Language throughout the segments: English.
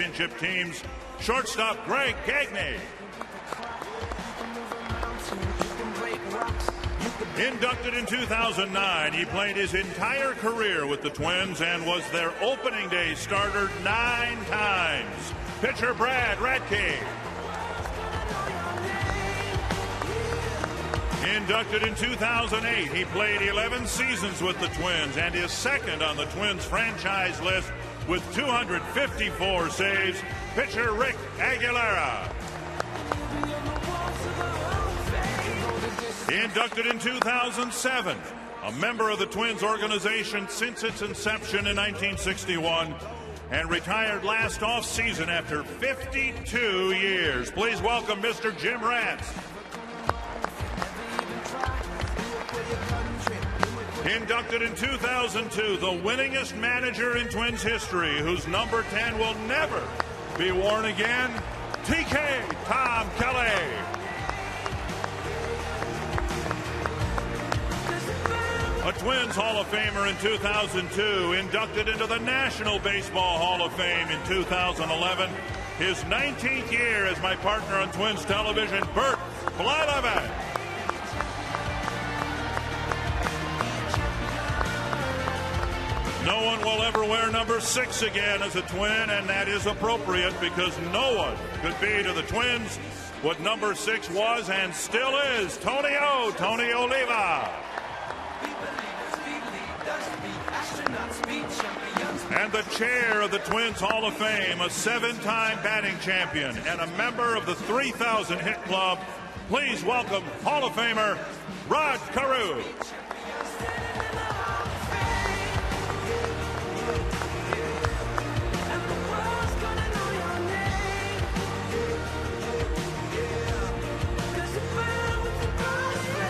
championship team's shortstop Greg Gagne. Inducted in 2009, he played his entire career with the Twins and was their opening day starter 9 times. Pitcher Brad Radke. Inducted in 2008, he played 11 seasons with the Twins and is second on the Twins franchise list with 254 saves. Pitcher Rick Aguilera. Inducted in 2007, a member of the Twins organization since its inception in 1961, and retired last offseason after 52 years. Please welcome Mr. Jim Rantz. Inducted in 2002, the winningest manager in Twins history, whose number 10 will never be worn again, TK Tom Kelly. A Twins Hall of Famer in 2002, inducted into the National Baseball Hall of Fame in 2011. His 19th year as my partner on Twins television, Bert Blyleven. No one will ever wear number 6 again as a Twin, and that is appropriate because no one could be to the Twins what number 6 was and still is. Tony Oliva. And the chair of the Twins Hall of Fame, a 7-time batting champion and a member of the 3,000 hit club. Please welcome Hall of Famer Rod Carew.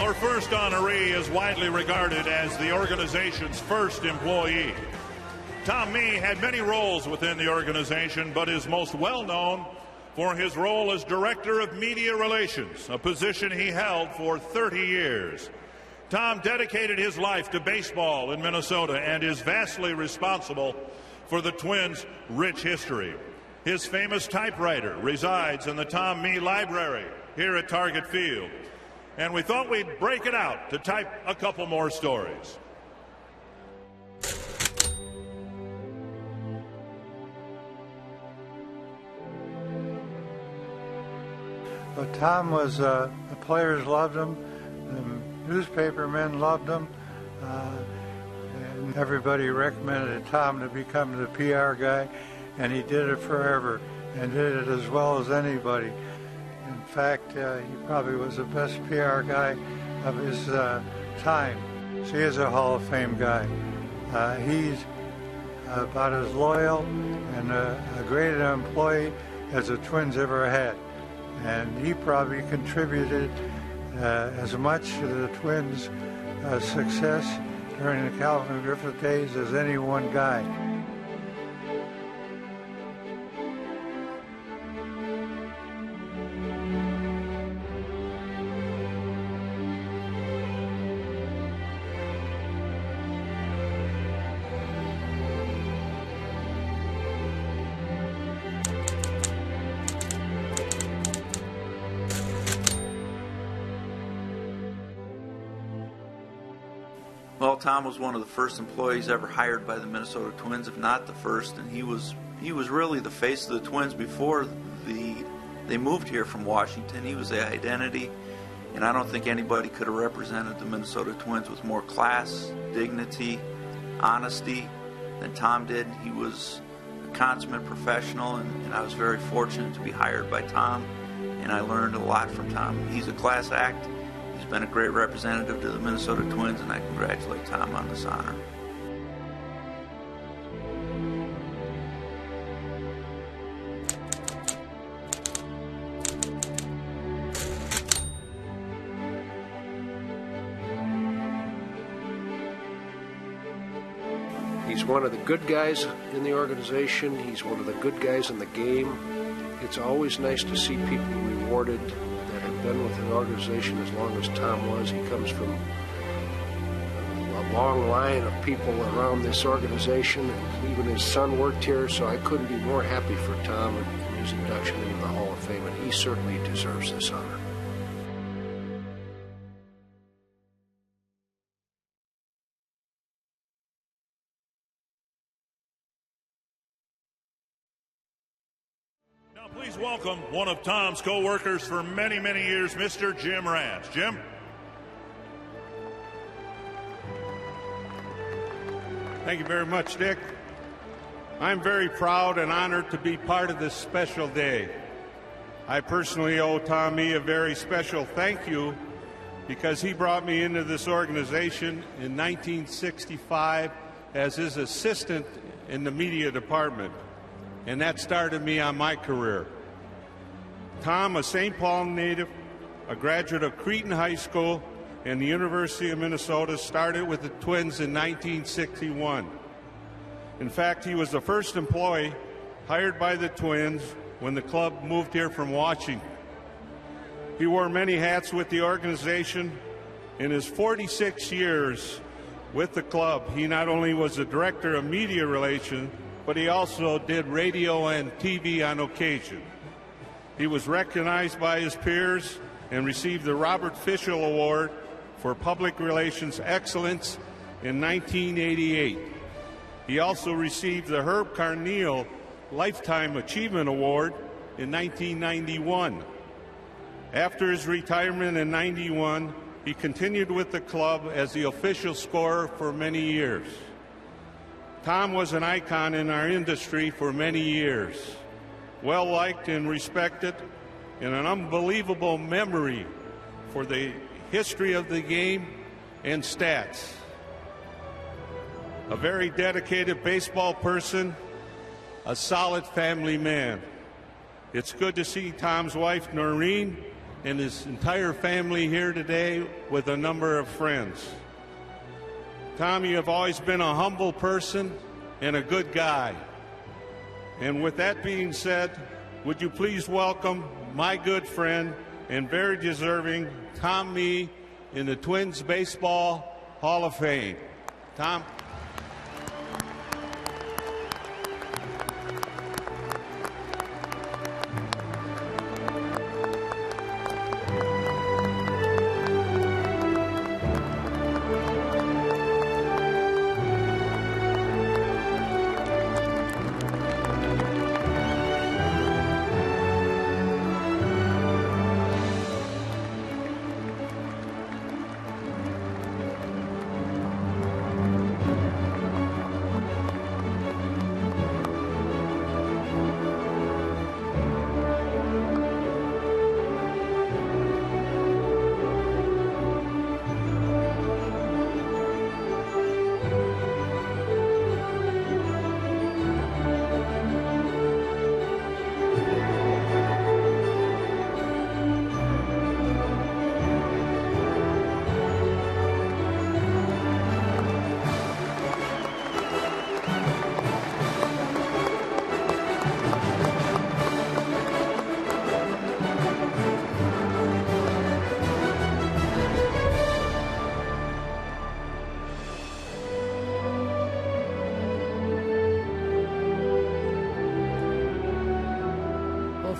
Our first honoree is widely regarded as the organization's first employee. Tom Mee had many roles within the organization, but is most well known for his role as Director of Media Relations, a position he held for 30 years. Tom dedicated his life to baseball in Minnesota and is vastly responsible for the Twins' rich history. His famous typewriter resides in the Tom Mee Library here at Target Field, and we thought we'd break it out to type a couple more stories. But Tom was, the players loved him, the newspaper men loved him, and everybody recommended Tom to become the PR guy, and he did it forever, and did it as well as anybody. In fact, he probably was the best PR guy of his time. So he is a Hall of Fame guy. He's about as loyal and a great employee as the Twins ever had. And he probably contributed as much to the Twins' success during the Calvin Griffith days as any one guy. Well, Tom was one of the first employees ever hired by the Minnesota Twins, if not the first, and he was really the face of the Twins before they moved here from Washington. He was the identity, and I don't think anybody could have represented the Minnesota Twins with more class, dignity, honesty than Tom did. He was a consummate professional, and I was very fortunate to be hired by Tom, and I learned a lot from Tom. He's a class act. He's been a great representative to the Minnesota Twins, and I congratulate Tom on this honor. He's one of the good guys in the organization. He's one of the good guys in the game. It's always nice to see people rewarded that have been with an organization as long as Tom was. He comes from a long line of people around this organization, and even his son worked here, so I couldn't be more happy for Tom and his induction into the Hall of Fame, and he certainly deserves this honor. Now please welcome one of Tom's co-workers for many, many years, Mr. Jim Rance. Jim? Thank you very much, Dick. I'm very proud and honored to be part of this special day. I personally owe Tommy a very special thank you because he brought me into this organization in 1965 as his assistant in the media department, and that started me on my career. Tom, a St. Paul native, a graduate of Cretin High School and the University of Minnesota, started with the Twins in 1961. In fact, he was the first employee hired by the Twins when the club moved here from Washington. He wore many hats with the organization. In his 46 years with the club, he not only was the director of media relations, but he also did radio and TV on occasion. He was recognized by his peers and received the Robert Fischel Award for Public Relations Excellence in 1988. He also received the Herb Carneal Lifetime Achievement Award in 1991. After his retirement in 91, he continued with the club as the official scorer for many years. Tom was an icon in our industry for many years, well-liked and respected, and an unbelievable memory for the history of the game and stats. A very dedicated baseball person, a solid family man. It's good to see Tom's wife, Noreen, and his entire family here today with a number of friends. Tom, you have always been a humble person and a good guy. And with that being said, would you please welcome my good friend and very deserving Tom Mee in the Twins Baseball Hall of Fame. Tom.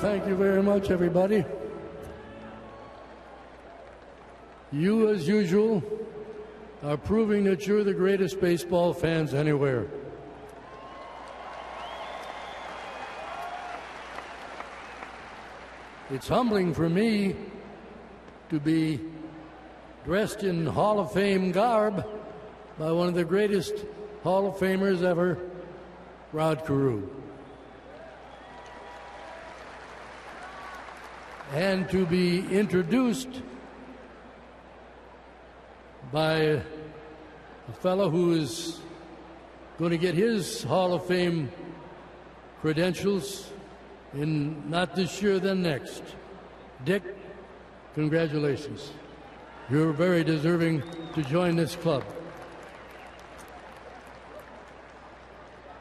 Thank you very much, everybody. You, as usual, are proving that you're the greatest baseball fans anywhere. It's humbling for me to be dressed in Hall of Fame garb by one of the greatest Hall of Famers ever, Rod Carew. And to be introduced by a fellow who is going to get his Hall of Fame credentials in not this year, then next. Dick, congratulations. You're very deserving to join this club.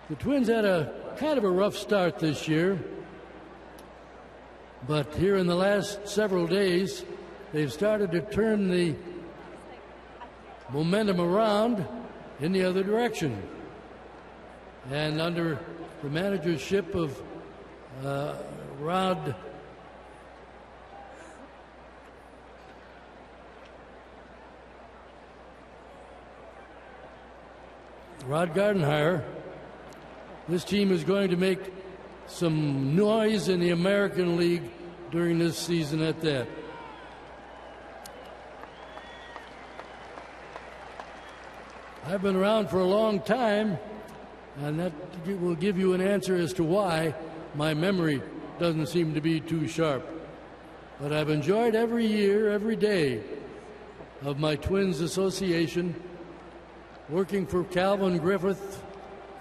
The Twins had a kind of a rough start this year. But here in the last several days, they've started to turn the momentum around, in the other direction. And under the managership of Rod Gardenhire, this team is going to make some noise in the American League during this season at that. I've been around for a long time, and that will give you an answer as to why my memory doesn't seem to be too sharp. But I've enjoyed every year, every day of my Twins association, working for Calvin Griffith,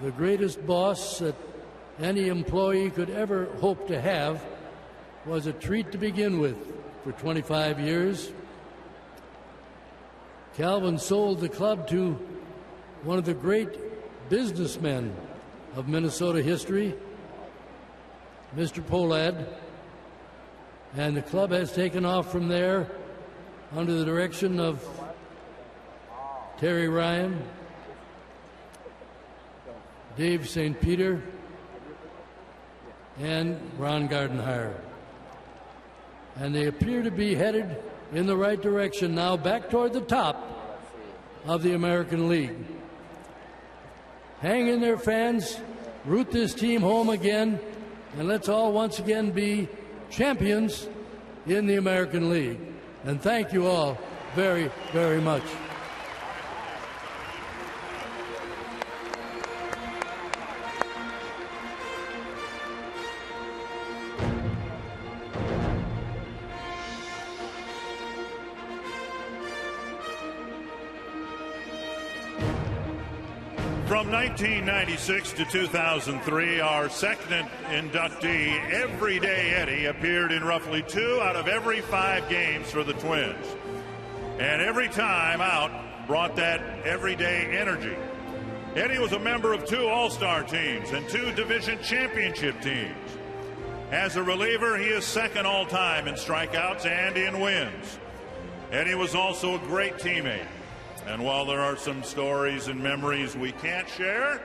the greatest boss that any employee could ever hope to have. Was a treat to begin with for 25 years. Calvin sold the club to one of the great businessmen of Minnesota history, Mr. Pohlad, and the club has taken off from there under the direction of Terry Ryan, Dave St. Peter, and Ron Gardenhire. And they appear to be headed in the right direction now, back toward the top of the American League. Hang in there, fans. Root this team home again, and let's all once again be champions in the American League. And thank you all very, very much. From 1996 to 2003, our second inductee, Everyday Eddie, appeared in roughly 2 out of every 5 games for the Twins. And every time out brought that everyday energy. Eddie was a member of 2 All-Star teams and 2 division championship teams. As a reliever, he is second all-time in strikeouts and in wins. Eddie was also a great teammate. And while there are some stories and memories we can't share,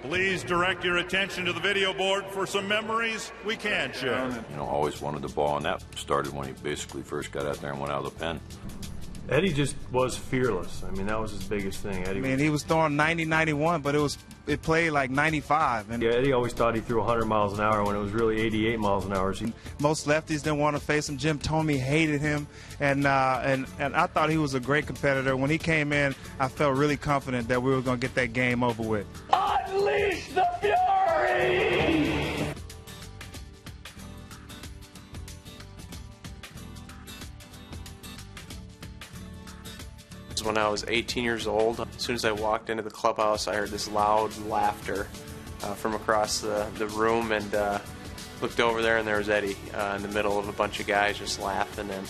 please direct your attention to the video board for some memories we can share. You know, always wanted the ball, and that started when he basically first got out there and went out of the pen. Eddie just was fearless. I mean, that was his biggest thing. Eddie he was throwing 90, 91, but it played like 95. And yeah, Eddie always thought he threw 100 miles an hour when it was really 88 miles an hour. Most lefties didn't want to face him. Jim Thome hated him, and I thought he was a great competitor. When he came in, I felt really confident that we were going to get that game over with. Unleash the fury! When I was 18 years old, as soon as I walked into the clubhouse, I heard this loud laughter from across the room, and looked over there, and there was Eddie in the middle of a bunch of guys just laughing. And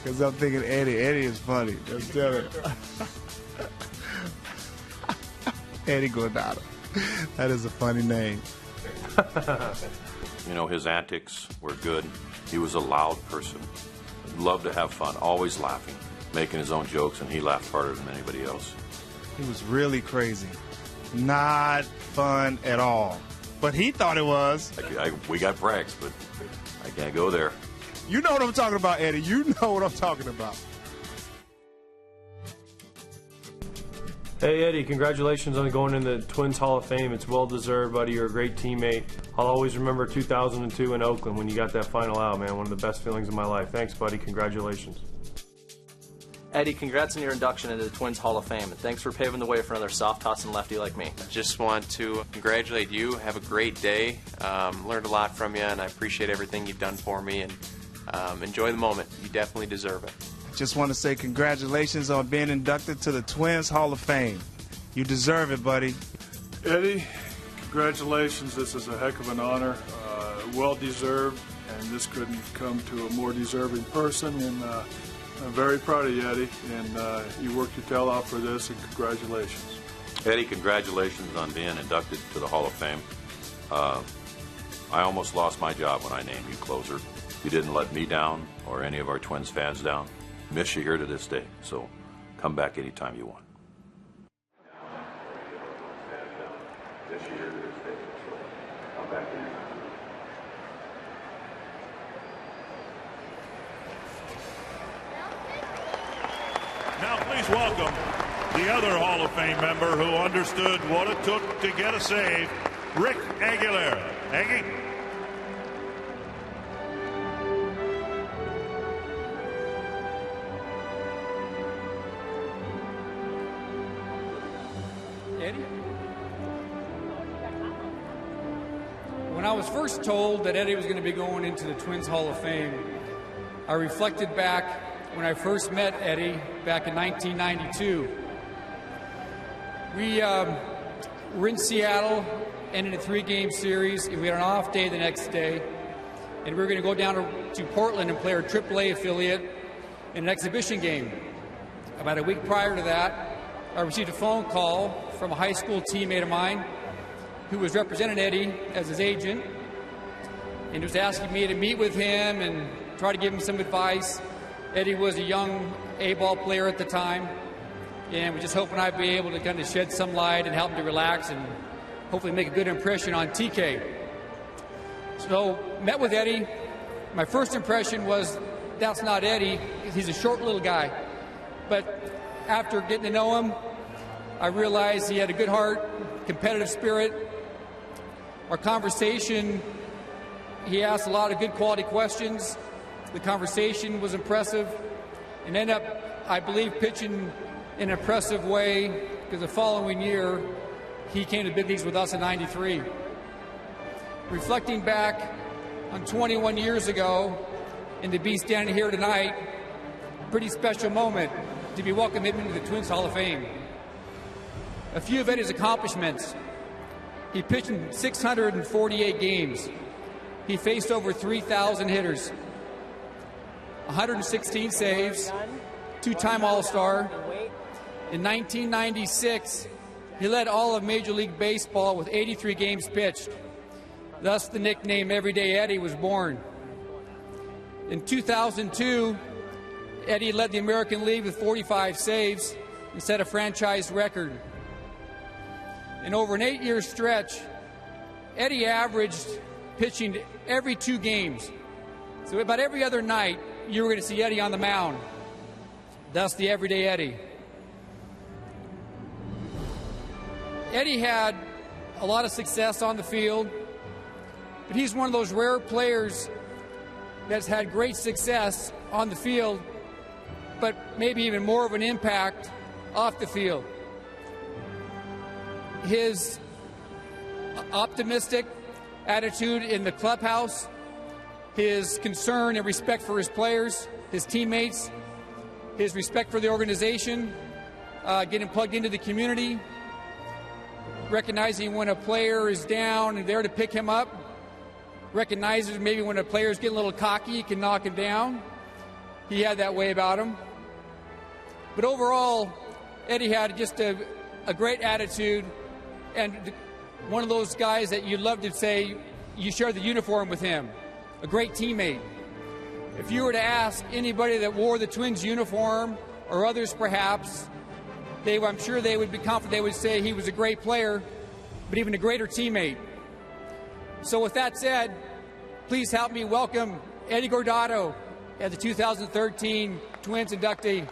because I'm thinking Eddie is funny. Let's tell it. Eddie Guardado. That is a funny name. You know, his antics were good. He was a loud person. Loved to have fun, always laughing, making his own jokes, and he laughed harder than anybody else. He was really crazy. Not fun at all. But he thought it was. We got brags, but I can't go there. You know what I'm talking about, Eddie. You know what I'm talking about. Hey, Eddie, congratulations on going in the Twins Hall of Fame. It's well-deserved, buddy. You're a great teammate. I'll always remember 2002 in Oakland when you got that final out, man. One of the best feelings of my life. Thanks, buddy. Congratulations. Eddie, congrats on your induction into the Twins Hall of Fame, and thanks for paving the way for another soft-tossing lefty like me. Just want to congratulate you. Have a great day. Learned a lot from you, and I appreciate everything you've done for me, and enjoy the moment. You definitely deserve it. Just want to say congratulations on being inducted to the Twins Hall of Fame. You deserve it, buddy. Eddie, congratulations. This is a heck of an honor. Well-deserved, and this couldn't come to a more deserving person, and I'm very proud of you, Eddie, and you worked your tail off for this, and congratulations. Eddie, congratulations on being inducted to the Hall of Fame. I almost lost my job when I named you closer. You didn't let me down or any of our Twins fans down. Miss you here to this day, so come back anytime you want. welcome the other Hall of Fame member who understood what it took to get a save, Rick Aguilera. Aggie. Eddie? When I was first told that Eddie was going to be going into the Twins Hall of Fame, I reflected back when I first met Eddie back in 1992. We were in Seattle, ended a 3-game series, and we had an off day the next day, and we were going to go down to Portland and play our AAA affiliate in an exhibition game. About a week prior to that, I received a phone call from a high school teammate of mine who was representing Eddie as his agent, and was asking me to meet with him and try to give him some advice. Eddie was a young A-ball player at the time, and we're just hoping I'd be able to kind of shed some light and help him to relax and hopefully make a good impression on TK. So, met with Eddie. My first impression was, that's not Eddie. He's a short little guy. But after getting to know him, I realized he had a good heart, competitive spirit. Our conversation, he asked a lot of good quality questions. The conversation was impressive, and ended up, I believe, pitching in an impressive way, because the following year, he came to big leagues with us in '93. Reflecting back on 21 years ago, and to be standing here tonight, pretty special moment to be welcoming him into the Twins Hall of Fame. A few of Eddie's accomplishments. He pitched in 648 games. He faced over 3,000 hitters, 116 saves, 2-time All-Star. In 1996, he led all of Major League Baseball with 83 games pitched. Thus, the nickname Everyday Eddie was born. In 2002, Eddie led the American League with 45 saves and set a franchise record. In over an 8-year stretch, Eddie averaged pitching every 2 games. So about every other night, you were going to see Eddie on the mound. Thus, the Everyday Eddie. Eddie had a lot of success on the field, but he's one of those rare players that's had great success on the field, but maybe even more of an impact off the field. His optimistic attitude in the clubhouse, his concern and respect for his players, his teammates, his respect for the organization, getting plugged into the community, recognizing when a player is down and there to pick him up, recognizes maybe when a player is getting a little cocky, he can knock him down. He had that way about him. But overall, Eddie had just a great attitude, and one of those guys that you'd love to say you share the uniform with him, a great teammate. If you were to ask anybody that wore the Twins uniform, or others perhaps, I'm sure they would be confident they would say he was a great player, but even a greater teammate. So with that said, please help me welcome Eddie Guardado as the 2013 Twins inductee.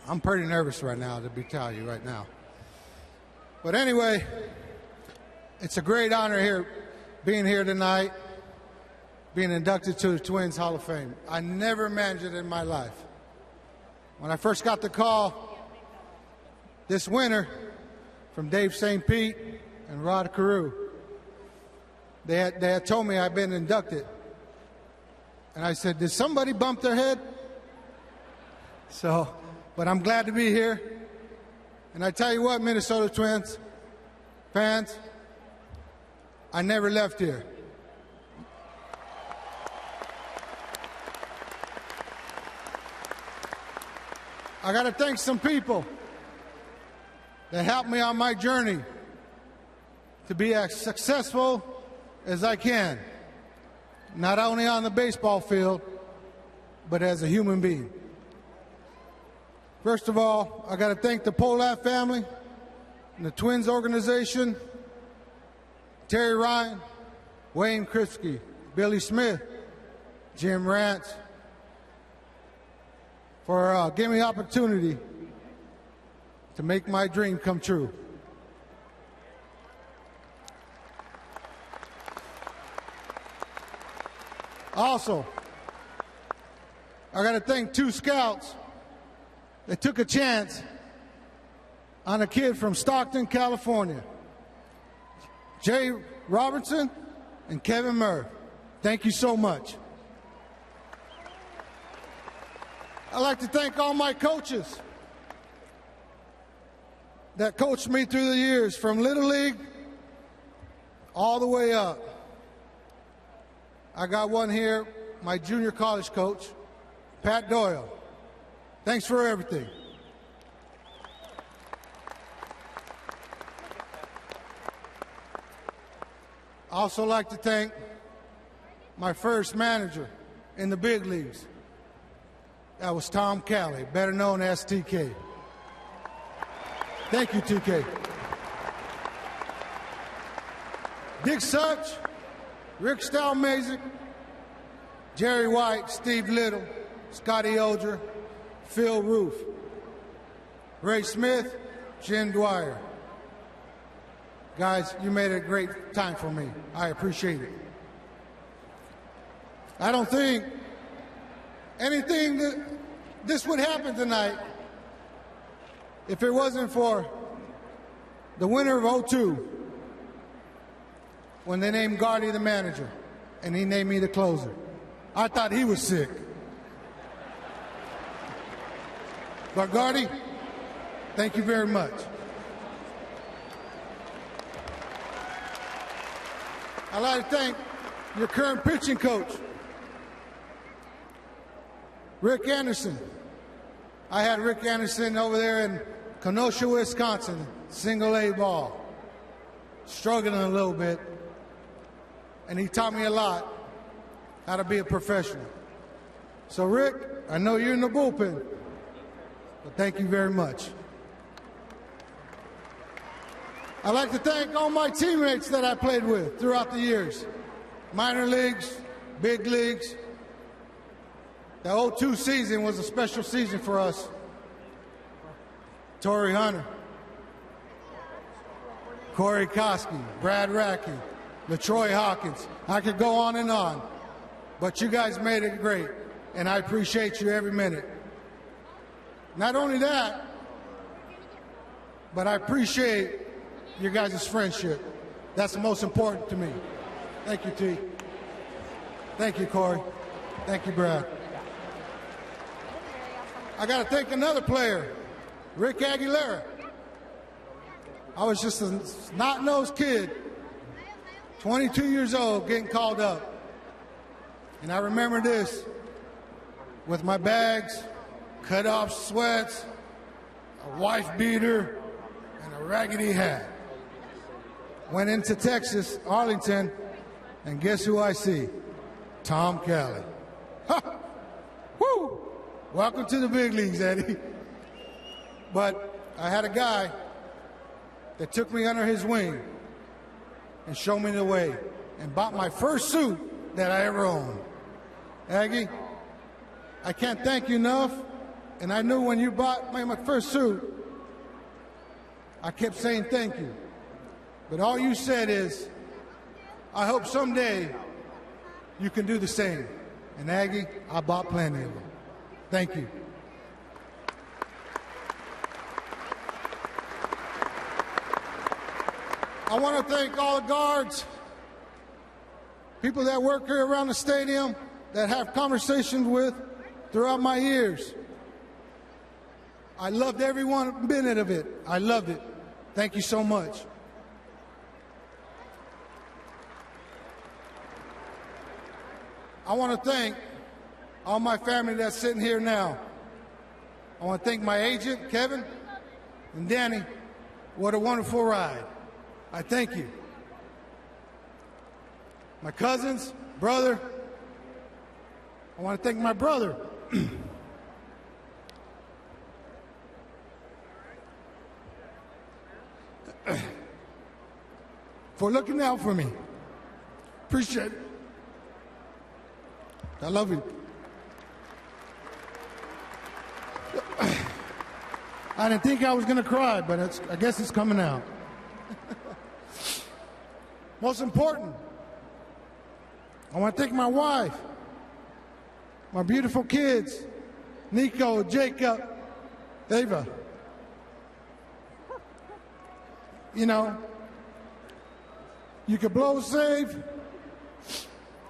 I'm pretty nervous right now, to be telling you right now. But anyway, it's a great honor here, being here tonight, being inducted to the Twins Hall of Fame. I never imagined it in my life. When I first got the call this winter from Dave St. Pete and Rod Carew, they had told me I'd been inducted. And I said, did somebody bump their head? So, but I'm glad to be here. And I tell you what, Minnesota Twins fans, I never left here. I got to thank some people that helped me on my journey to be as successful as I can, not only on the baseball field, but as a human being. First of all, I got to thank the Polak family and the Twins organization, Terry Ryan, Wayne Kripke, Billy Smith, Jim Rance, for giving me the opportunity to make my dream come true. Also, I got to thank two scouts that took a chance on a kid from Stockton, California, Jay Robertson and Kevin Murph. Thank you so much. I'd like to thank all my coaches that coached me through the years, from Little League all the way up. I got one here, my junior college coach, Pat Doyle. Thanks for everything. I also like to thank my first manager in the big leagues. That was Tom Calley, better known as TK. Thank you, TK. Dick Such, Rick Stalmazik, Jerry White, Steve Little, Scotty Olger, Phil Roof, Ray Smith, Jim Dwyer. Guys, you made it a great time for me. I appreciate it. I don't think anything that this would happen tonight if it wasn't for the winter of '02, when they named Gardy the manager and he named me the closer. I thought he was sick. But Gardy, thank you very much. I'd like to thank your current pitching coach, Rick Anderson. I had Rick Anderson over there in Kenosha, Wisconsin, single A ball, struggling a little bit, and he taught me a lot how to be a professional. So Rick, I know you're in the bullpen, but thank you very much. I'd like to thank all my teammates that I played with throughout the years, minor leagues, big leagues. The '02 season was a special season for us. Torrey Hunter, Corey Koski, Brad Rackey, LaTroy Hawkins. I could go on and on, but you guys made it great, and I appreciate you every minute. Not only that, but I appreciate your guys' friendship. That's the most important to me. Thank you, T. Thank you, Corey. Thank you, Brad. I got to thank another player, Rick Aguilera. I was just a snot-nosed kid, 22 years old, getting called up. And I remember this, with my bags, cut-off sweats, a wife beater, and a raggedy hat. Went into Texas, Arlington, and guess who I see? Tom Calley. Ha! Woo! Welcome to the big leagues, Eddie. But I had a guy that took me under his wing and showed me the way and bought my first suit that I ever owned. Aggie, I can't thank you enough And I knew when you bought me my first suit, I kept saying thank you. But all you said is, I hope someday you can do the same. And Aggie, I bought plenty of them. Thank you. I want to thank all the guards, people that work here around the stadium, that have conversations with throughout my years. I loved every one minute of it. I loved it. Thank you so much. I want to thank all my family that's sitting here now. I want to thank my agent, Kevin, and Danny. What a wonderful ride. I thank you. My cousins, brother. I want to thank my brother. For looking out for me. Appreciate it. I love you. I didn't think I was going to cry, but I guess it's coming out. Most important, I want to thank my wife, my beautiful kids, Nico, Jacob, Ava. You know, you can blow safe,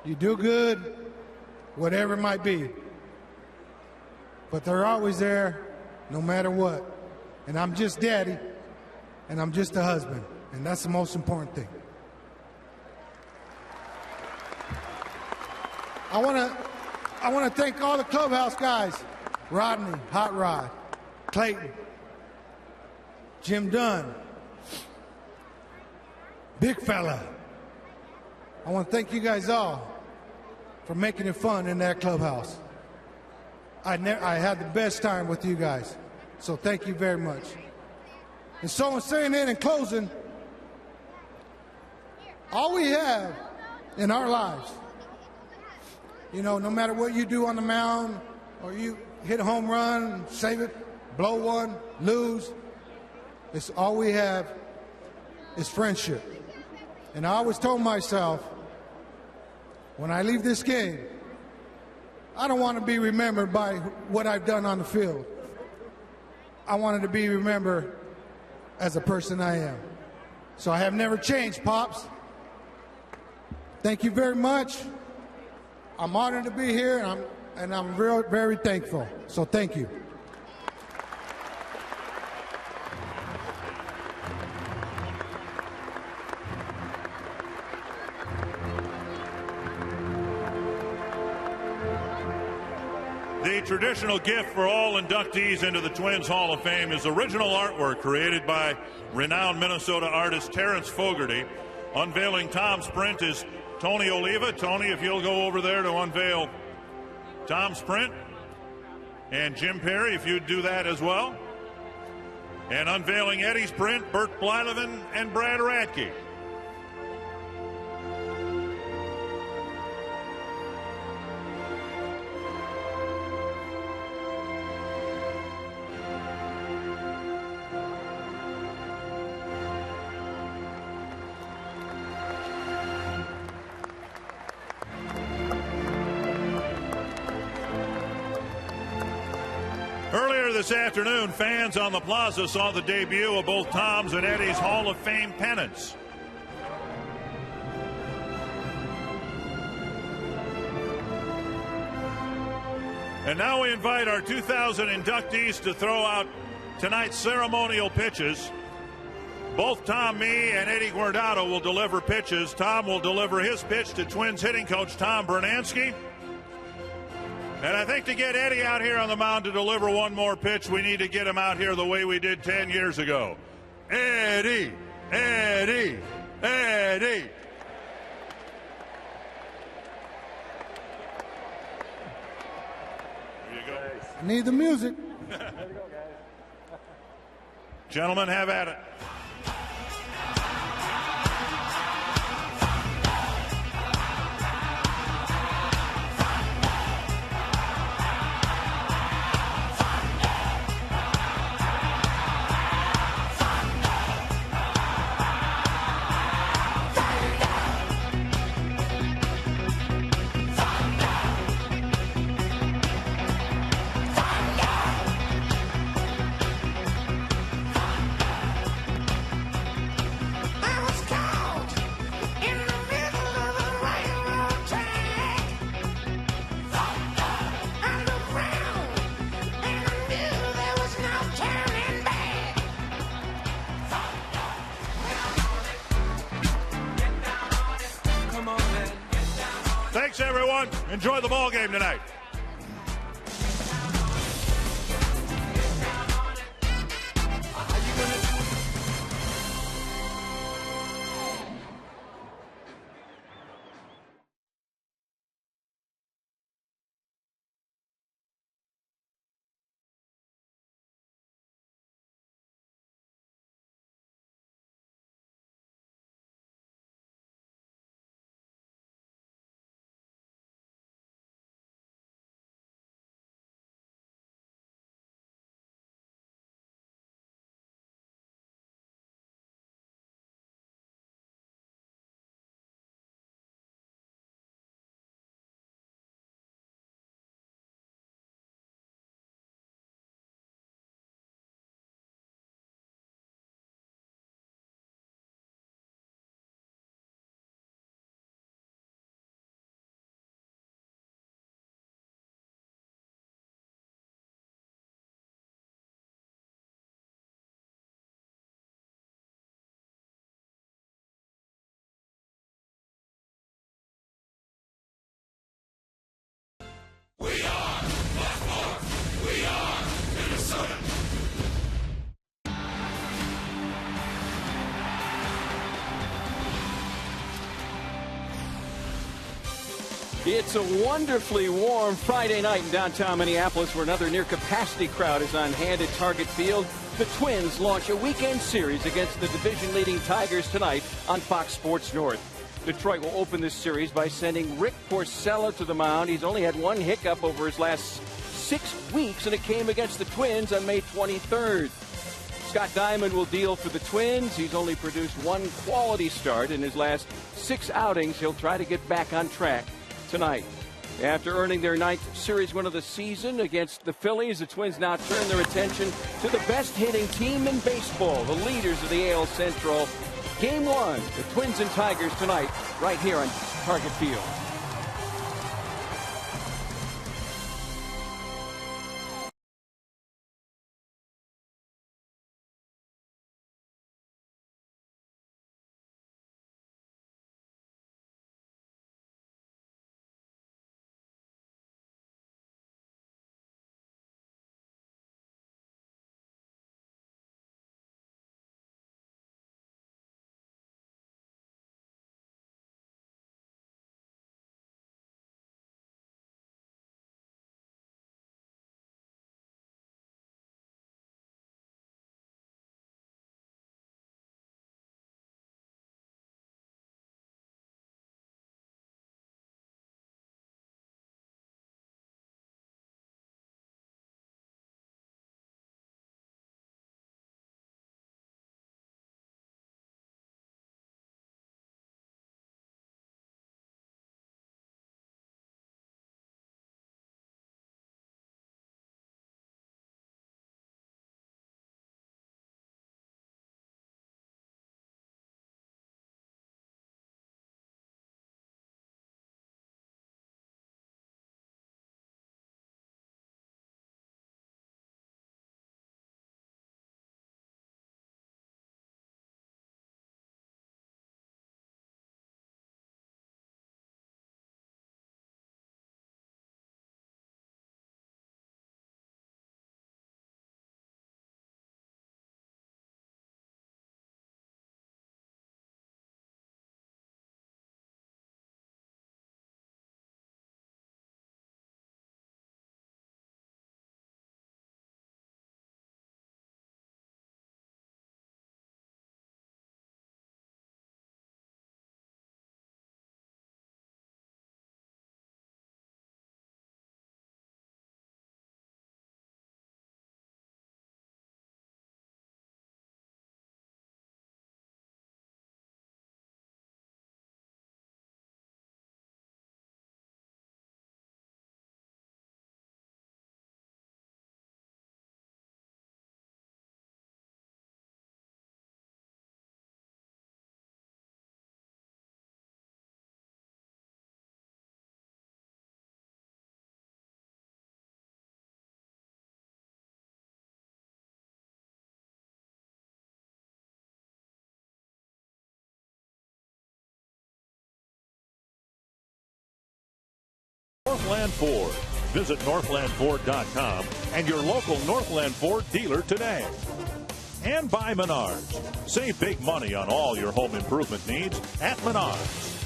you do good, whatever it might be. But they're always there, no matter what. And I'm just daddy, and I'm just a husband, and that's the most important thing. I want to thank all the clubhouse guys, Rodney, Hot Rod, Clayton, Jim Dunn, Big Fella. I want to thank you guys all for making it fun in that clubhouse. I had the best time with you guys, so thank you very much. And so in saying that in closing, all we have in our lives, you know, no matter what you do on the mound, or you hit a home run, save it, blow one, lose, it's all we have is friendship. And I always told myself, when I leave this game, I don't want to be remembered by what I've done on the field. I wanted to be remembered as a person I am. So I have never changed, Pops. Thank you very much. I'm honored to be here, and I'm very thankful. So thank you. The traditional gift for all inductees into the Twins Hall of Fame is original artwork created by renowned Minnesota artist Terrence Fogarty. Unveiling Tom's print is Tony Oliva. Tony, if you'll go over there to unveil Tom's print. And Jim Perry, if you'd do that as well. And unveiling Eddie's print, Bert Blyleven and Brad Radke. Earlier this afternoon, fans on the plaza saw the debut of both Tom's and Eddie's Hall of Fame pennants. And now we invite our 2,000 inductees to throw out tonight's ceremonial pitches. Both Tom Mee and Eddie Guardado will deliver pitches. Tom will deliver his pitch to Twins hitting coach Tom Bernansky. And I think to get Eddie out here on the mound to deliver one more pitch, we need to get him out here the way we did 10 years ago. Eddie, Eddie, Eddie. There you go. I need the music. Gentlemen, have at it. Thanks, everyone. Enjoy the ball game tonight. It's a wonderfully warm Friday night in downtown Minneapolis where another near-capacity crowd is on hand at Target Field. The Twins launch a weekend series against the division-leading Tigers tonight on Fox Sports North. Detroit will open this series by sending Rick Porcello to the mound. He's only had one hiccup over his last 6 weeks, and it came against the Twins on May 23rd. Scott Diamond will deal for the Twins. He's only produced one quality start in his last 6 outings. He'll try to get back on track tonight. After earning their 9th series win of the season against the Phillies, the Twins now turn their attention to the best hitting team in baseball, the leaders of the AL Central. Game 1, the Twins and Tigers tonight, right here on Target Field. Northland Ford. Visit northlandford.com and your local Northland Ford dealer today. And by Menards. Save big money on all your home improvement needs at Menards.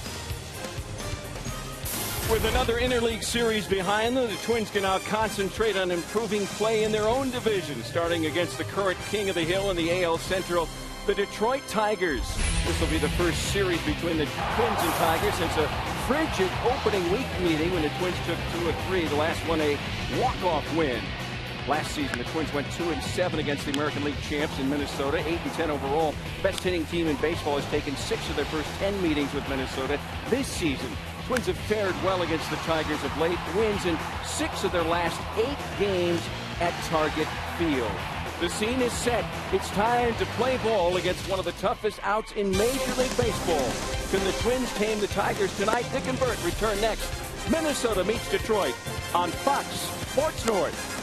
With another interleague series behind them, the Twins can now concentrate on improving play in their own division, starting against the current king of the hill in the AL Central, the Detroit Tigers. This will be the first series between the Twins and Tigers since a frigid opening week meeting when the Twins took 2 of 3, the last one a walk-off win. Last season, the Twins went 2-7 against the American League champs in Minnesota, 8-10 overall. Best hitting team in baseball has taken 6 of their first 10 meetings with Minnesota this season. Twins have fared well against the Tigers of late, wins in 6 of their last 8 games at Target Field. The scene is set. It's time to play ball against one of the toughest outs in Major League Baseball. Can the Twins tame the Tigers tonight? Dick and Bert return next. Minnesota meets Detroit on Fox Sports North.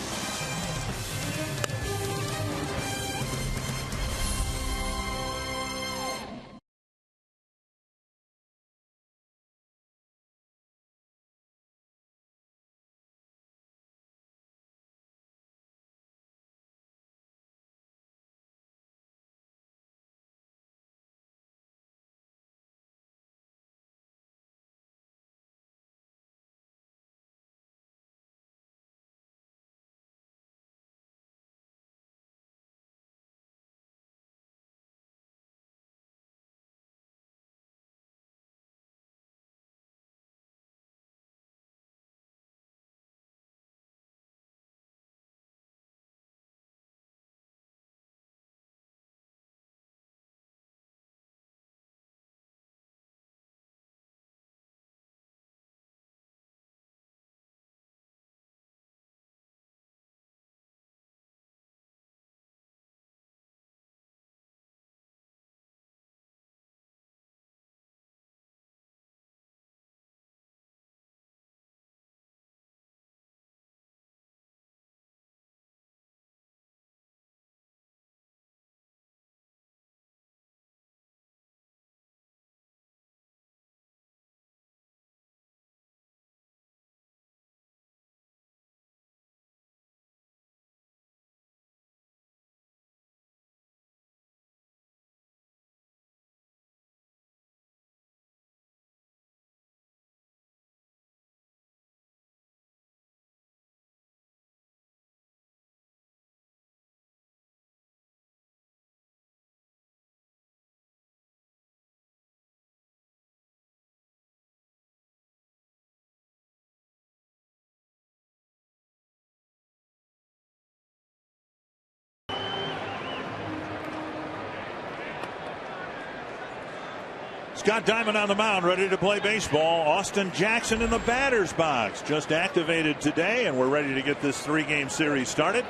Scott Diamond on the mound, ready to play baseball. Austin Jackson in the batter's box, just activated today, and we're ready to get this 3-game series started.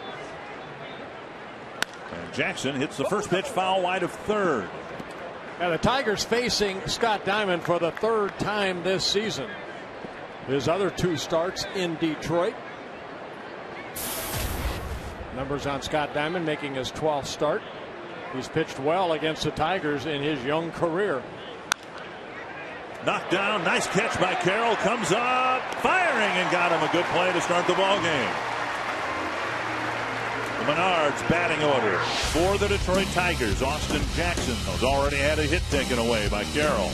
And Jackson hits the first pitch foul wide of third. And the Tigers facing Scott Diamond for the 3rd time this season. His other 2 starts in Detroit. Numbers on Scott Diamond, making his 12th start. He's pitched well against the Tigers in his young career. Knocked down, nice catch by Carroll, comes up, firing, and got him a good play to start the ball game. The Menards batting order for the Detroit Tigers. Austin Jackson has already had a hit taken away by Carroll.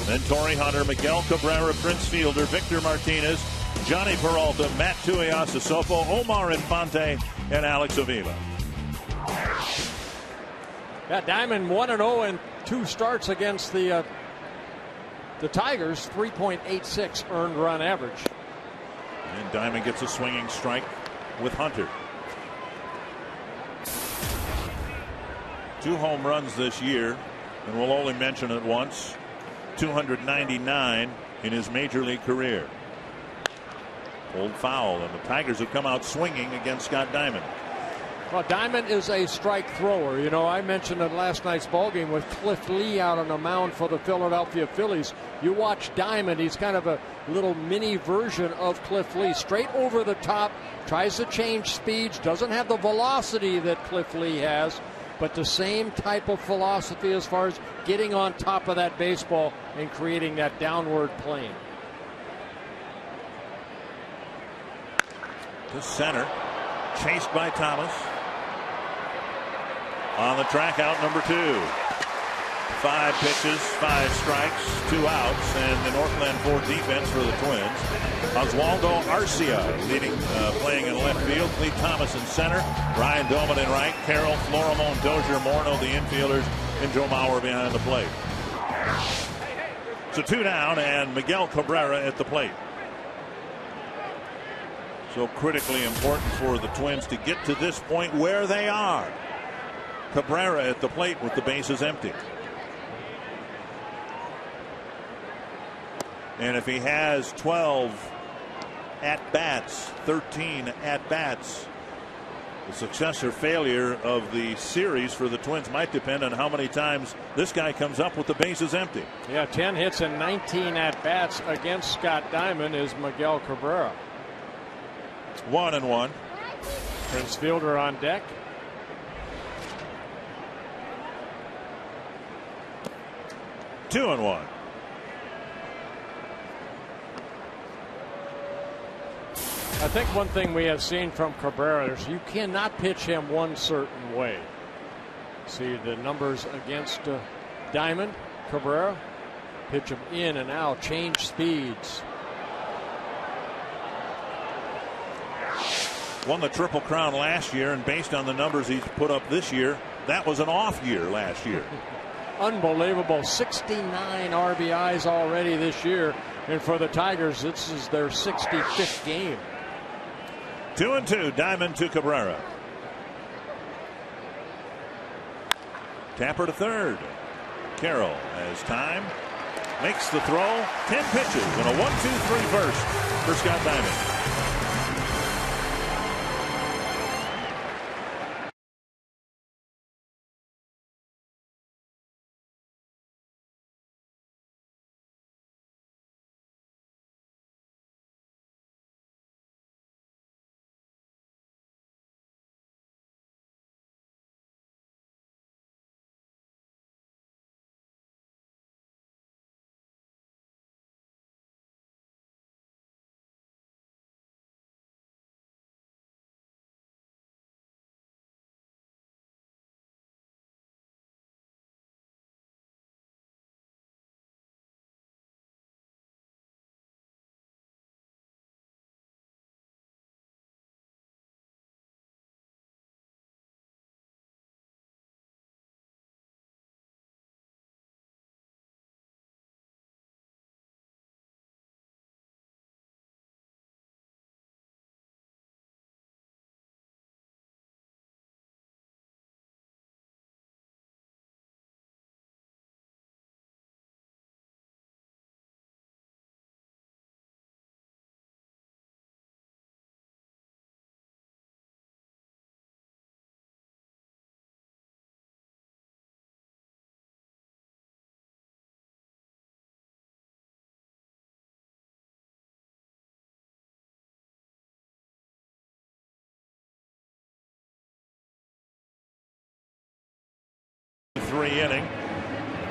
Then Torrey Hunter, Miguel Cabrera, Prince Fielder, Victor Martinez, Johnny Peralta, Matt Tuiasosopo, Omar Infante, and Alex Avila. Yeah, Diamond 1-0 in 2 starts against the Tigers, 3.86 earned run average. And Diamond gets a swinging strike with Hunter. 2 home runs this year, and we'll only mention it once. 299 in his major league career. Old foul, and the Tigers have come out swinging against Scott Diamond. Well, Diamond is a strike thrower. You know, I mentioned in last night's ballgame with Cliff Lee out on the mound for the Philadelphia Phillies. You watch Diamond, he's kind of a little mini version of Cliff Lee. Straight over the top, tries to change speeds, doesn't have the velocity that Cliff Lee has, but the same type of philosophy as far as getting on top of that baseball and creating that downward plane. to center. Chased by Thomas. On the track out number 2. 5 pitches, 5 strikes, 2 outs, and the Northland 4 defense for the Twins. Oswaldo Arcia leading, playing in left field. Cleve Thomas in center. Ryan Doman in right. Carroll, Florimon, Dozier, Morneau, the infielders, and Joe Mauer behind the plate. So 2 down, and Miguel Cabrera at the plate. So critically important for the Twins to get to this point where they are. Cabrera at the plate with the bases empty. And if he has 12 at-bats, 13 at-bats, the success or failure of the series for the Twins might depend on how many times this guy comes up with the bases empty. Yeah, 10 hits and 19 at-bats against Scott Diamond is Miguel Cabrera. 1-1. Prince Fielder on deck. Two and 1. I think one thing we have seen from Cabrera is you cannot pitch him one certain way. See the numbers against Diamond, Cabrera. Pitch him in and out, change speeds. Won the Triple Crown last year, and based on the numbers he's put up this year, that was an off year last year. Unbelievable. 69 RBIs already this year. And for the Tigers, this is their 65th game. 2-2, Diamond to Cabrera. Tapper to third. Carroll has time. Makes the throw. 10 pitches and a 1-2-3 first for Scott Diamond. Inning.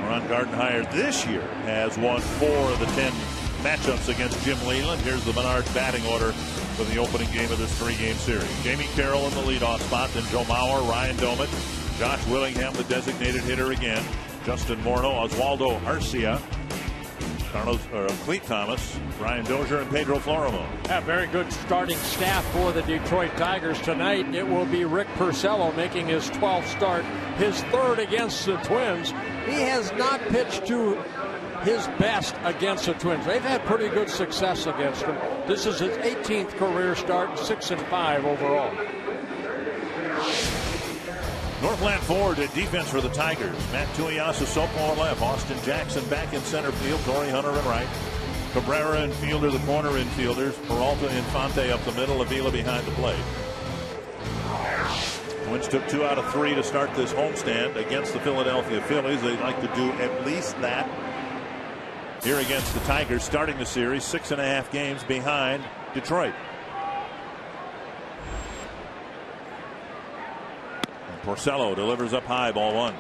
Ron Gardenhire this year has won 4 of the 10 matchups against Jim Leyland. Here's the Menards batting order for the opening game of this 3-game series. Jamie Carroll in the leadoff spot, then Joe Mauer, Ryan Doman, Josh Willingham, the designated hitter again, Justin Morneau, Oswaldo Arcia, Cleve Thomas, Ryan Dozier, and Pedro Florimon. Yeah, very good starting staff for the Detroit Tigers tonight. It will be Rick Porcello making his 12th start, his 3rd against the Twins. He has not pitched to his best against the Twins. They've had pretty good success against him. This is his 18th career start, 6-5 overall. Northland forward at defense for the Tigers. Matt Tuiasa Sopo on left. Austin Jackson back in center field. Torrey Hunter in right. Cabrera and Fielder, the corner infielders. Peralta and Infante up the middle. Avila behind the plate. Twins took 2 out of 3 to start this homestand against the Philadelphia Phillies. They'd like to do at least that here against the Tigers, starting the series 6.5 games behind Detroit. Porcello delivers up high, ball 1.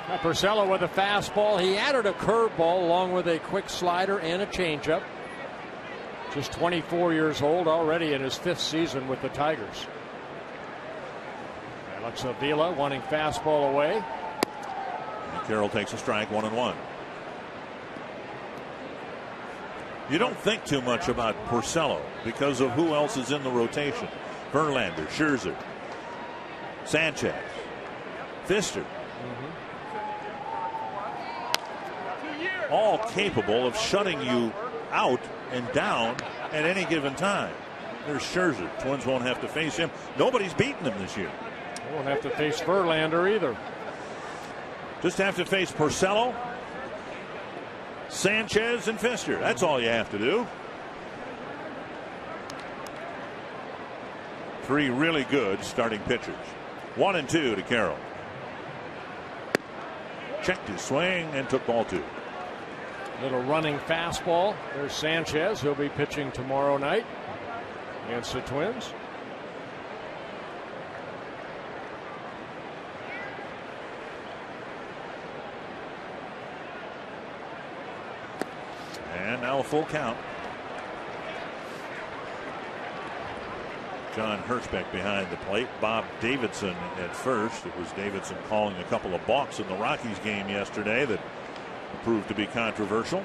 Now Porcello with a fastball. He added a curveball along with a quick slider and a changeup. Just 24 years old, already in his 5th season with the Tigers. Alex Avila wanting fastball away. And Carroll takes a strike, 1-1. You don't think too much about Porcello because of who else is in the rotation. Verlander, Scherzer, Sanchez, Pfister. All capable of shutting you out and down at any given time. There's Scherzer. Twins won't have to face him. Nobody's beaten him this year. They won't have to face Verlander either. Just have to face Porcello, Sanchez, and Pfister. That's all you have to do. 3 really good starting pitchers. 1-2 to Carroll. Checked his swing and took ball 2. Little running fastball. There's Sanchez. He'll be pitching tomorrow night against the Twins. And now a full count. John Hirschbeck behind the plate. Bob Davidson at first. It was Davidson calling a couple of balks in the Rockies game yesterday that proved to be controversial.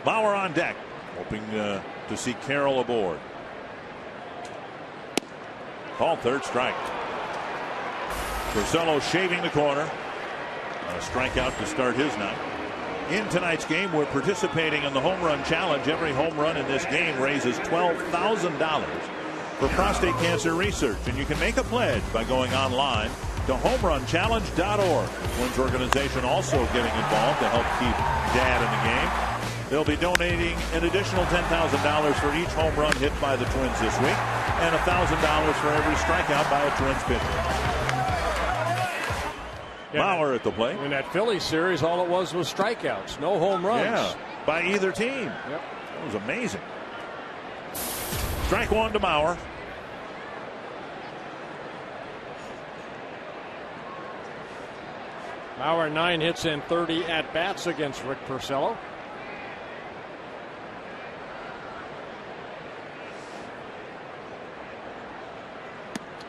Bauer on deck, hoping to see Carroll aboard. Called third strike. Porcello shaving the corner. A strikeout to start his night. In tonight's game, we're participating in the Home Run Challenge. Every home run in this game raises $12,000 for prostate cancer research. And you can make a pledge by going online to homerunchallenge.org. The Twins organization also getting involved to help keep Dad in the game. They'll be donating an additional $10,000 for each home run hit by the Twins this week and $1,000 for every strikeout by a Twins pitcher. Bauer at the plate. In that Phillies series, all it was strikeouts, no home runs. Yeah, by either team. Yep. That was amazing. Strike 1 to Bauer. Bauer 9 hits and 30 at bats against Rick Porcello.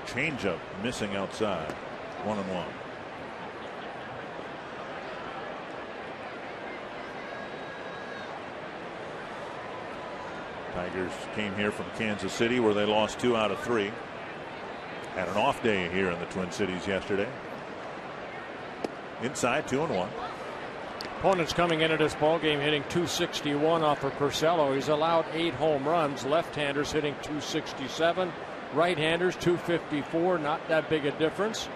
Changeup missing outside. 1-1. Tigers came here from Kansas City where they lost 2 out of 3. Had an off day here in the Twin Cities yesterday. Inside 2-1. Opponents coming into this ball game hitting .261 off of Porcello. He's allowed 8 home runs. Left-handers hitting .267. Right-handers .254. Not that big a difference.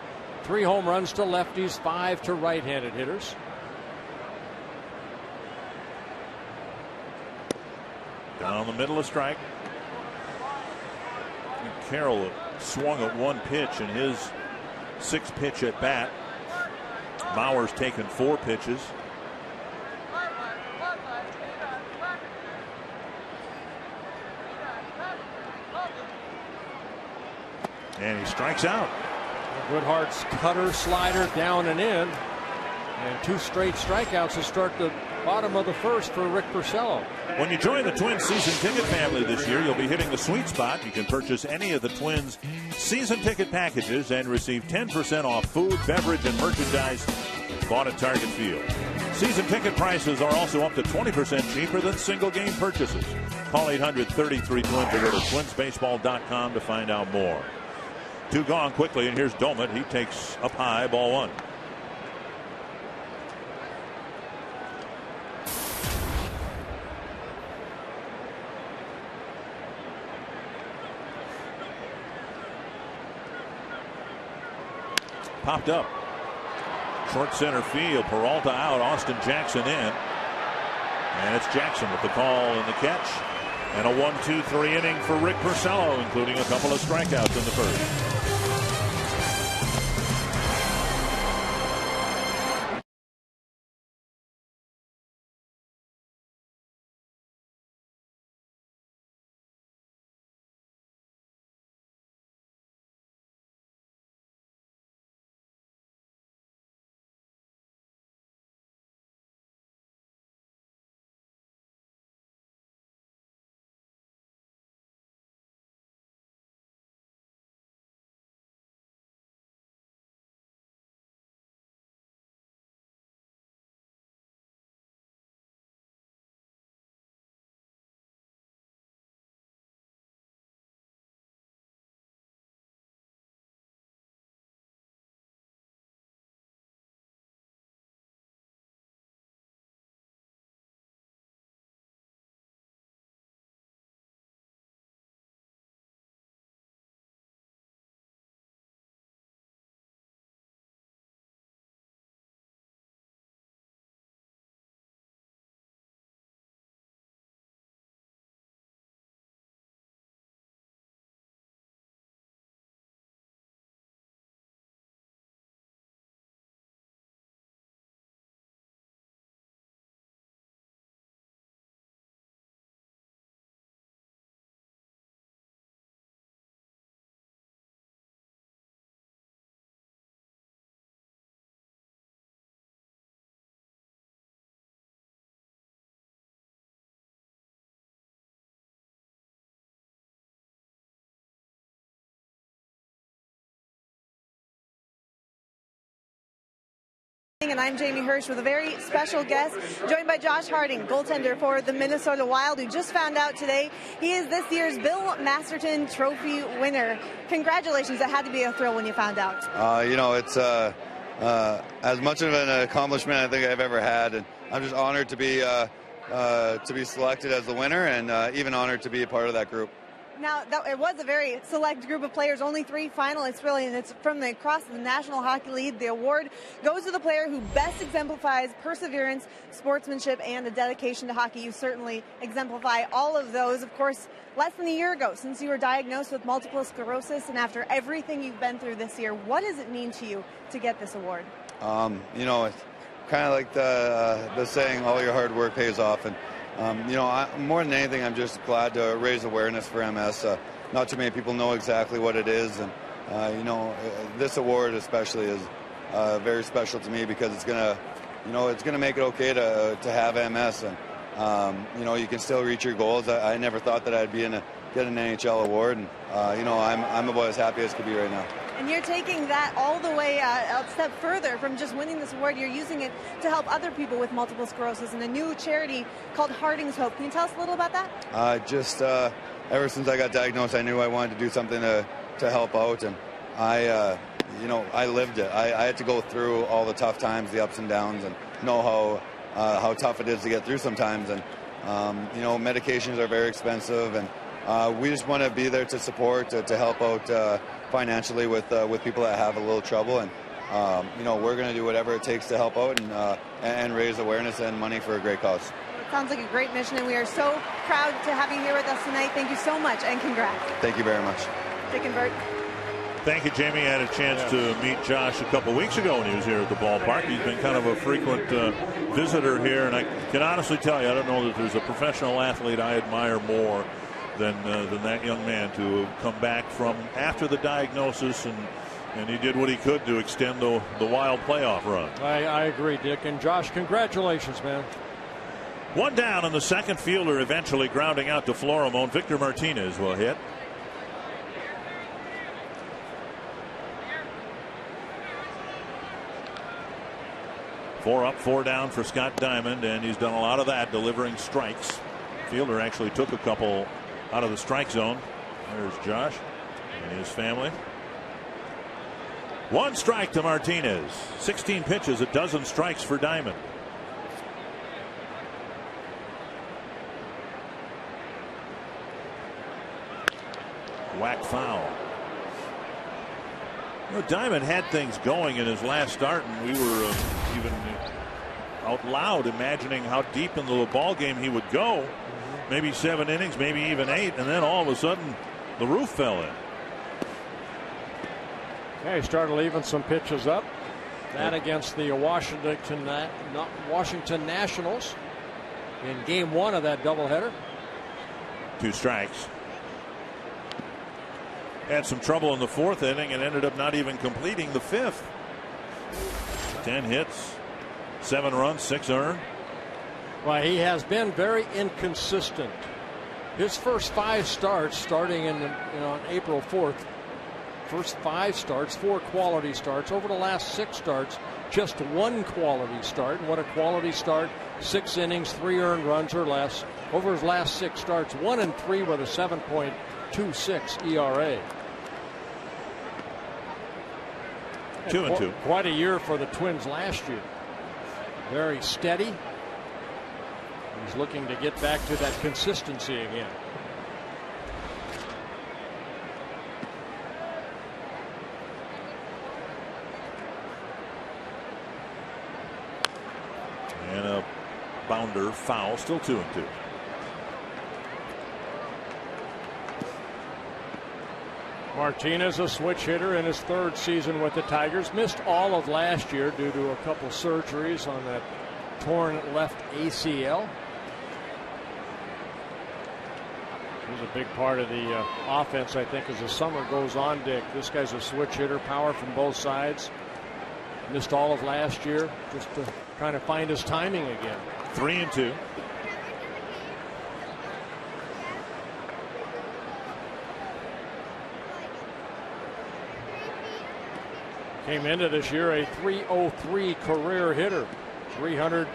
3 home runs to lefties, 5 to right-handed hitters. Down the middle of strike. Carroll swung at 1 pitch in his 6th pitch at bat. Bauer's taken 4 pitches. And he strikes out. Goodhart's cutter, slider down and in. And 2 straight strikeouts to start the bottom of the first for Rick Porcello. When you join the Twins season ticket family this year, you'll be hitting the sweet spot. You can purchase any of the Twins season ticket packages and receive 10% off food, beverage, and merchandise bought at Target Field. Season ticket prices are also up to 20% cheaper than single game purchases. Call 800-33-TWINS or go to twinsbaseball.com to find out more. 2 gone quickly, and here's Domet. He takes up high, ball 1. Popped up. Short center field. Peralta out. Austin Jackson in. And it's Jackson with the call and the catch. And a 1-2-3 inning for Rick Porcello, including a couple of strikeouts in the first. And I'm Jamie Hirsch with a very special guest, joined by Josh Harding, goaltender for the Minnesota Wild, who just found out today he is this year's Bill Masterton Trophy winner. Congratulations. That had to be a thrill when you found out. It's as much of an accomplishment I think I've ever had, and I'm just honored to be selected as the winner, and even honored to be a part of that group. Now, it was a very select group of players, only 3 finalists, really, and it's from across the National Hockey League. The award goes to the player who best exemplifies perseverance, sportsmanship, and a dedication to hockey. You certainly exemplify all of those. Of course, less than a year ago, since you were diagnosed with multiple sclerosis, and after everything you've been through this year, what does it mean to you to get this award? It's kind of like the saying, all your hard work pays off. And more than anything, I'm just glad to raise awareness for MS. Not too many people know exactly what it is, and this award especially is very special to me because it's gonna make it okay to have MS, and you can still reach your goals. I never thought that I'd get an NHL award, and I'm about as happy as could be right now. And you're taking that all the way a step further from just winning this award. You're using it to help other people with multiple sclerosis in a new charity called Harding's Hope. Can you tell us a little about that? Ever since I got diagnosed, I knew I wanted to do something to help out, and I lived it. I had to go through all the tough times, the ups and downs, and know how tough it is to get through sometimes. And medications are very expensive, and we just want to be there to support, to help out financially with people that have a little trouble, and we're going to do whatever it takes to help out and raise awareness and money for a great cause. It sounds like a great mission, and we are so proud to have you here with us tonight. Thank you so much, and congrats. Thank you very much. Dick and Bert. Thank you, Jamie. I had a chance to meet Josh a couple weeks ago when he was here at the ballpark. He's been kind of a frequent visitor here, and I can honestly tell you, I don't know that there's a professional athlete I admire more than that young man to come back from after the diagnosis, and he did what he could to extend the Wild playoff run. I agree, Dick. And Josh, congratulations, man. One down, and the second fielder eventually grounding out to Florimone. Victor Martinez will hit. Four up, 4 down for Scott Diamond, and he's done a lot of that, delivering strikes. Fielder actually took a couple out of the strike zone. There's Josh and his family. 1 strike to Martinez. 16 pitches, a dozen strikes for Diamond. Whack foul. Diamond had things going in his last start, and we were even out loud imagining how deep into the ball game he would go. Maybe 7 innings, maybe even 8, and then all of a sudden the roof fell in. Yeah, he started leaving some pitches up. That against the Washington Nationals in Game 1 of that doubleheader. 2 strikes. Had some trouble in the 4th inning and ended up not even completing the 5th. 10 hits, 7 runs, 6 earned. Well, he has been very inconsistent. His first 5 starts, starting on April 4th, first 5 starts, 4 quality starts. Over the last 6 starts, just 1 quality start. And what a quality start, 6 innings, 3 earned runs or less. Over his last 6 starts, 1-3 with a 7.26 ERA. 2-2. Quite a year for the Twins last year. Very steady. He's looking to get back to that consistency again. And a bounder foul, still 2-2. Martinez, a switch hitter in his 3rd season with the Tigers, missed all of last year due to a couple surgeries on that torn left ACL. He's a big part of the offense, I think, as the summer goes on, Dick. This guy's a switch hitter, power from both sides. Missed all of last year, just to kind of find his timing again. 3-2. Came into this year a .303 career hitter, 300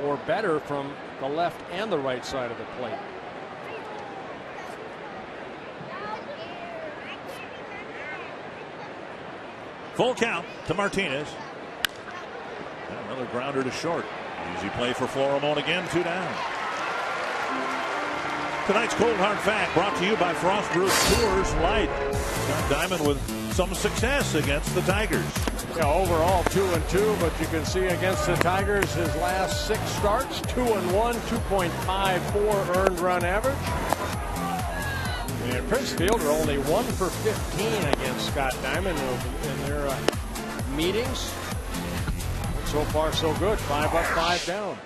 or better from the left and the right side of the plate. Full count to Martinez. Another grounder to short. Easy play for Florimon again, 2 down. Tonight's Cold Hard Fact brought to you by Frost Brew Coors Light. Scott Diamond with some success against the Tigers. Yeah, overall 2-2, but you can see against the Tigers his last 6 starts, 2-1, 2.54 earned run average. And Prince Fielder only 1 for 15 against Scott Diamond in their meetings. So far, so good. 5 up, 5 down.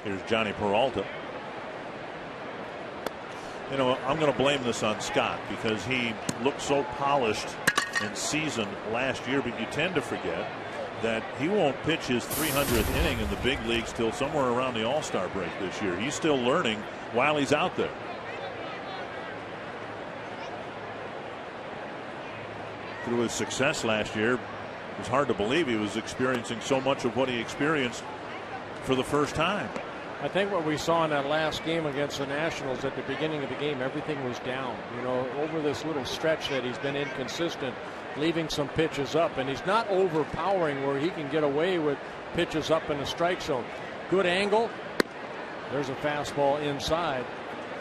Here's Johnny Peralta. You know, I'm going to blame this on Scott because he looked so polished and seasoned last year, but you tend to forget that he won't pitch his 300th inning in the big leagues till somewhere around the All-Star break this year. He's still learning while he's out there. Through his success last year, it was hard to believe he was experiencing so much of what he experienced for the first time. I think what we saw in that last game against the Nationals at the beginning of the game, everything was down. You know, over this little stretch that he's been inconsistent, leaving some pitches up, and he's not overpowering where he can get away with pitches up in the strike zone. Good angle. There's a fastball inside.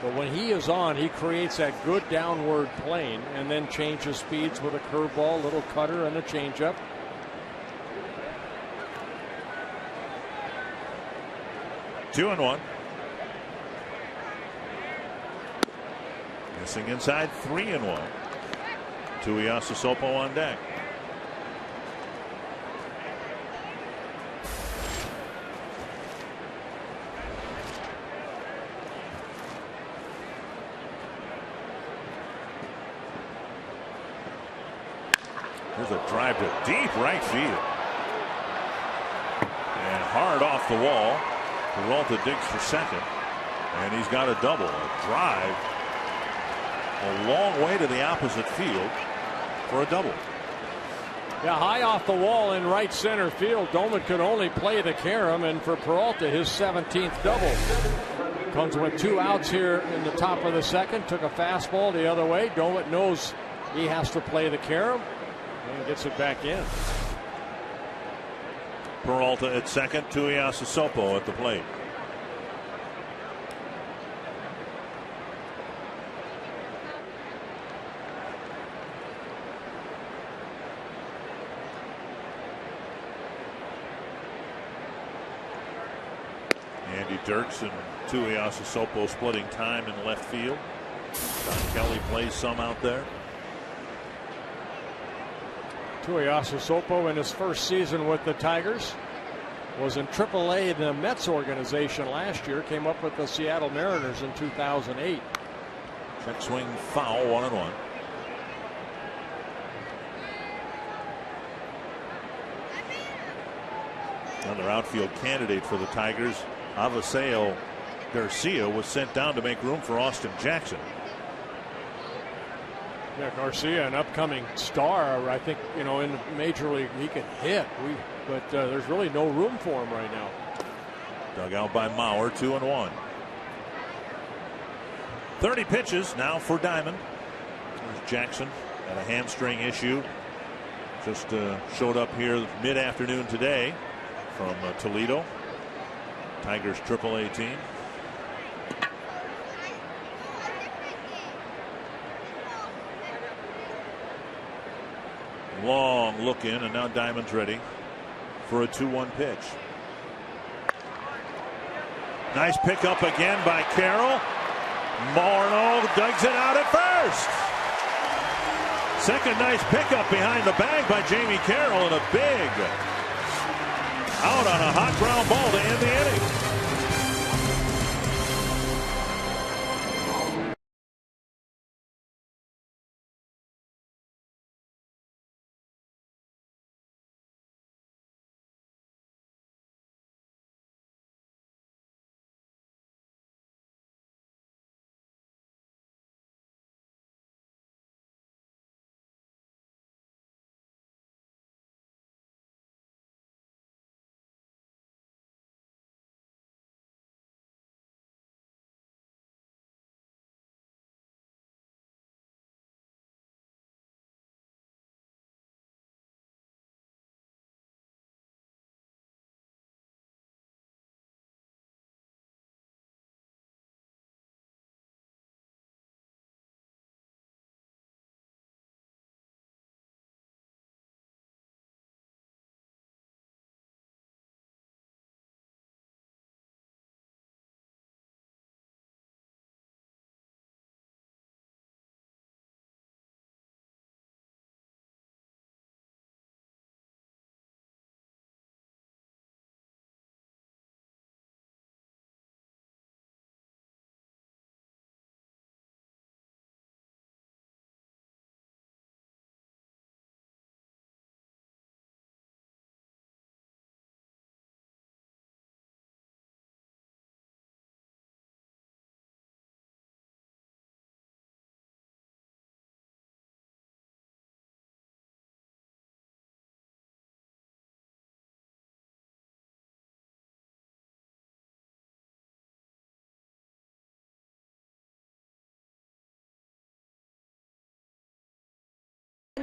But when he is on, he creates that good downward plane and then changes speeds with a curveball, little cutter, and a changeup. Two and one. Missing inside, 3-1. Tuiasosopo on deck. There's a drive to deep right field. And hard off the wall. Peralta digs for second. And he's got a double. A drive a long way to the opposite field for a double. Yeah, high off the wall in right center field. Doman could only play the carom, and for Peralta, his 17th double. Comes with 2 outs here in the top of the second. Took a fastball the other way. Doman knows he has to play the carom and gets it back in. Peralta at second, Tuiasosopo at the plate. Andy Dirks and Tuiasosopo splitting time in left field. Don Kelly plays some out there. Tuiasosopo in his first season with the Tigers was in AAA in the Mets organization last year. Came up with the Seattle Mariners in 2008. Check swing foul, 1-1. Another outfield candidate for the Tigers, Avaseo Garcia, was sent down to make room for Austin Jackson. Yeah, Garcia, an upcoming star. I think, you know, in the major league he can hit. But there's really no room for him right now. Dug out by Mauer, 2-1. 30 pitches now for Diamond. There's Jackson had a hamstring issue. Just showed up here mid-afternoon today from Toledo. Tigers AAA team. Long look in, and now Diamond's ready for a 2-1 pitch. Nice pickup again by Carroll. Morneau digs it out at first. Second nice pickup behind the bag by Jamie Carroll, and a big out on a hot ground ball to end the inning.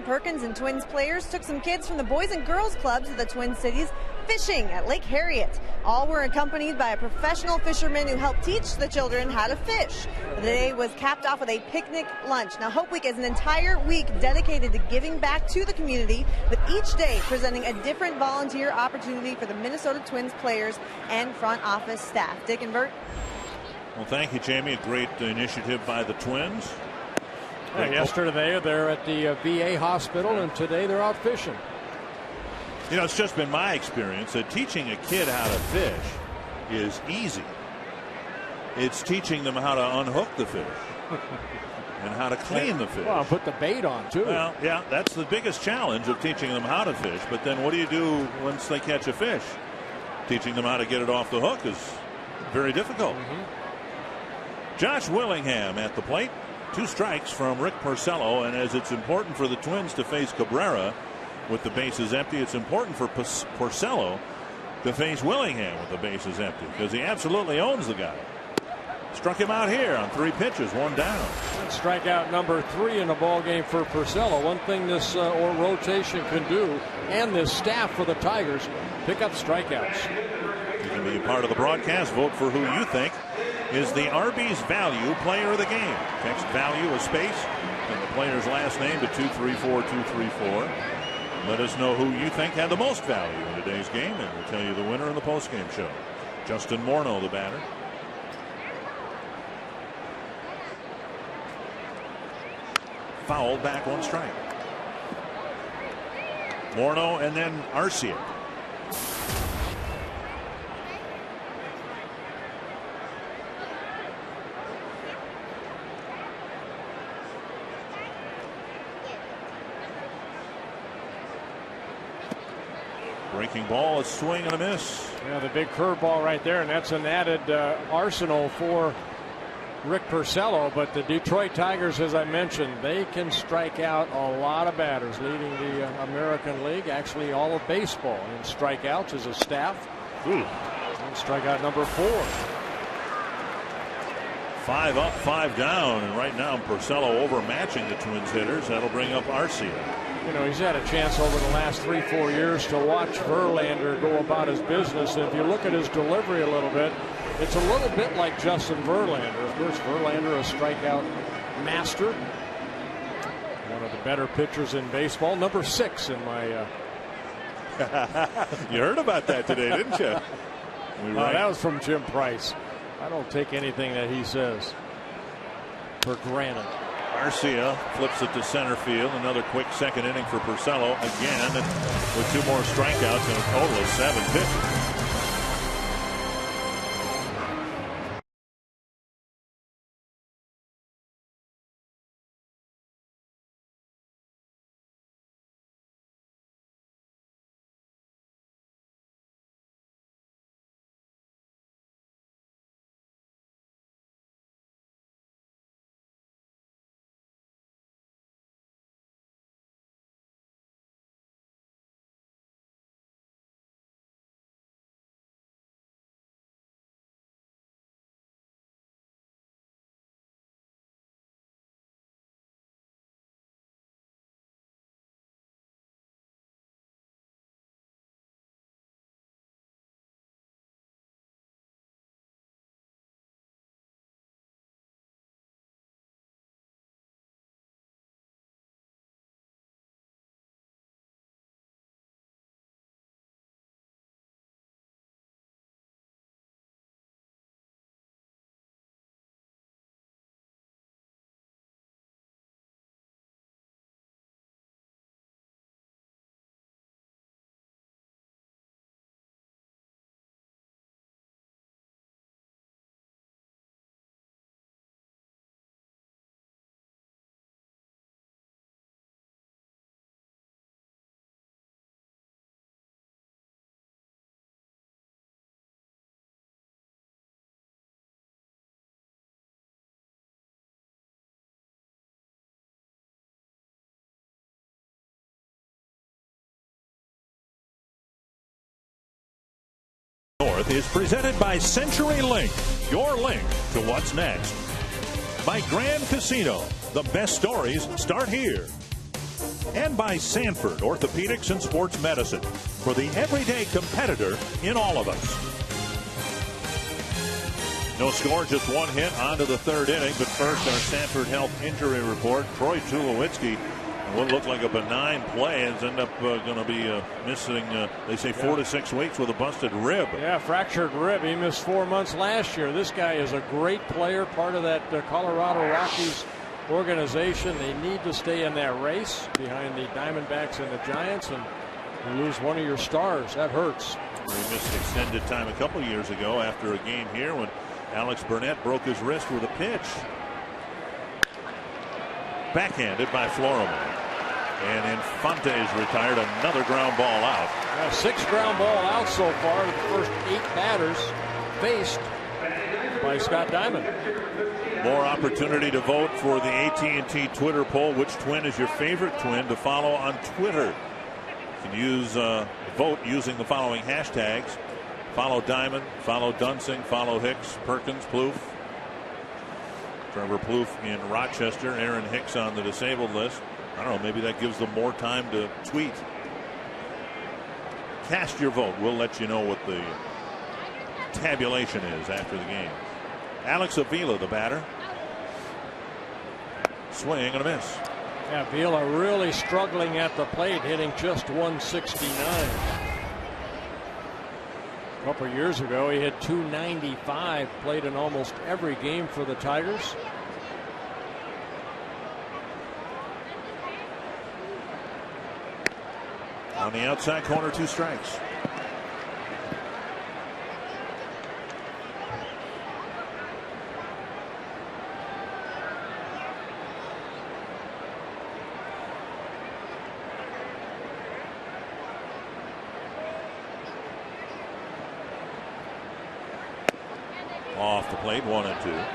Perkins and Twins players took some kids from the Boys and Girls Clubs of the Twin Cities fishing at Lake Harriet. All were accompanied by a professional fisherman who helped teach the children how to fish. The day was capped off with a picnic lunch. Now, Hope Week is an entire week dedicated to giving back to the community, with each day presenting a different volunteer opportunity for the Minnesota Twins players and front office staff. Dick and Bert. Well, thank you, Jamie. A great initiative by the Twins. Yeah, yesterday they're at the VA hospital, and today they're out fishing. You know, it's just been my experience that teaching a kid how to fish is easy. It's teaching them how to unhook the fish and how to clean the fish. Well, put the bait on, too. Well, yeah, that's the biggest challenge of teaching them how to fish. But then what do you do once they catch a fish? Teaching them how to get it off the hook is very difficult. Josh Willingham at the plate. 2 strikes from Rick Porcello, and as it's important for the Twins to face Cabrera with the bases empty, it's important for Porcello to face Willingham with the bases empty, because he absolutely owns the guy. Struck him out here on 3 pitches, 1 down. Strikeout number 3 in the ball game for Porcello. One thing this rotation can do, and this staff for the Tigers, pick up strikeouts. You can be a part of the broadcast. Vote for who you think is the Arby's Value Player of the Game. Text value a space and the player's last name to 234-234. Let us know who you think had the most value in today's game, and we'll tell you the winner in the postgame show. Justin Morneau, the batter. Foul, back 1 strike. Morneau and then Arcia. Breaking ball, a swing and a miss. Yeah, the big curveball right there, and that's an added arsenal for Rick Porcello. But the Detroit Tigers, as I mentioned, they can strike out a lot of batters, leading the American League, actually all of baseball in strikeouts as a staff. And strikeout number 4. 5 up, 5 down, and right now Porcello overmatching the Twins hitters. That'll bring up Arcia. You know, he's had a chance over the last 3-4 years to watch Verlander go about his business. And if you look at his delivery a little bit, it's a little bit like Justin Verlander. Of course, Verlander, a strikeout master. One of the better pitchers in baseball. Number 6 in my... You heard about that today, didn't you? That was from Jim Price. I don't take anything that he says for granted. Arcia flips it to center field. Another quick second inning for Porcello again, with 2 more strikeouts and a total of 7 pitches. North is presented by CenturyLink, your link to what's next. By Grand Casino, the best stories start here. And by Sanford Orthopedics and Sports Medicine, for the everyday competitor in all of us. No score, just one hit, on to the third inning. But first, our Sanford Health injury report. Troy Tulowitzki, what looked like a benign play, ends up going to be missing, they say, 4 to 6 weeks with a busted rib. Yeah, fractured rib. He missed 4 months last year. This guy is a great player, part of that Colorado Rockies organization. They need to stay in that race behind the Diamondbacks and the Giants, and you lose one of your stars. That hurts. He missed extended time a couple years ago after a game here when Alex Burnett broke his wrist with a pitch. Backhanded by Florimon. And Infante's retired, another ground ball out. 6 ground ball outs so far. The first 8 batters faced by Scott Diamond. More opportunity to vote for the AT&T Twitter poll. Which twin is your favorite twin to follow on Twitter? You can use vote using the following hashtags. Follow Diamond, follow Dunsing, follow Hicks, Perkins, Plouffe. Trevor Plouffe in Rochester, Aaron Hicks on the disabled list. I don't know, maybe that gives them more time to tweet. Cast your vote. We'll let you know what the tabulation is after the game. Alex Avila, the batter. Swing and a miss. Yeah, Avila really struggling at the plate, hitting just 169. A couple of years ago, he hit 295, played in almost every game for the Tigers. On the outside corner, 2 strikes. Off the plate, 1-2.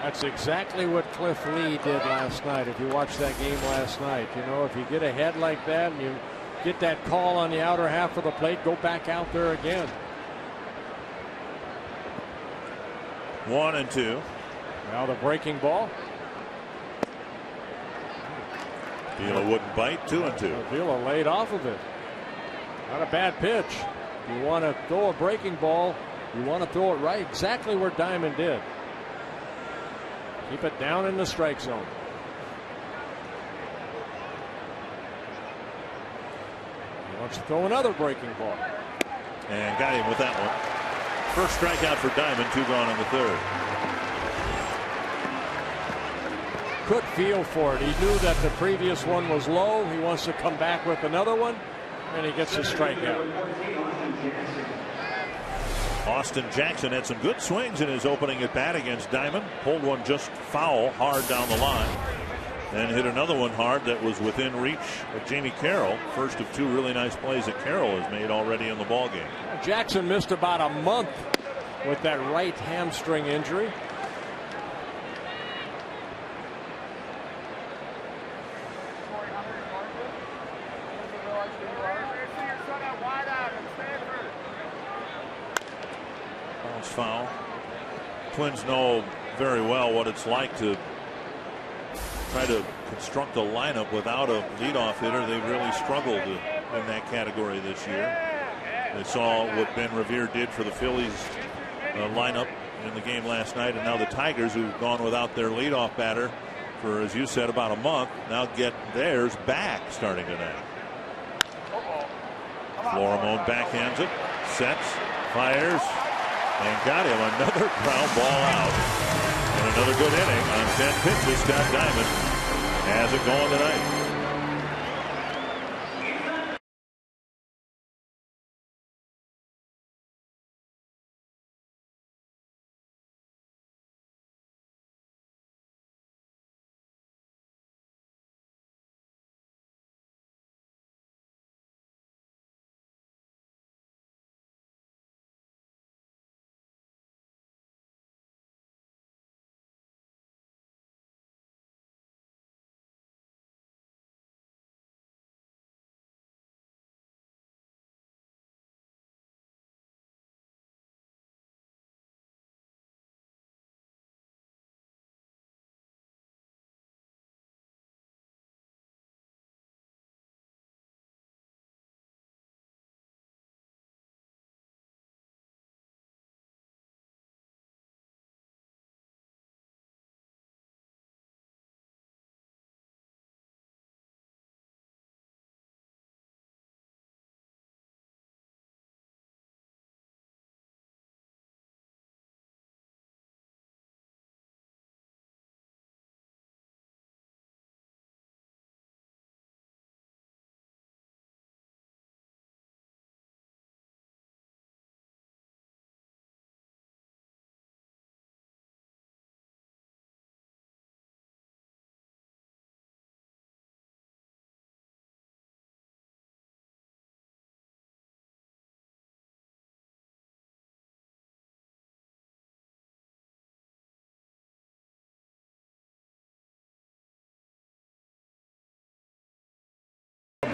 That's exactly what Cliff Lee did last night. If you watched that game last night, you know, if you get ahead like that and you get that call on the outer half of the plate, go back out there again. 1-2. Now the breaking ball. Avila wouldn't bite. 2-2. Avila laid off of it. Not a bad pitch. You want to throw a breaking ball, you want to throw it right exactly where Diamond did. Keep it down in the strike zone. He wants to throw another breaking ball. And got him with that one. First strikeout for Diamond, 2 gone in the third. Could feel for it. He knew that the previous one was low. He wants to come back with another one, and he gets a strikeout. Austin Jackson had some good swings in his opening at bat against Diamond. Pulled one just foul hard down the line. And hit another one hard that was within reach of Jamie Carroll. First of 2 really nice plays that Carroll has made already in the ballgame. Jackson missed about a month with that right hamstring injury. Foul. Twins know very well what it's like to try to construct a lineup without a leadoff hitter. They've really struggled in that category this year. They saw what Ben Revere did for the Phillies lineup in the game last night, and now the Tigers, who've gone without their leadoff batter for, as you said, about a month, now get theirs back starting tonight. Florimon backhands it, sets, fires, and got him another ground ball out. And another good inning on 10 pitches. Scott Diamond has it going tonight.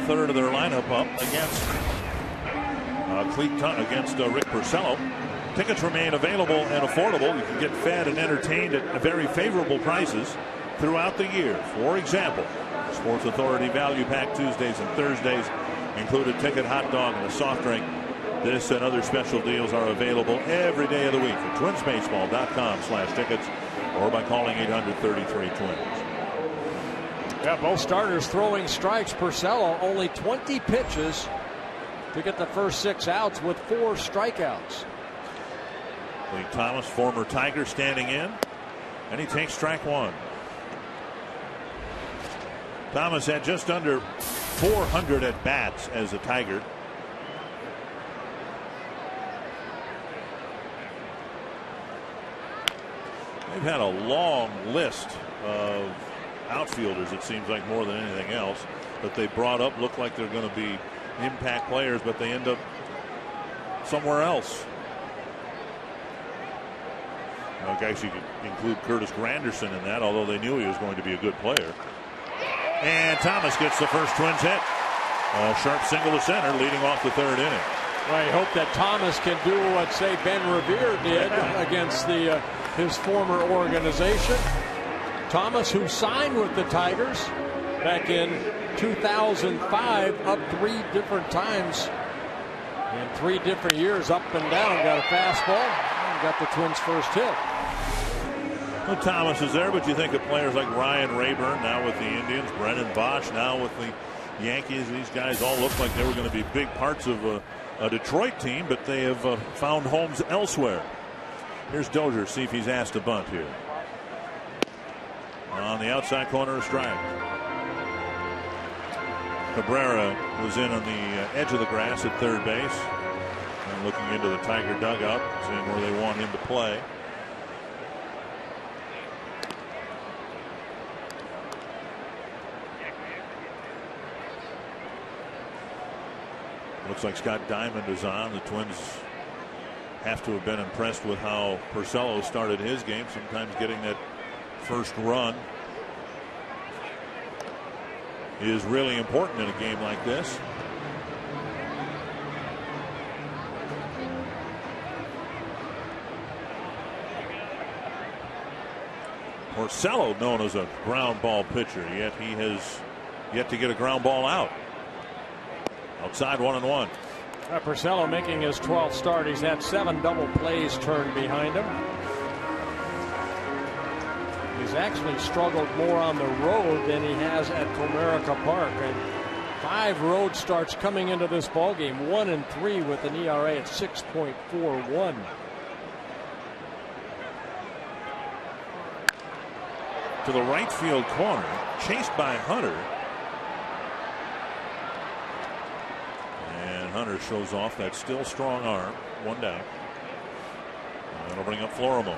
third of their lineup up against Rick Porcello. Tickets remain available and affordable. You can get fed and entertained at very favorable prices throughout the year. For example, Sports Authority Value Pack Tuesdays and Thursdays include a ticket, hot dog, and a soft drink. This and other special deals are available every day of the week at twinsbaseball.com/tickets or by calling 800-33-TWINS. Yeah, both starters throwing strikes. Porcello only 20 pitches to get the first 6 outs with 4 strikeouts. Lee Thomas, former Tiger, standing in, and he takes strike 1. Thomas had just under 400 at bats as a Tiger. They've had a long list of outfielders, it seems like, more than anything else, that they brought up. Look like they're going to be impact players, but they end up somewhere else. I guess you could include Curtis Granderson in that, although they knew he was going to be a good player. And Thomas gets the first Twins hit. A sharp single to center, leading off the 3rd inning. Well, I hope that Thomas can do what, say, Ben Revere did against his former organization. Thomas, who signed with the Tigers back in 2005, up 3 different times in 3 different years, up and down. Got a fastball and got the Twins' first hit. Well, Thomas is there, but you think of players like Ryan Rayburn, now with the Indians, Brennan Bosch, now with the Yankees. These guys all look like they were going to be big parts of a Detroit team, but they have found homes elsewhere. Here's Dozier, see if he's asked to bunt here. On the outside corner, a strike. Cabrera was in on the edge of the grass at third base and looking into the Tiger dugout, seeing where they want him to play. Looks like Scott Diamond is on. The Twins have to have been impressed with how Porcello started his game, sometimes getting that first run is really important in a game like this. Porcello, known as a ground ball pitcher, yet he has yet to get a ground ball out. Outside, 1-1. Porcello making his 12th start. He's had 7 double plays turned behind him. He's actually struggled more on the road than he has at Comerica Park. And 5 road starts coming into this ballgame. 1-3 with an ERA at 6.41. To the right field corner, chased by Hunter. And Hunter shows off that still strong arm. 1 down. And that'll bring up Florimon.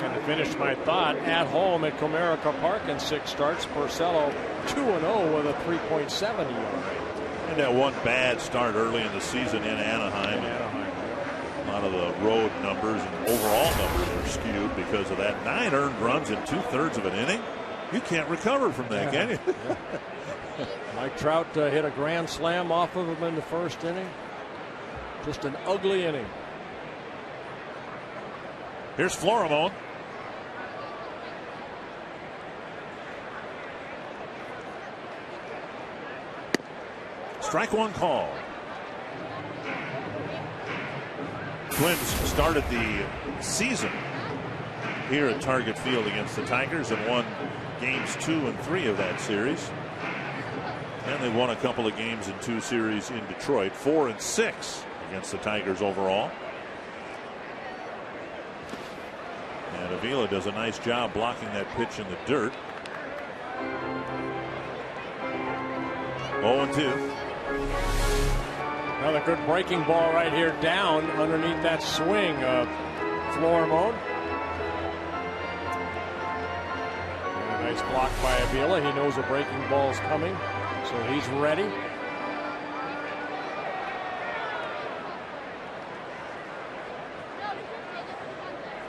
And to finish my thought, at home at Comerica Park in 6 starts, Porcello 2-0 with a 3.7 ERA. And that one bad start early in the season in Anaheim. A lot of the road numbers and overall numbers are skewed because of that. 9 earned runs in 2/3 of an inning. You can't recover from that, can you? Mike Trout hit a grand slam off of him in the first inning. Just an ugly inning. Here's Florimon. Strike 1 call. Twins started the season here at Target Field against the Tigers and won games 2 and 3 of that series. And they won a couple of games in 2 series in Detroit, 4 and 6 against the Tigers overall. And Avila does a nice job blocking that pitch in the dirt. 0-2. Another good breaking ball right here down underneath that swing of Florimon. A nice block by Avila. He knows a breaking ball is coming, so he's ready.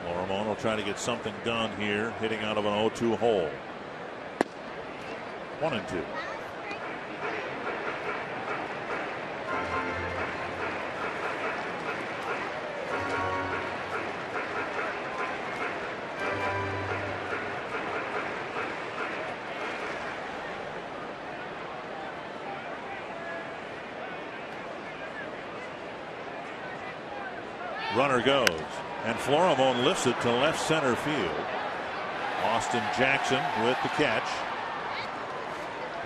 Florimon will try to get something done here, hitting out of an 0-2 hole. 1-2. Runner goes, and Florimone lifts it to left center field. Austin Jackson with the catch,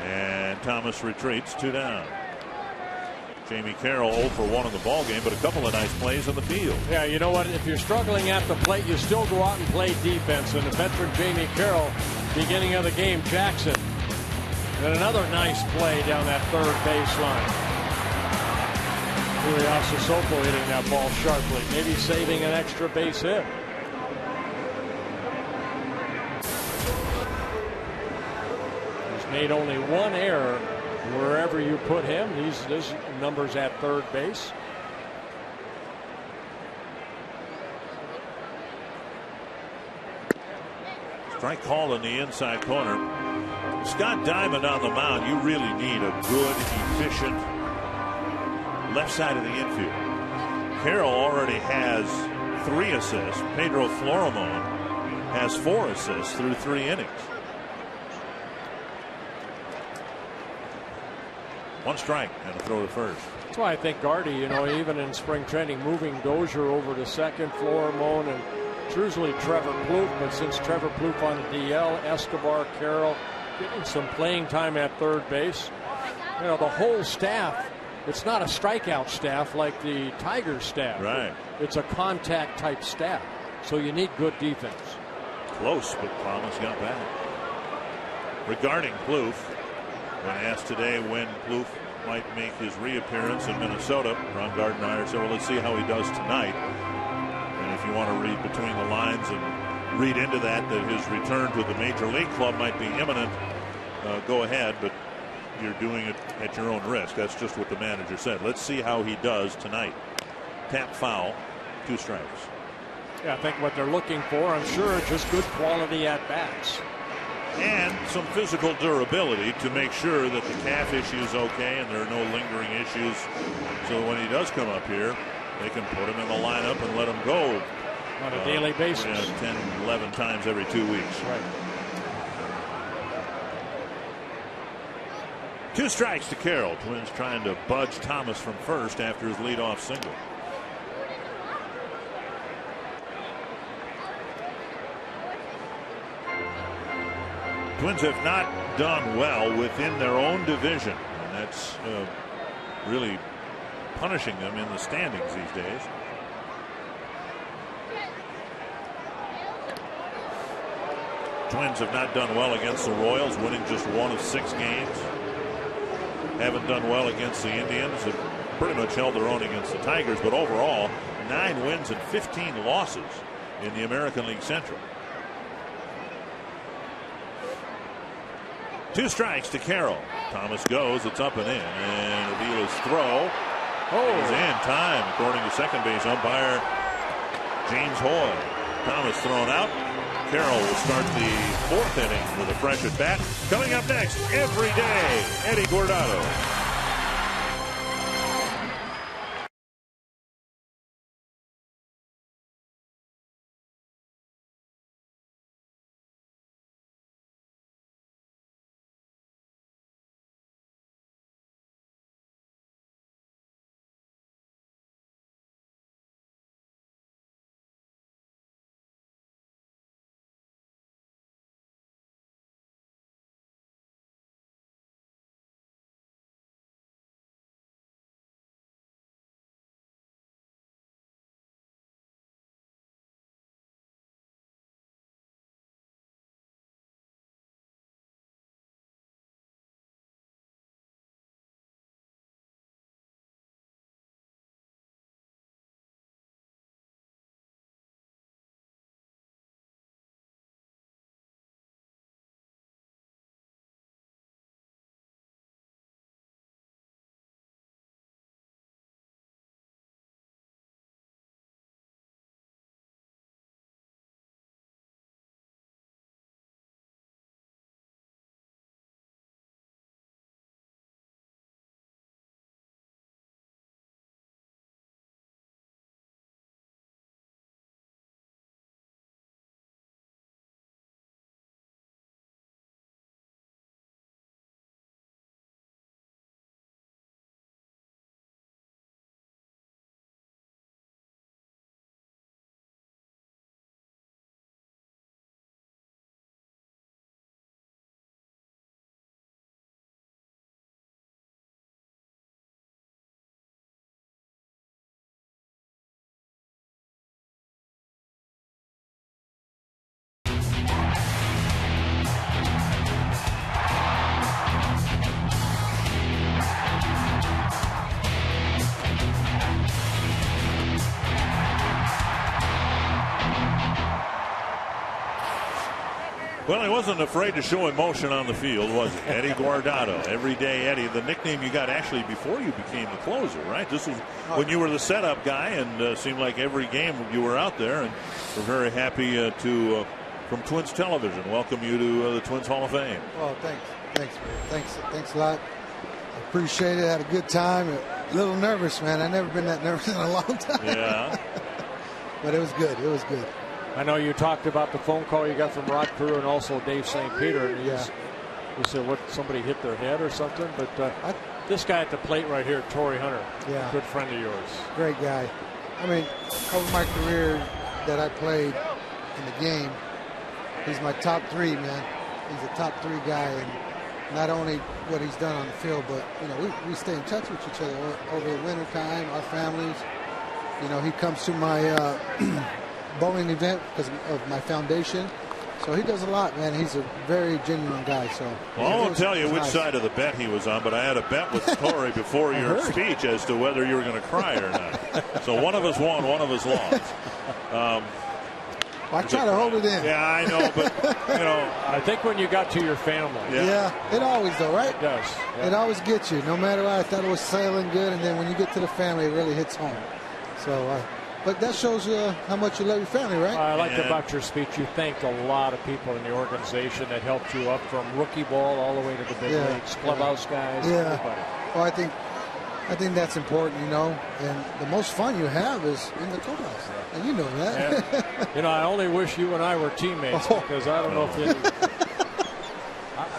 and Thomas retreats 2 down. Jamie Carroll 0 for 1 in the ballgame, but a couple of nice plays on the field. Yeah, you know what? If you're struggling at the plate, you still go out and play defense. And the veteran Jamie Carroll, beginning of the game, Jackson. And another nice play down that third baseline. Uriasa Soko hitting that ball sharply, maybe saving an extra base hit. He's made only 1 error wherever you put him. These numbers at third base. Strike call in the inside corner. Scott Diamond on the mound. You really need a good, efficient left side of the infield. Carroll already has 3 assists. Pedro Florimone has 4 assists through 3 innings. 1 strike and a throw to first. That's why I think Gardy, you know, even in spring training, moving Dozier over to second, Florimone, and it's usually Trevor Plouffe, but since Trevor Plouffe on the DL, Escobar, Carroll getting some playing time at third base. You know, the whole staff, it's not a strikeout staff like the Tigers staff. Right. It's a contact type staff. So you need good defense. Close, but Thomas got back. Regarding Plouffe, when asked today when Plouffe might make his reappearance in Minnesota, Ron Gardner said, well, let's see how he does tonight. And if you want to read between the lines and read into that his return to the major league club might be imminent, go ahead, but you're doing it at your own risk. That's just what the manager said. Let's see how he does tonight. Tap foul, 2 strikes. Yeah, I think what they're looking for, I'm sure, just good quality at bats. And some physical durability to make sure that the calf issue is okay and there are no lingering issues. So when he does come up here, they can put him in the lineup and let him go on a daily basis. 10, 11 times every 2 weeks. Right. 2 strikes to Carroll. Twins trying to budge Thomas from first after his leadoff single. Twins have not done well within their own division, and that's really punishing them in the standings these days. Twins have not done well against the Royals, winning just 1 of 6 games. Haven't done well against the Indians. Have pretty much held their own against the Tigers, but overall 9 wins and 15 losses in the American League Central. 2 strikes to Carroll. Thomas goes, it's up and in, and Avila's throw is in time, according to second base umpire James Hoy. Thomas thrown out. Carroll will start the 4th inning with a fresh at bat. Coming up next, every day, Eddie Guardado. Well, he wasn't afraid to show emotion on the field, was he? Eddie Guardado, everyday Eddie, the nickname you got actually before you became the closer, right? This was when you were the setup guy, and seemed like every game you were out there. And we're very happy to, from Twins Television, welcome you to the Twins Hall of Fame. Well, thanks a lot. I appreciate it. Had a good time. A little nervous, man. I've never been that nervous in a long time. Yeah. But it was good. It was good. I know you talked about the phone call you got from Rod Carew and also Dave St. Peter. And he said, what, somebody hit their head or something? But this guy at the plate right here, Torrey Hunter, good friend of yours. Great guy. I mean, over my career that I played in the game, he's my top 3, man. He's a top 3 guy. And not only what he's done on the field, but, you know, we stay in touch with each other over the winter time, our families. You know, he comes to my bowling event because of my foundation. So he does a lot, man. He's a very genuine guy. So well, I won't tell you which side of the bet he was on, but I had a bet with Torrey before your speech as to whether you were going to cry or not. So one of us won, one of us lost. I try to hold it in. Yeah, I know, but you know, I think when you got to your family. Yeah, it always though, right? It does. Yeah. It always gets you. No matter what, I thought it was sailing good, and then when you get to the family, it really hits home. So, but that shows how much you love your family, right? I liked about your speech. You thanked a lot of people in the organization that helped you up from rookie ball all the way to the big leagues, clubhouse guys. Yeah. Everybody. Well, I think that's important, you know. And the most fun you have is in the clubhouse, and you know that. Yeah. You know, I only wish you and I were teammates because I don't know if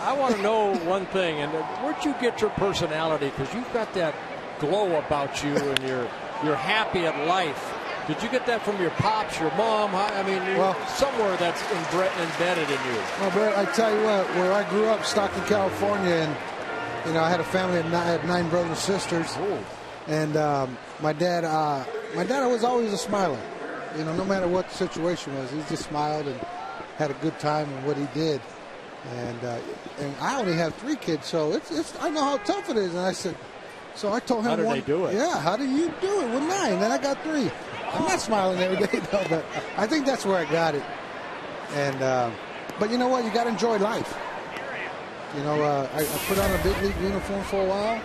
I want to know one thing, and where'd you get your personality? Because you've got that glow about you, and you're happy at life. Did you get that from your pops, your mom? I mean, somewhere that's embedded in you. Well, Brett, I tell you what, where I grew up, Stockton, California, and you know, I had a family of I had 9 brothers and sisters, and my dad was always a smiler. You know, no matter what the situation was, he just smiled and had a good time in what he did. And I only have 3 kids, so it's I know how tough it is. And I said, so I told him, how did they do it? Yeah, how do you do it with 9? And I got 3. I'm not smiling every day, though, but I think that's where I got it. And but you know what? You got to enjoy life. You know, I put on a big league uniform for a while.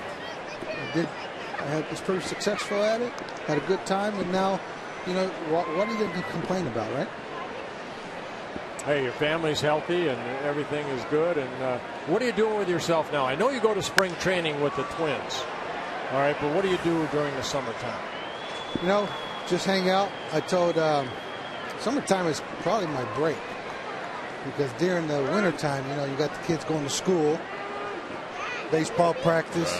I was pretty successful at it. Had a good time, and now, you know, what are you going to complain about, right? Hey, your family's healthy and everything is good. And what are you doing with yourself now? I know you go to spring training with the Twins. All right, but what do you do during the summertime? You know, just hang out. I told summertime is probably my break. Because during the wintertime, you know, you got the kids going to school, baseball practice,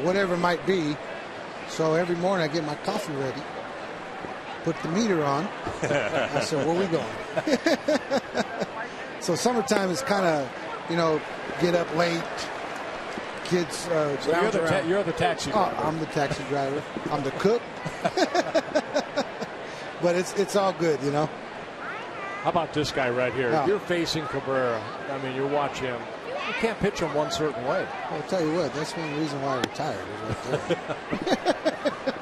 whatever it might be. So every morning I get my coffee ready, put the meter on. I said, where we going? So summertime is kind of, you know, get up late. Kids so you're the taxi driver. I'm the taxi driver. I'm the cook. But it's all good, you know. How about this guy right here? You're facing Cabrera. I mean, you watch him. You can't pitch him one certain way. I'll tell you what, that's one reason why I retired.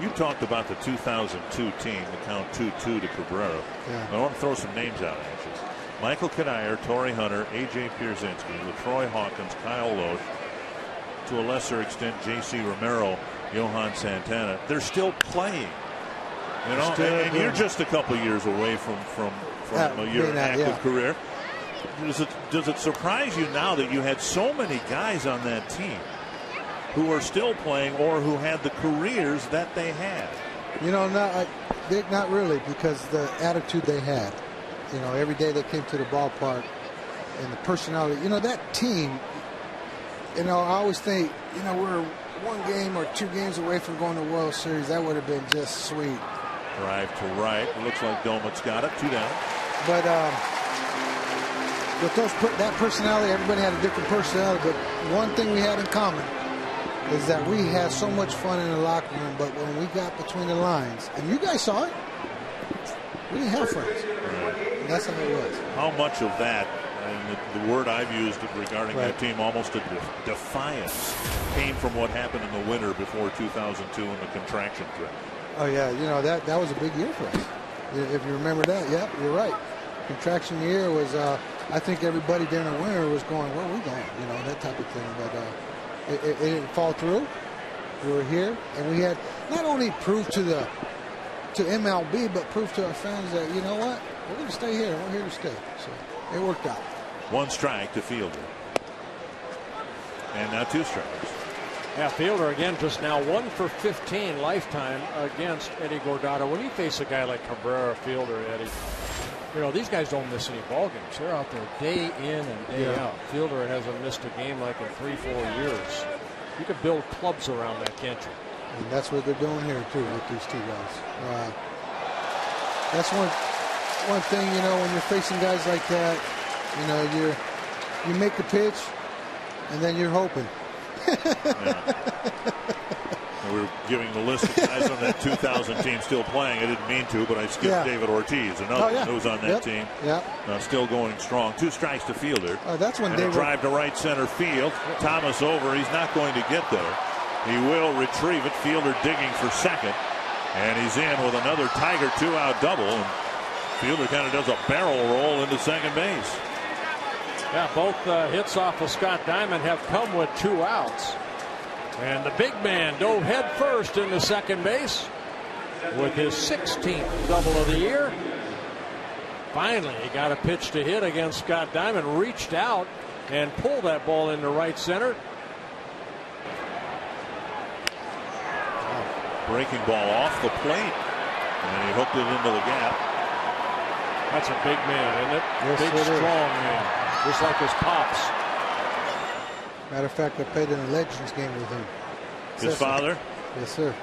You talked about the 2002 team, the count 2-2 to Cabrera. Yeah. I want to throw some names out at you. Michael Kadire, Torrey Hunter, A.J. Pierzynski, LaTroy Hawkins, Kyle Loesch, to a lesser extent, J.C. Romero, Johan Santana. They're still playing. You know, and you're just a couple years away from your active career. Does it surprise you now that you had so many guys on that team who are still playing or who had the careers that they had? You know, not really, because the attitude they had. You know, every day they came to the ballpark and the personality. You know, that team, you know, I always think, you know, we're 1 game or 2 games away from going to the World Series. That would have been just sweet. Drive to right. It looks like Domit's got it. 2 down. But with that personality, everybody had a different personality. But one thing we had in common is that we had so much fun in the locker room. But when we got between the lines, and you guys saw it, we didn't have friends. And that's how it was. How much of that, and the word I've used regarding that team, almost a defiance, came from what happened in the winter before 2002 and the contraction threat? Oh, yeah. You know, that was a big year for us. If you remember that, yeah, you're right. Contraction year was I think everybody during the winter was going, where are we going? You know, that type of thing. But it didn't fall through. We were here, and we had not only proof to MLB, but proof to our fans that, you know what, we're going to stay here. We're here to stay. So it worked out. 1 strike to Fielder. And now 2 strikes. Yeah, Fielder again just now 1 for 15 lifetime against Eddie Guardado. When you face a guy like Cabrera, Fielder, Eddie, you know, these guys don't miss any ball games. They're out there day in and day out. Fielder hasn't missed a game like in 3-4 years. You can build clubs around that, can't you? And that's what they're doing here too with these 2 guys. That's one thing, you know, when you're facing guys like that, you know, you make a pitch and then you're hoping. We were giving the list of guys on that 2000 team still playing. I didn't mean to, but I skipped David Ortiz, another one who was on that team. Still going strong. 2 strikes to Fielder. That's when David drive to right center field. Thomas over. He's not going to get there. He will retrieve it. Fielder digging for second, and he's in with another Tiger 2-out double. And Fielder kind of does a barrel roll into second base. Yeah, both hits off of Scott Diamond have come with 2 outs. And the big man dove head first into second base with his 16th double of the year. Finally, he got a pitch to hit against Scott Diamond, reached out and pulled that ball into right center. Breaking ball off the plate, and he hooked it into the gap. That's a big man, isn't it? Yes, big, it strong man, just like his pops. Matter of fact, I played in a Legends game with him. His father? Yes, sir.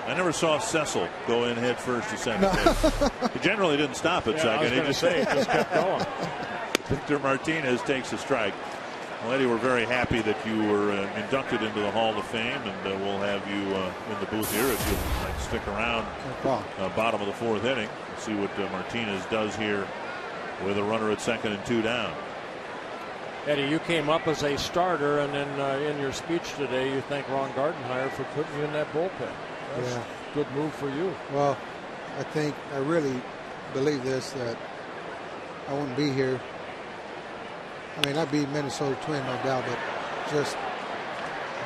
I never saw Cecil go in head first to second base. He generally didn't stop at second. He just kept going. Victor Martinez takes a strike. Well, Eddie, we're very happy that you were inducted into the Hall of Fame, and we'll have you in the booth here if you'd like to stick around. Bottom of the 4th inning. We'll see what Martinez does here with a runner at second and 2 down. Eddie, you came up as a starter, and then in your speech today, you thank Ron Gardenhire for putting you in that bullpen. That's a good move for you. Well, I really believe this, that I wouldn't be here. I mean, I'd be Minnesota Twin, no doubt, but just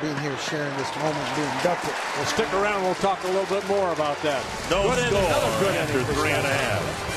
being here, sharing this moment, being inducted. Well, stick around. We'll talk a little bit more about that. No good score after 3.5.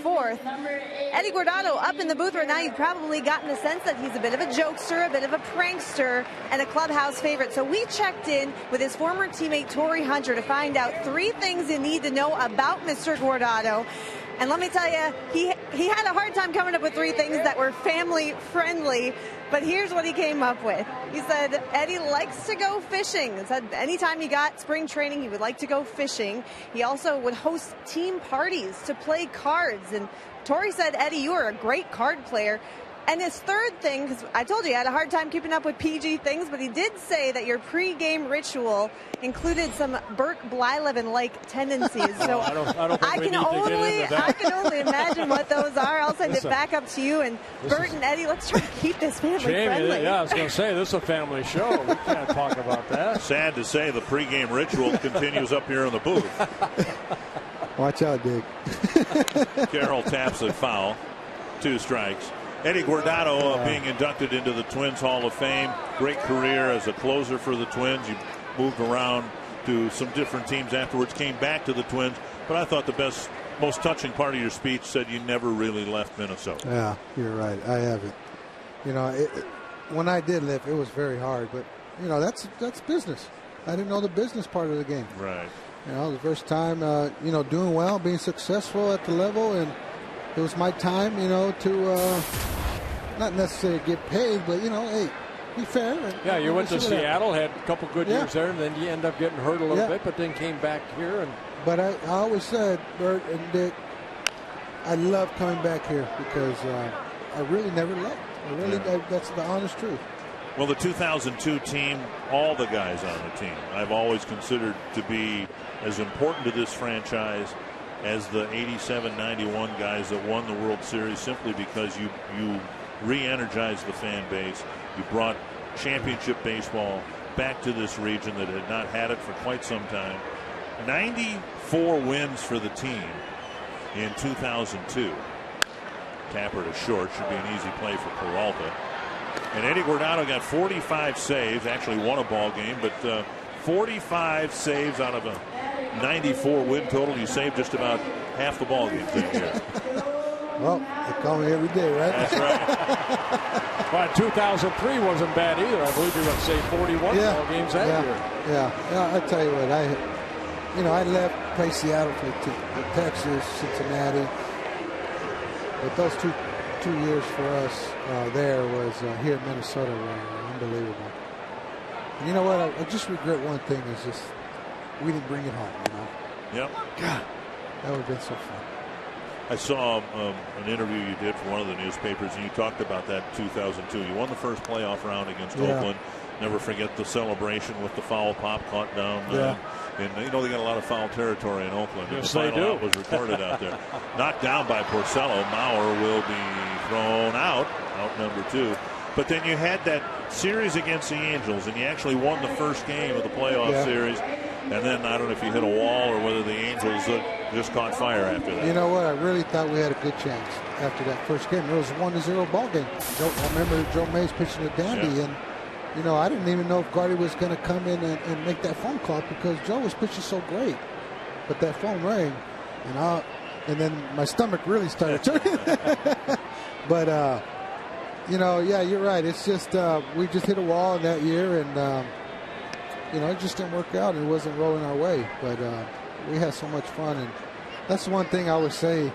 Fourth, Eddie Guardado up in the booth right now. You've probably gotten the sense that he's a bit of a jokester, a bit of a prankster, and a clubhouse favorite. So we checked in with his former teammate Torrey Hunter to find out 3 things you need to know about Mr. Guardado. And let me tell you, he had a hard time coming up with 3 things that were family friendly, but here's what he came up with. He said Eddie likes to go fishing. He said anytime he got spring training, he would like to go fishing. He also would host team parties to play cards. And Tori said, Eddie, you are a great card player. And his third thing, because I told you he had a hard time keeping up with PG things, but he did say that your pregame ritual included some Burt Blyleven-like tendencies. So I can only imagine what those are. I'll send it back up to you. And Burt and Eddie, let's try to keep this family friendly. Yeah, I was going to say, this is a family show. We can't talk about that. Sad to say the pregame ritual continues up here in the booth. Watch out, Dick. Carroll taps it foul. 2 strikes. Eddie Guardado being inducted into the Twins Hall of Fame. Great career as a closer for the Twins. You moved around to some different teams afterwards, came back to the Twins. But I thought the most touching part of your speech said you never really left Minnesota. Yeah, you're right. I haven't. You know, when I did live, it was very hard. But, you know, that's business. I didn't know the business part of the game. Right. You know, the first time, you know, doing well, being successful at the level, and it was my time, you know, to not necessarily get paid, but, you know, hey, be fair. Yeah, you went to Seattle, had a couple good years there, and then you end up getting hurt a little bit, but then came back here. But I always said, Bert and Dick, I love coming back here because I really never left. That's the honest truth. Well, the 2002 team, all the guys on the team, I've always considered to be as important to this franchise as the 87-91 guys that won the World Series, simply because you re-energized the fan base. You brought championship baseball back to this region that had not had it for quite some time. 94 wins for the team in 2002. Tapper to short, should be an easy play for Peralta. And Eddie Guardado got 45 saves, actually won a ball game, but 45 saves out of a 94 win total. You saved just about half the ball games that year. Well, they call me every day, right? That's right. Well, 2003 wasn't bad either. I believe you were going to say 41 ball games that year. Yeah. I tell you what, I left, played Seattle, played Texas, Cincinnati. But those two years for us there was here in Minnesota were unbelievable. And you know what? I just regret one thing is just we didn't bring it home. You know. Yep. God, that would have been so fun. I saw an interview you did for one of the newspapers, and you talked about that 2002. You won the first playoff round against Oakland. Never forget the celebration with the foul pop caught down. And you know they got a lot of foul territory in Oakland. Yes, and the they final do. out was recorded out there. Knocked down by Porcello. Mauer will be thrown out number 2. But then you had that series against the Angels, and you actually won the first game of the playoff series. And then I don't know if you hit a wall or whether the Angels just caught fire after that. You know what? I really thought we had a good chance after that first game. It was a 1-0 ball game. I remember Joe Mays pitching to Dandy, and you know, I didn't even know if Gardy was going to come in and make that phone call because Joe was pitching so great. But that phone rang, and then my stomach really started turning. But you know, yeah, you're right. It's just we just hit a wall in that year, and you know, it just didn't work out. It wasn't rolling our way, but we had so much fun, and that's the one thing I would say.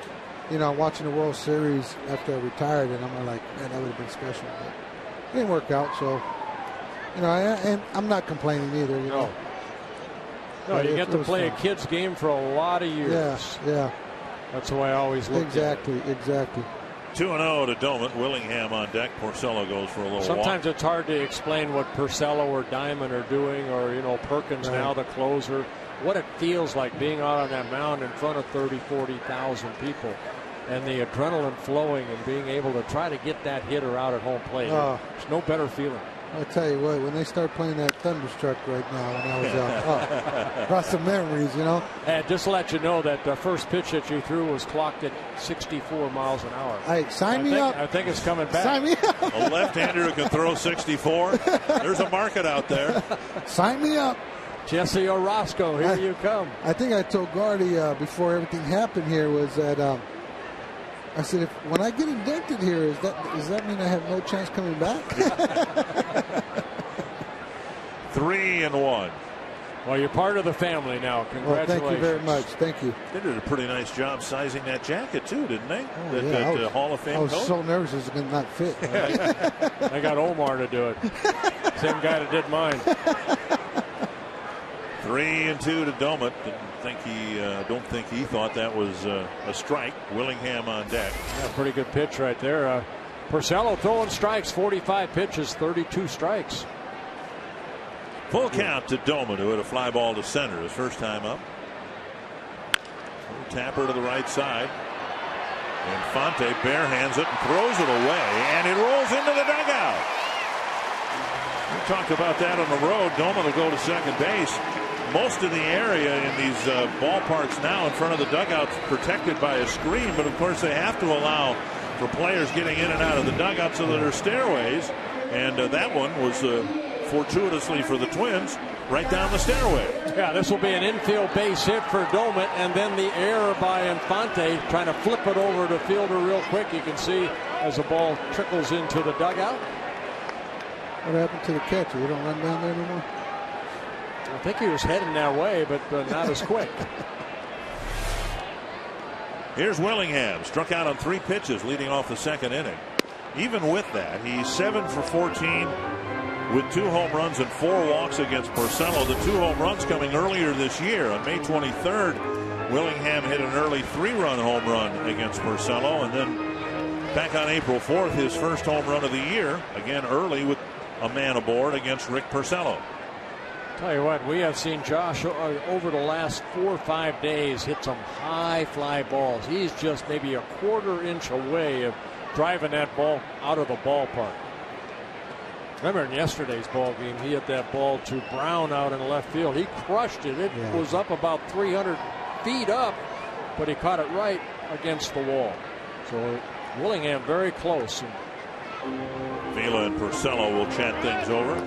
You know, watching the World Series after I retired, and I'm like, man, that would have been special. But it didn't work out, so. You know, and I'm not complaining either. You know. No, you get to play a kid's game for a lot of years. Yeah. That's the way I always look at it. Exactly. 2-0 to Doman. Willingham on deck. Porcello goes for a little Sometimes walk. it's hard to explain what Porcello or Diamond are doing, or, you know, Perkins now, the closer. What it feels like being out on that mound in front of 30,000, 40,000 people. And the adrenaline flowing and being able to try to get that hitter out at home plate. There's no better feeling. I'll tell you what, when they start playing that Thunderstruck right now when I was out, brought some memories, you know. And just to let you know that the first pitch that you threw was clocked at 64 miles an hour. Hey, sign me up. I think it's coming back. Sign me up. A left-hander who can throw 64. There's a market out there. Sign me up. Jesse Orozco, here you come. I think I told Gardy before everything happened here was that I said, when I get inducted here, does that mean I have no chance coming back? 3-1. Well, you're part of the family now. Congratulations. Well, thank you very much. Thank you. They did a pretty nice job sizing that jacket, too, didn't they? Oh, yeah. Hall of Fame I was coat? so nervous it was going to not fit. I got Omar to do it. Same guy that did mine. 3-2 to Domet. Don't think he thought that was a strike. Willingham on deck. Yeah, pretty good pitch right there. Porcello throwing strikes, 45 pitches, 32 strikes. Full count to Domet, who had a fly ball to center his first time up. Tapper to the right side. Infante barehands it and throws it away, and it rolls into the dugout. We talked about that on the road. Domet will go to second base. Most of the area in these ballparks now in front of the dugouts protected by a screen, but of course they have to allow for players getting in and out of the dugout so that there are stairways, and that one was fortuitously for the Twins right down the stairway. Yeah, this will be an infield base hit for Domet, and then the error by Infante trying to flip it over to fielder real quick. You can see as the ball trickles into the dugout. What happened to the catcher? You don't run down there anymore? I think he was heading that way, but not as quick. Here's Willingham, struck out on 3 pitches leading off the second inning. Even with that, he's 7 for 14 with 2 home runs and 4 walks against Porcello. The 2 home runs coming earlier this year. On May 23rd, Willingham hit an early 3-run home run against Porcello, and then back on April 4th, his first home run of the year, again early with a man aboard against Rick Porcello. Tell you what, we have seen Josh over the last 4 or 5 days hit some high fly balls. He's just maybe a quarter-inch away of driving that ball out of the ballpark. Remember in yesterday's ball game, he hit that ball to Brown out in left field. He crushed it. It was up about 300 feet up, but he caught it right against the wall. So Willingham very close. Vila and Porcello will chat things over.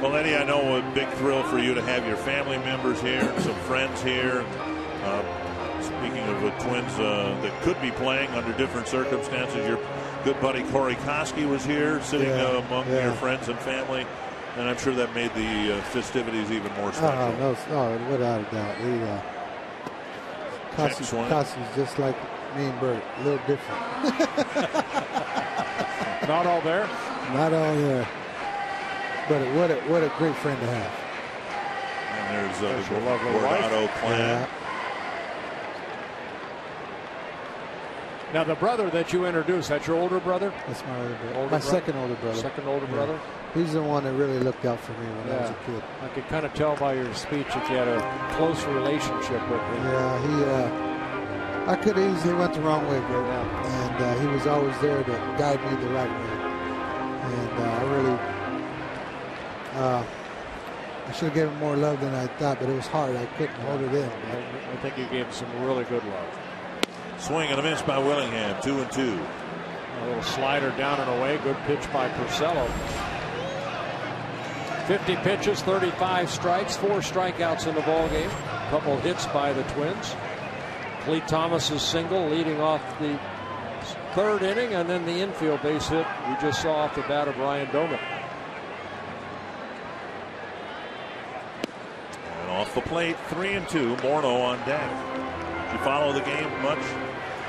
Well, Eddie, I know a big thrill for you to have your family members here, some friends here. Speaking of the Twins that could be playing under different circumstances, your good buddy Corey Koski was here, sitting among your friends and family, and I'm sure that made the festivities even more special. No, without a doubt. Koski's just like me and Bert, a little different. Not all there? Not all there. But what a great friend to have. And there's the Guardado clan. Yeah. Now the brother that you introduced, that's your older brother? That's my older brother. My second older brother. Second older brother? He's the one that really looked out for me when I was a kid. I could kind of tell by your speech that you had a close relationship with him. Yeah, I could have easily went the wrong way, Bert. And he was always there to guide me the right way. And I really... I should have given him more love than I thought, but it was hard. I couldn't hold it in. I think you gave him some really good love. Swing and a miss by Willingham, 2-2. A little slider down and away. Good pitch by Porcello. 50 pitches, 35 strikes, 4 strikeouts in the ball game. A couple hits by the Twins. Clete Thomas's single leading off the 3rd inning, and then the infield base hit we just saw off the bat of Ryan Domet. And off the plate, 3-2. Morneau on deck. Did you follow the game much?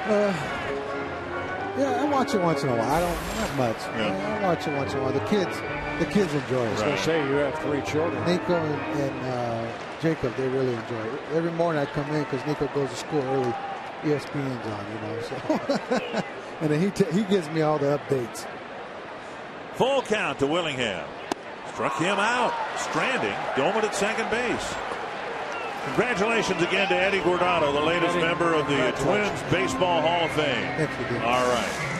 Yeah, I watch it once in a while. Not much. I watch it once in a while. The kids enjoy it. I was going to say, you have 3 children. Nico and Jacob, they really enjoy it. Every morning I come in because Nico goes to school early. ESPN's on, So. And then he gives me all the updates. Full count to Willingham. Struck him out. Stranding. Domet at second base. Congratulations again to Eddie Guardado, the latest member of the Twins Baseball Hall of Fame. Thank you. All right.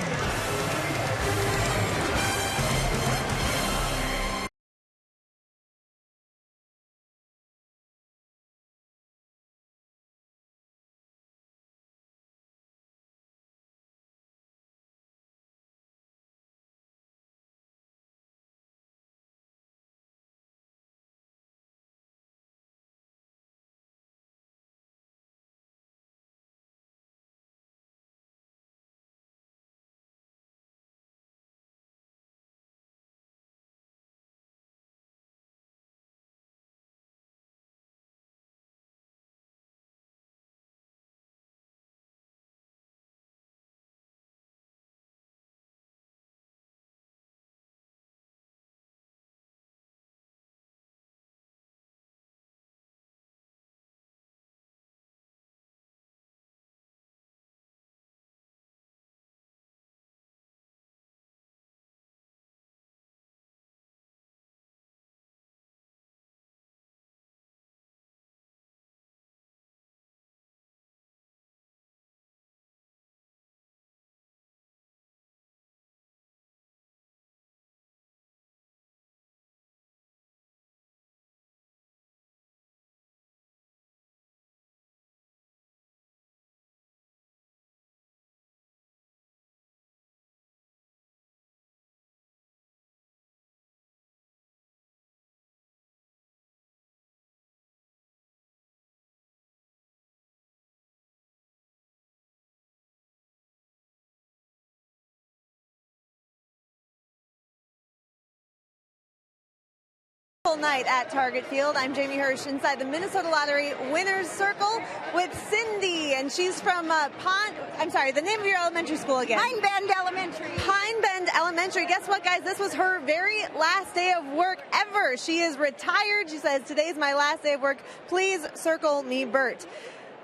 Night at Target Field. I'm Jamie Hirsch inside the Minnesota Lottery Winners Circle with Cindy, and she's from the name of your elementary school again? Pine Bend Elementary. Pine Bend Elementary. Guess what, guys? This was her very last day of work ever. She is retired. She says, today's my last day of work. Please circle me, Bert.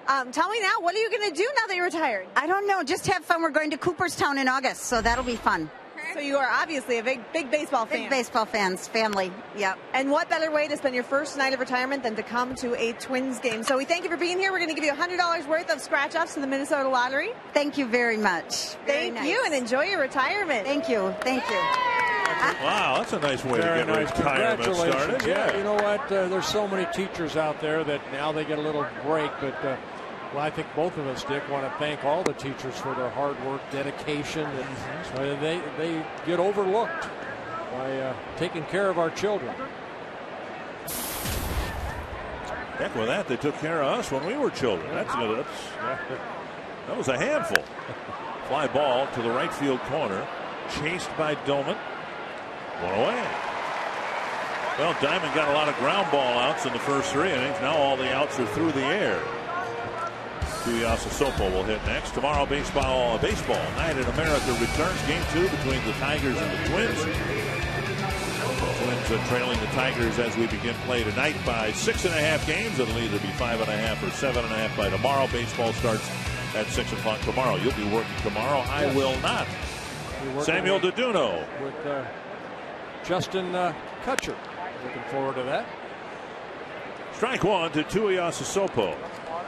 Tell me now, what are you going to do now that you're retired? I don't know. Just have fun. We're going to Cooperstown in August, so that'll be fun. So you are obviously a big baseball fan. Big baseball fans, family, yep. And what better way to spend your first night of retirement than to come to a Twins game? So we thank you for being here. We're going to give you $100 worth of scratch-offs to the Minnesota Lottery. Thank you very much. Thank you, and enjoy your retirement. Thank you. Thank you. Wow, that's a nice way to get retirement started. Yeah, you know what? There's so many teachers out there that now they get a little break, but well, I think both of us, Dick, want to thank all the teachers for their hard work, dedication. And they get overlooked by taking care of our children. Heck with that, they took care of us when we were children. That was a handful. Fly ball to the right field corner, chased by Doman. One away. Well, Diamond got a lot of ground ball outs in the first 3 innings. Now all the outs are through the air. Tuiasosopo will hit next. Tomorrow, baseball night in America returns. Game 2 between the Tigers and the Twins. The Twins are trailing the Tigers as we begin play tonight by 6.5 games. It'll either be 5.5 or 7.5 by tomorrow. Baseball starts at 6 o'clock tomorrow. You'll be working tomorrow. I will not. Samuel DeDuno. With Justin Kutcher. Looking forward to that. Strike one to Tuiasosopo.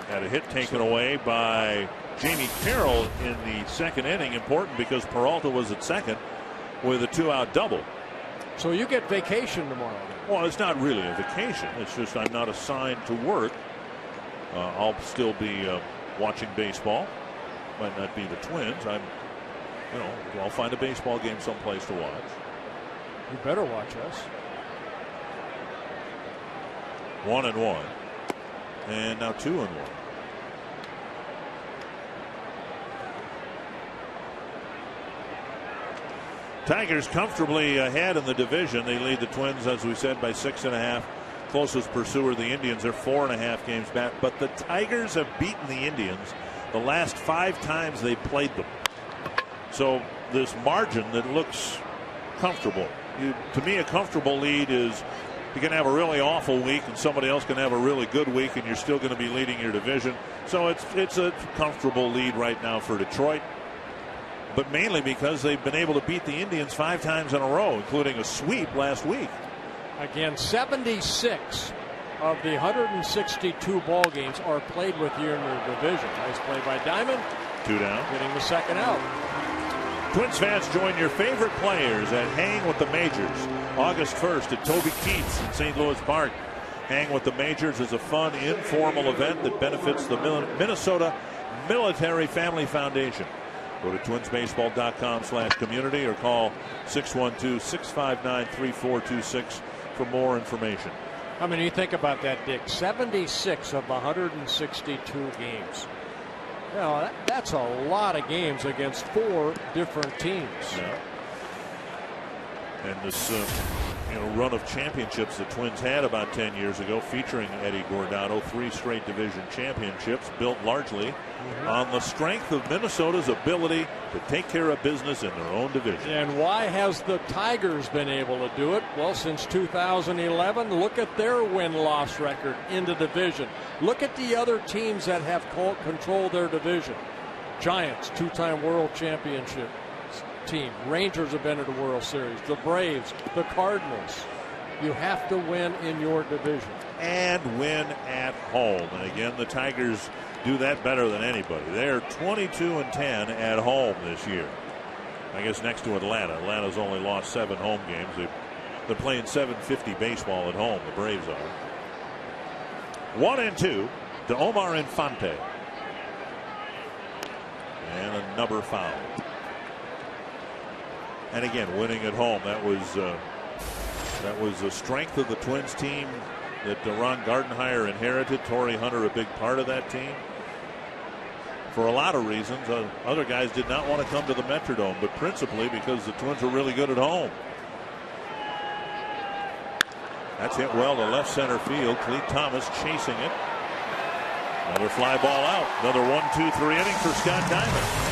Had a hit taken away by Jamie Carroll in the second inning. Important because Peralta was at second with a 2-out double. So you get vacation tomorrow. Well, it's not really a vacation. It's just I'm not assigned to work. I'll still be watching baseball. Might not be the Twins. I'll find a baseball game someplace to watch. You better watch us. 1-1. And now 2-1. Tigers comfortably ahead in the division. They lead the Twins, as we said, by 6.5. Closest pursuer, the Indians, are 4.5 games back. But the Tigers have beaten the Indians the last 5 times they played them. So this margin that looks comfortable. To me, a comfortable lead is you can have a really awful week and somebody else can have a really good week and you're still going to be leading your division. So it's a comfortable lead right now for Detroit. But mainly because they've been able to beat the Indians 5 times in a row, including a sweep last week. Again, 76 of the 162 ball games are played with you in your division. Nice play by Diamond. 2 down. Getting the second out. Twins fans, join your favorite players at Hang with the Majors August 1st at Toby Keith's in St. Louis Park. Hang with the Majors is a fun, informal event that benefits the Minnesota Military Family Foundation. Go to twinsbaseball.com/community or call 612-659-3426 for more information. I mean, you think about that, Dick. 76 of 162 games. You know, that's a lot of games against 4 different teams. Yeah. And this run of championships the Twins had about 10 years ago, featuring Eddie Guardado, 3 straight division championships, built largely on the strength of Minnesota's ability to take care of business in their own division. And why has the Tigers been able to do it? Well, since 2011, look at their win-loss record in the division. Look at the other teams that have controlled their division. Giants, 2-time world championship team. Rangers have been to the World Series. The Braves, the Cardinals. You have to win in your division. And win at home. And again, the Tigers do that better than anybody. They're 22-10 at home this year. I guess next to Atlanta. Atlanta's only lost 7 home games. They're playing 750 baseball at home, the Braves are. 1-2 to Omar Infante. And another foul. And again, winning at home. That was the strength of the Twins team that Ron Gardenhire inherited. Torrey Hunter, a big part of that team. For a lot of reasons, other guys did not want to come to the Metrodome, but principally because the Twins were really good at home. That's hit well to left center field. Clete Thomas chasing it. Another fly ball out. Another 1-2-3 inning for Scott Diamond.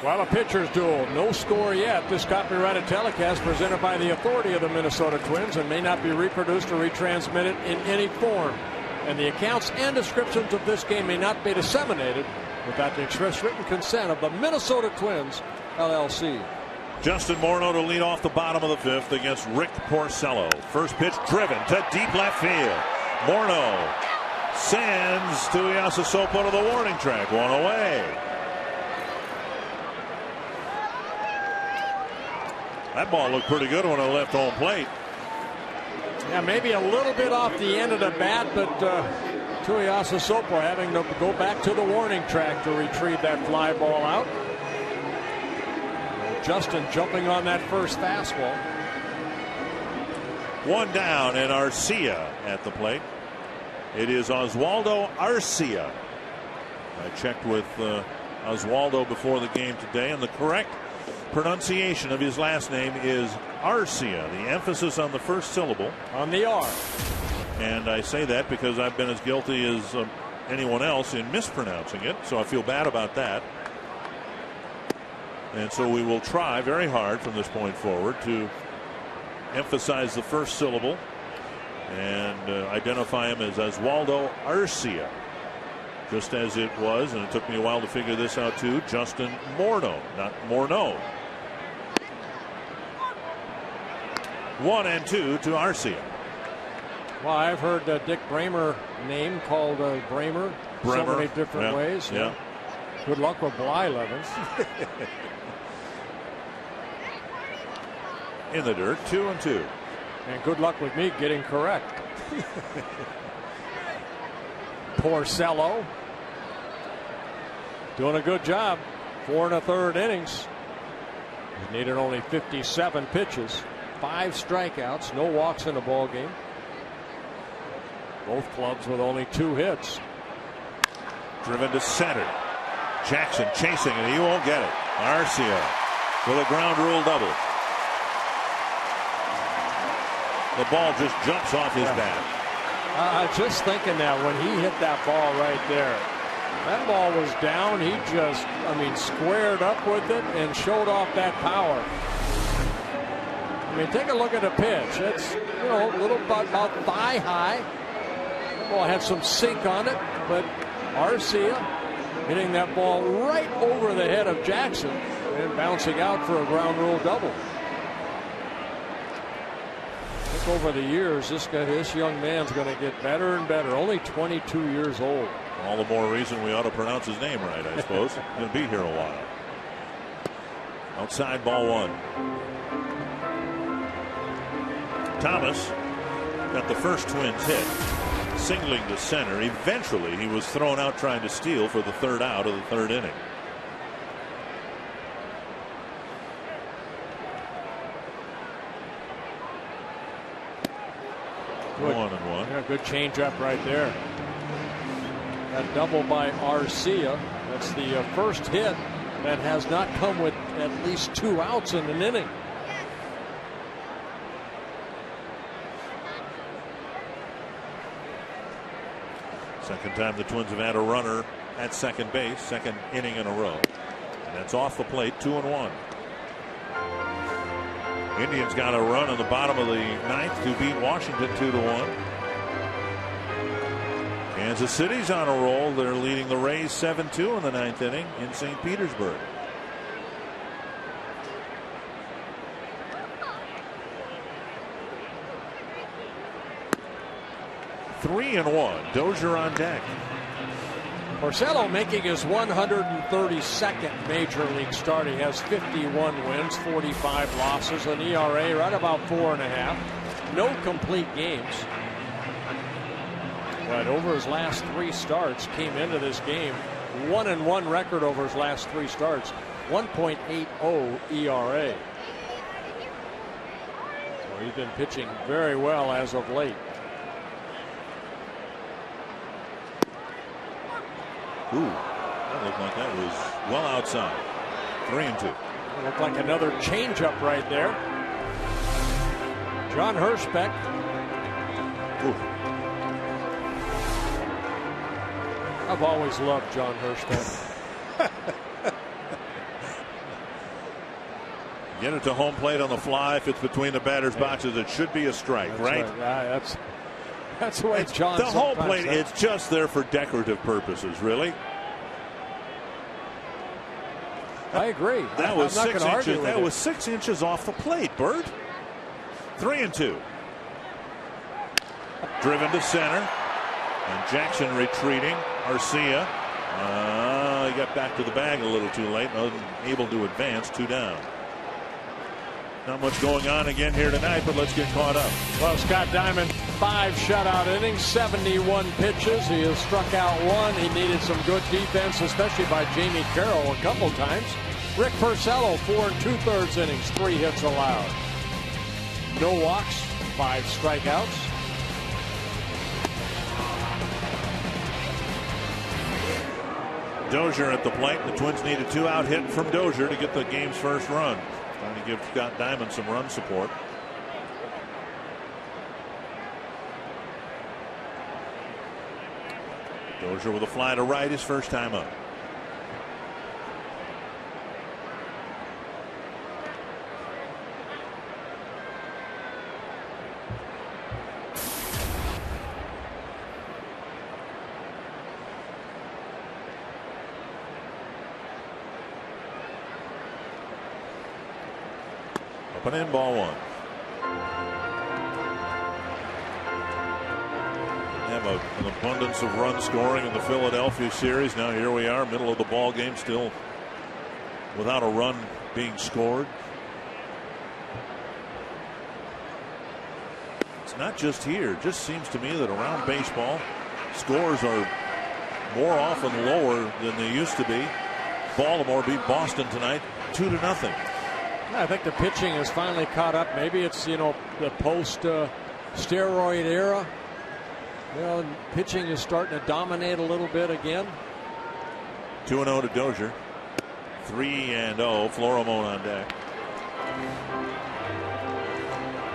Well, a pitcher's duel. No score yet. This copyrighted telecast presented by the authority of the Minnesota Twins and may not be reproduced or retransmitted in any form. And the accounts and descriptions of this game may not be disseminated without the express written consent of the Minnesota Twins, LLC. Justin Morneau to lead off the bottom of the fifth against Rick Porcello. First pitch driven to deep left field. Morneau sends Tuiasa Sopo to the warning track. One away. That ball looked pretty good when it left home plate. Yeah, maybe a little bit off the end of the bat, but Tuiasa Sopo having to go back to the warning track to retrieve that fly ball out. Justin jumping on that first fastball. One down, and Arcia at the plate. It is Oswaldo Arcia. I checked with Oswaldo before the game today, and the correct pronunciation of his last name is Arcia. The emphasis on the first syllable. On the R. And I say that because I've been as guilty as anyone else in mispronouncing it, so I feel bad about that. And so we will try very hard from this point forward to emphasize the first syllable and identify him as Oswaldo Arcia, just as it was, and it took me a while to figure this out too, Justin Morneau, not Morneau. 1-2 to Arcia. Well, I've heard Dick Bramer name called Bramer so many different ways. Yeah. Good luck with Blyleven. In the dirt, 2-2. And good luck with me getting correct. Porcello doing a good job. 4 1/3 innings. He needed only 57 pitches. 5 strikeouts, no walks in the ball game. Both clubs with only 2 hits. Driven to center. Jackson chasing, and he won't get it. Arcia with a ground rule double. The ball just jumps off his bat. Just thinking that when he hit that ball right there, that ball was down. He just, squared up with it and showed off that power. Take a look at the pitch. It's, a little about thigh high. The ball had some sink on it, but Arcia hitting that ball right over the head of Jackson and bouncing out for a ground rule double. think over the years, this young man's going to get better and better. Only 22 years old. All the more reason we ought to pronounce his name right, I suppose. He's going to be here a while. Outside, ball one. Thomas got the first Twins hit, singling to center. Eventually, he was thrown out trying to steal for the third out of the third inning. Good. 1-1. Yeah, good changeup right there. That double by Arcia. That's the first hit that has not come with at least 2 outs in an inning. Second time the Twins have had a runner at second base, second inning in a row. And that's off the plate, 2-1. Indians got a run in the bottom of the ninth to beat Washington 2-1. Kansas City's on a roll. They're leading the Rays 7-2 in the ninth inning in St. Petersburg. Three and one. Dozier on deck. Porcello making his 132nd major league start. He has 51 wins, 45 losses, an ERA right about 4.5. No complete games. But over his last 3 starts, came into this game 1-1 record over his last 3 starts, 1.80 ERA. So he's been pitching very well as of late. Ooh, that looked like that was well outside. 3-2. It looked like another changeup right there. John Hirschbeck. Ooh. I've always loved John Hirschbeck. Get it to home plate on the fly. If it's between the batter's boxes, it should be a strike, That's right? Yeah, that's the way John. The home plate, it's just there for decorative purposes, really. I agree. That was I'm not 6 gonna argue inches. with That it. was 6 inches off the plate, Bert. 3-2. Driven to center, and Jackson retreating. Arcia, he got back to the bag a little too late, unable to advance. 2 down. Not much going on again here tonight, but let's get caught up. Well, Scott Diamond, 5 shutout innings, 71 pitches. He has struck out 1. He needed some good defense, especially by Jamie Carroll a couple times. Rick Porcello, 4 2/3 innings, 3 hits allowed. No walks, 5 strikeouts. Dozier at the plate. The Twins need a 2-out hit from Dozier to get the game's first run. Trying to give Scott Diamond some run support. Dozier with a fly to right his first time up. Up and in, ball 1. Have an abundance of run scoring in the Philadelphia series. Now here we are, middle of the ball game, still without a run being scored. It's not just here. It just seems to me that around baseball, scores are more often lower than they used to be. Baltimore beat Boston tonight 2-0. I think the pitching has finally caught up. Maybe it's, the post steroid era. Pitching is starting to dominate a little bit again. 2-0 to Dozier. 3-0. Florimone on deck.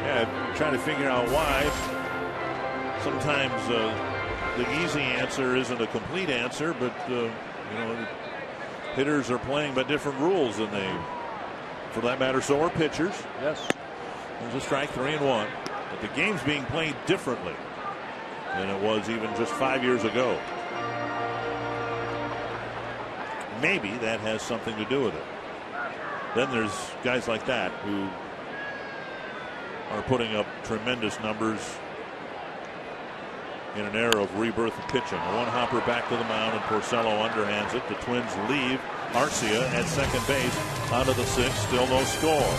Yeah, I'm trying to figure out why. Sometimes the easy answer isn't a complete answer, but hitters are playing by different rules than they, for that matter, so are pitchers. Yes. There's a strike, 3-1. But the game's being played differently than it was even just 5 years ago. Maybe that has something to do with it. Then there's guys like that who are putting up tremendous numbers in an era of rebirth of pitching. One hopper back to the mound, and Porcello underhands it. The Twins leave Arcia at second base onto the sixth. Still no score.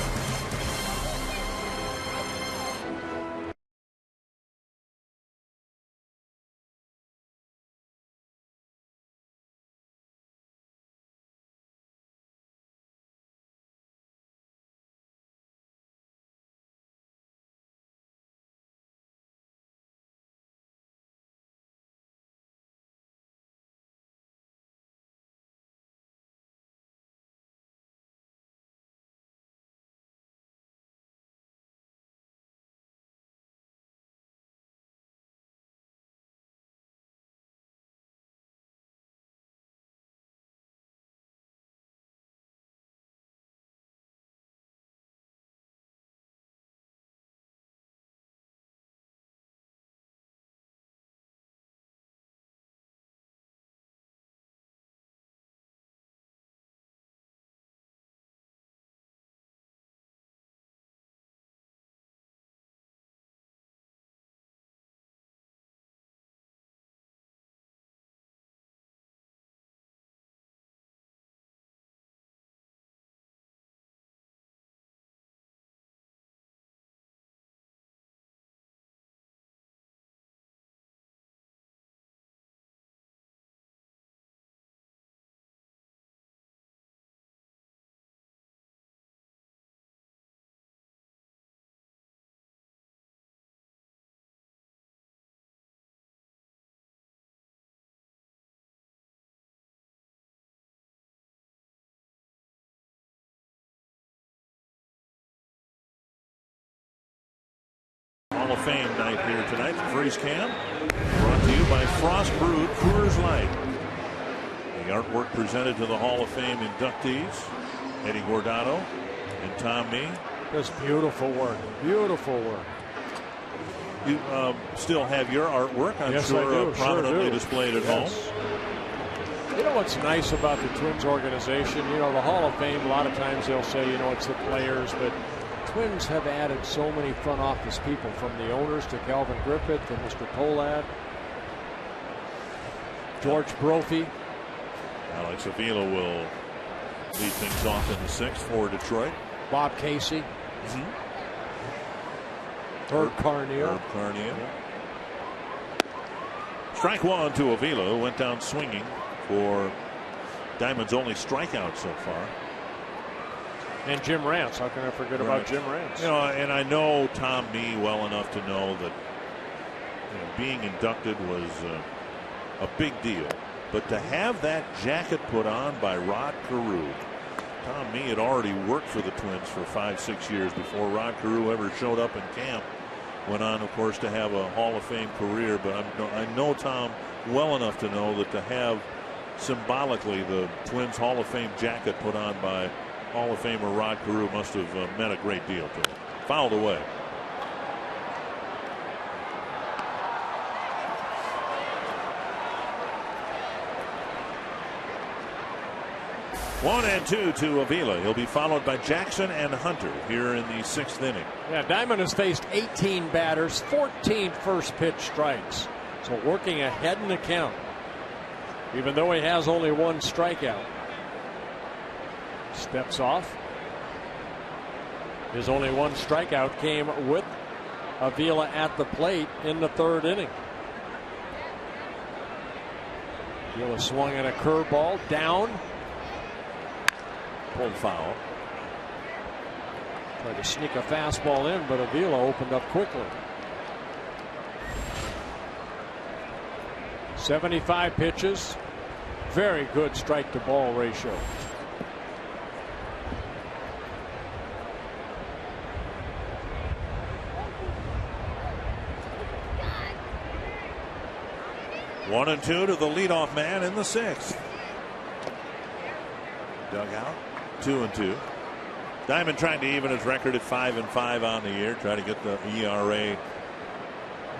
Hall of Fame night here tonight for Freeze Cam. Brought to you by Frost Brewed Coors Light. The artwork presented to the Hall of Fame inductees, Eddie Guardado and Tom Mee. Just beautiful work. Beautiful work. You still have your artwork, I'm yes, sure, prominently sure displayed at home. You know what's nice about the Twins organization? You know, the Hall of Fame, a lot of times they'll say, you know, it's the players, but Twins have added so many front office people, from the owners to Calvin Griffith to Mr. Polad, George Brophy. Alex Avila will lead things off in the sixth for Detroit. Bob Casey. Herb Carnier. Yeah. Strike one to Avila, who went down swinging for Diamond's only strikeout so far. And Jim Rance. How can I forget about Jim Rance? You know, and I know Tom Mee well enough to know that being inducted was a big deal. But to have that jacket put on by Rod Carew, Tom Mee had already worked for the Twins for 5-6 years before Rod Carew ever showed up in camp. Went on, of course, to have a Hall of Fame career. But I know Tom well enough to know that to have symbolically the Twins Hall of Fame jacket put on by Hall of Famer Rod Carew must have meant a great deal to him. Fouled away. One and two to Avila. He'll be followed by Jackson and Hunter here in the sixth inning. Yeah, Diamond has faced 18 batters, 14 first pitch strikes. So working ahead in the count, even though he has only one strikeout. Steps off. His only one strikeout came with Avila at the plate in the third inning. Avila swung at a curveball down. Pulled foul. Tried to sneak a fastball in, but Avila opened up quickly. 75 pitches. Very good strike to ball ratio. One and two to the leadoff man in the sixth. Dugout. 2-2. Diamond trying to even his record at 5-5 on the year. Try to get the ERA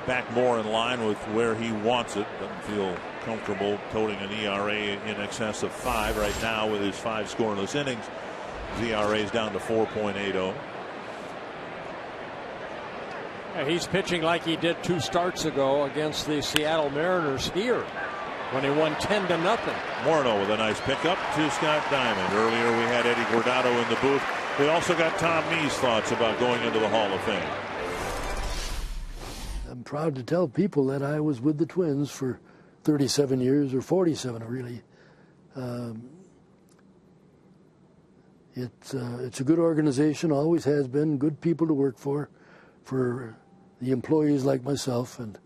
back more in line with where he wants it. Doesn't feel comfortable toting an ERA in excess of 5 right now with his 5 scoreless innings. His ERA is down to 4.80. Yeah, he's pitching like he did 2 starts ago against the Seattle Mariners here when he won 10-0. Morneau with a nice pickup to Scott Diamond. Earlier we had Eddie Guardado in the booth. We also got Tom Mee's thoughts about going into the Hall of Fame. I'm proud to tell people that I was with the Twins for 37 years, or 47 really. It's a good organization, always has been, good people to work for the employees like myself, and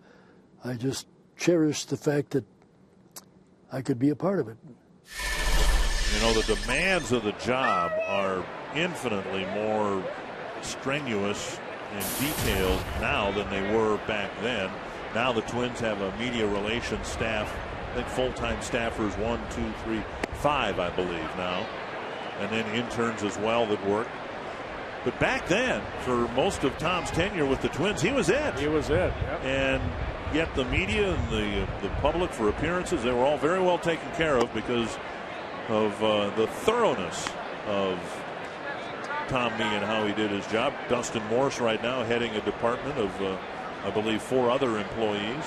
I just cherish the fact that I could be a part of it. You know, the demands of the job are infinitely more strenuous and detailed now than they were back then. Now the Twins have a media relations staff, I think full-time staffers 1, 2, 3, 5, I believe now, and then interns as well that work. But back then, for most of Tom's tenure with the Twins, he was it. He was it. Yep. And yet the media and the public for appearances, they were all very well taken care of because of the thoroughness of Tom Mee and how he did his job. Dustin Morse right now heading a department of, I believe, 4 other employees.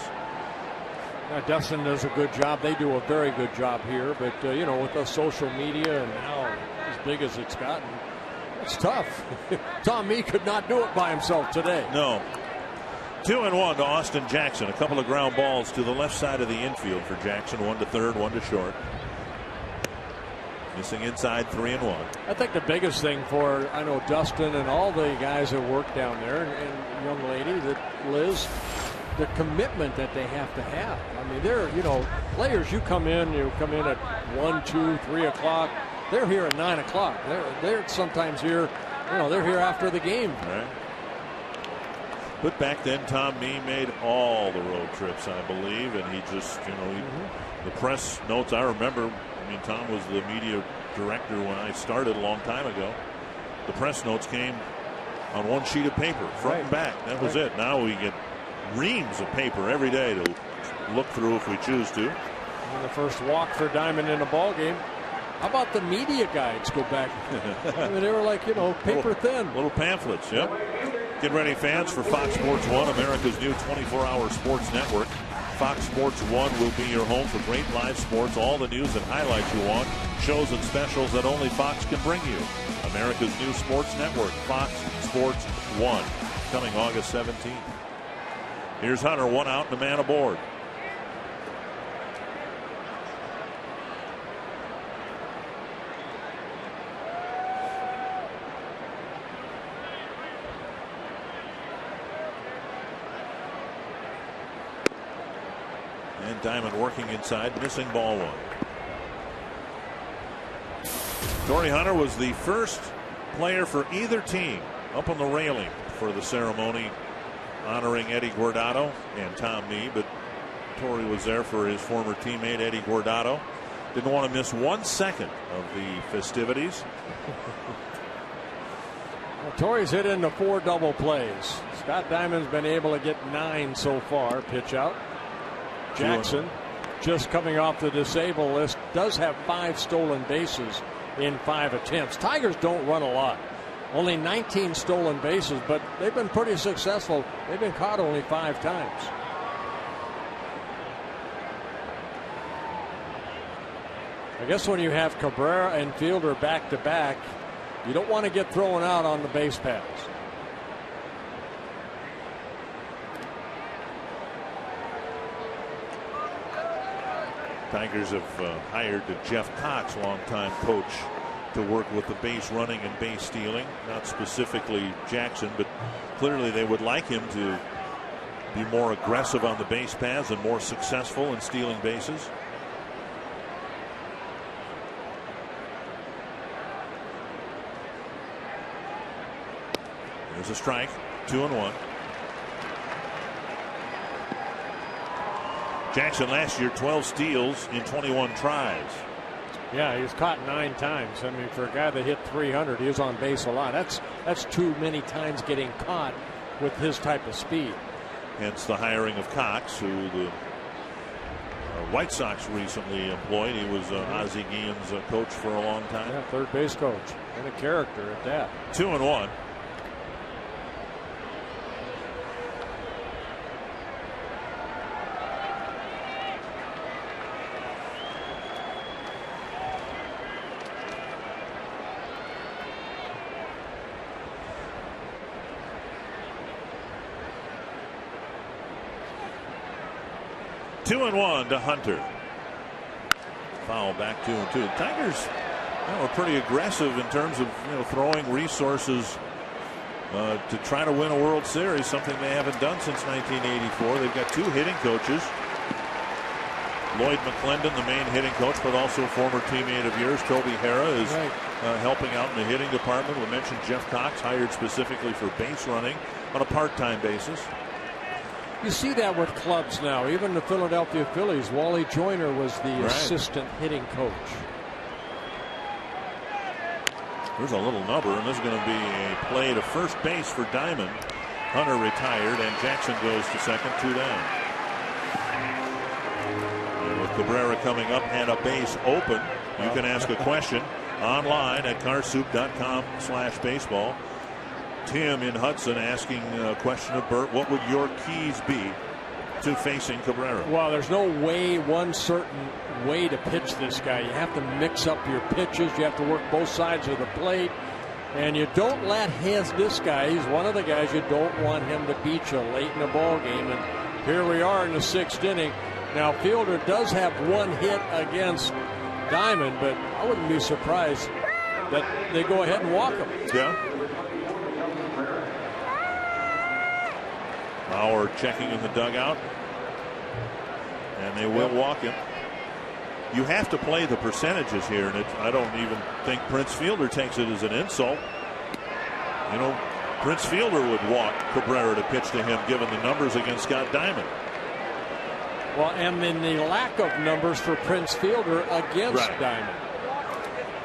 Now, Dustin does a good job. They do a very good job here. But, you know, with the social media and how as big as it's gotten, it's tough. Tom Mee could not do it by himself today. No. 2-1 to Austin Jackson. A couple of ground balls to the left side of the infield for Jackson. 1 to third, 1 to short. Missing inside, 3-1. I think the biggest thing for, I know, Dustin and all the guys that work down there, and young lady, that Liz, the commitment that they have to have. I mean, they're, you know, players, you come in at 1, 2, 3 o'clock. They're here at 9 o'clock. They're sometimes here, you know, they're here after the game. Right. But back then, Tom Mee made all the road trips, I believe, and he just, you know, the press notes, I remember, I mean, Tom was the media director when I started a long time ago. The press notes came on 1 sheet of paper, front and back. That was it. Now we get reams of paper every day to look through if we choose to. And the first walk for Diamond in a ball game. How about the media guides go back? I mean, they were like, you know, paper thin. Little pamphlets, yep. Get ready, fans, for Fox Sports 1, America's new 24-hour sports network. Fox Sports 1 will be your home for great live sports, all the news and highlights you want, shows and specials that only Fox can bring you. America's new sports network, Fox Sports 1, coming August 17th. Here's Hunter, 1 out and a man aboard. And Diamond working inside, missing ball 1. Torrey Hunter was the first player for either team up on the railing for the ceremony honoring Eddie Guardado and Tom Mee, but Torrey was there for his former teammate Eddie Guardado. Didn't want to miss 1 second of the festivities. Well, Torrey's hit into 4 double plays. Scott Diamond's been able to get 9 so far. Pitch out. Jackson, just coming off the disabled list, does have 5 stolen bases in 5 attempts. Tigers don't run a lot. Only 19 stolen bases, but they've been pretty successful. They've been caught only 5 times. I guess when you have Cabrera and Fielder back to back, you don't want to get thrown out on the base paths. Tigers have hired Jeff Cox, longtime coach, to work with the base running and base stealing. Not specifically Jackson, but clearly they would like him to be more aggressive on the base paths and more successful in stealing bases. There's a strike, 2-1. Jackson last year 12 steals in 21 tries. Yeah, he was caught 9 times. I mean, for a guy that hit 300, he was on base a lot. That's too many times getting caught with his type of speed. Hence the hiring of Cox, who the White Sox recently employed. He was Ozzie Guillen's coach for a long time. Yeah, third base coach and a character at that. 2-1. 2-1 to Hunter. Foul back 2-2. The Tigers are pretty aggressive in terms of throwing resources to try to win a World Series, something they haven't done since 1984. They've got 2 hitting coaches. Lloyd McClendon, the main hitting coach, but also a former teammate of yours. Toby Hara is helping out in the hitting department. We mentioned Jeff Cox, hired specifically for base running on a part-time basis. You see that with clubs now. Even the Philadelphia Phillies, Wally Joyner was the assistant hitting coach. There's a little number, and this is going to be a play to first base for Diamond. Hunter retired, and Jackson goes to second, 2 down. And with Cabrera coming up and a base open, you can ask a question online at carsoup.com/baseball. Tim in Hudson asking a question of Bert. What would your keys be to facing Cabrera? Well, there's no one certain way to pitch this guy. You have to mix up your pitches. You have to work both sides of the plate. And you don't let this guy, he's one of the guys you don't want him to beat you late in the ball game. And here we are in the 6th inning. Now, Fielder does have 1 hit against Diamond, but I wouldn't be surprised that they go ahead and walk him. Yeah. Bauer checking in the dugout, and they will walk him. You have to play the percentages here, and I don't even think Prince Fielder takes it as an insult. Prince Fielder would walk Cabrera to pitch to him, given the numbers against Scott Diamond. Well, and then the lack of numbers for Prince Fielder against Diamond.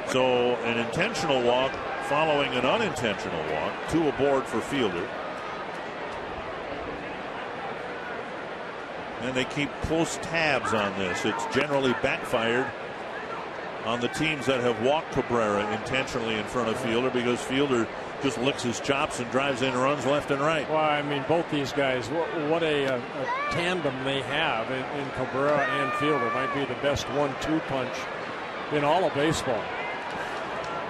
So an intentional walk following an unintentional walk, 2 aboard for Fielder. And they keep close tabs on this. It's generally backfired on the teams that have walked Cabrera intentionally in front of Fielder, because Fielder just licks his chops and drives in runs left and right. Well, I mean, both these guys, what a tandem they have in Cabrera and Fielder. Might be the best 1-2 punch in all of baseball.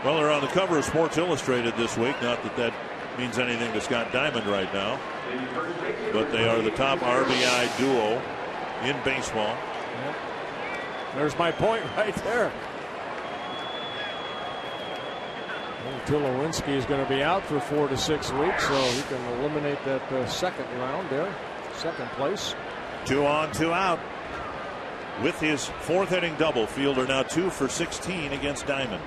Well, they're on the cover of Sports Illustrated this week. Not that that means anything to Scott Diamond right now, but they are the top RBI duo in baseball. Yep. There's my point right there. Tulowitzki is going to be out for 4 to 6 weeks, so he can eliminate that second round there, second place. 2 on, 2 out. With his 4th inning double, Fielder now 2 for 16 against Diamond.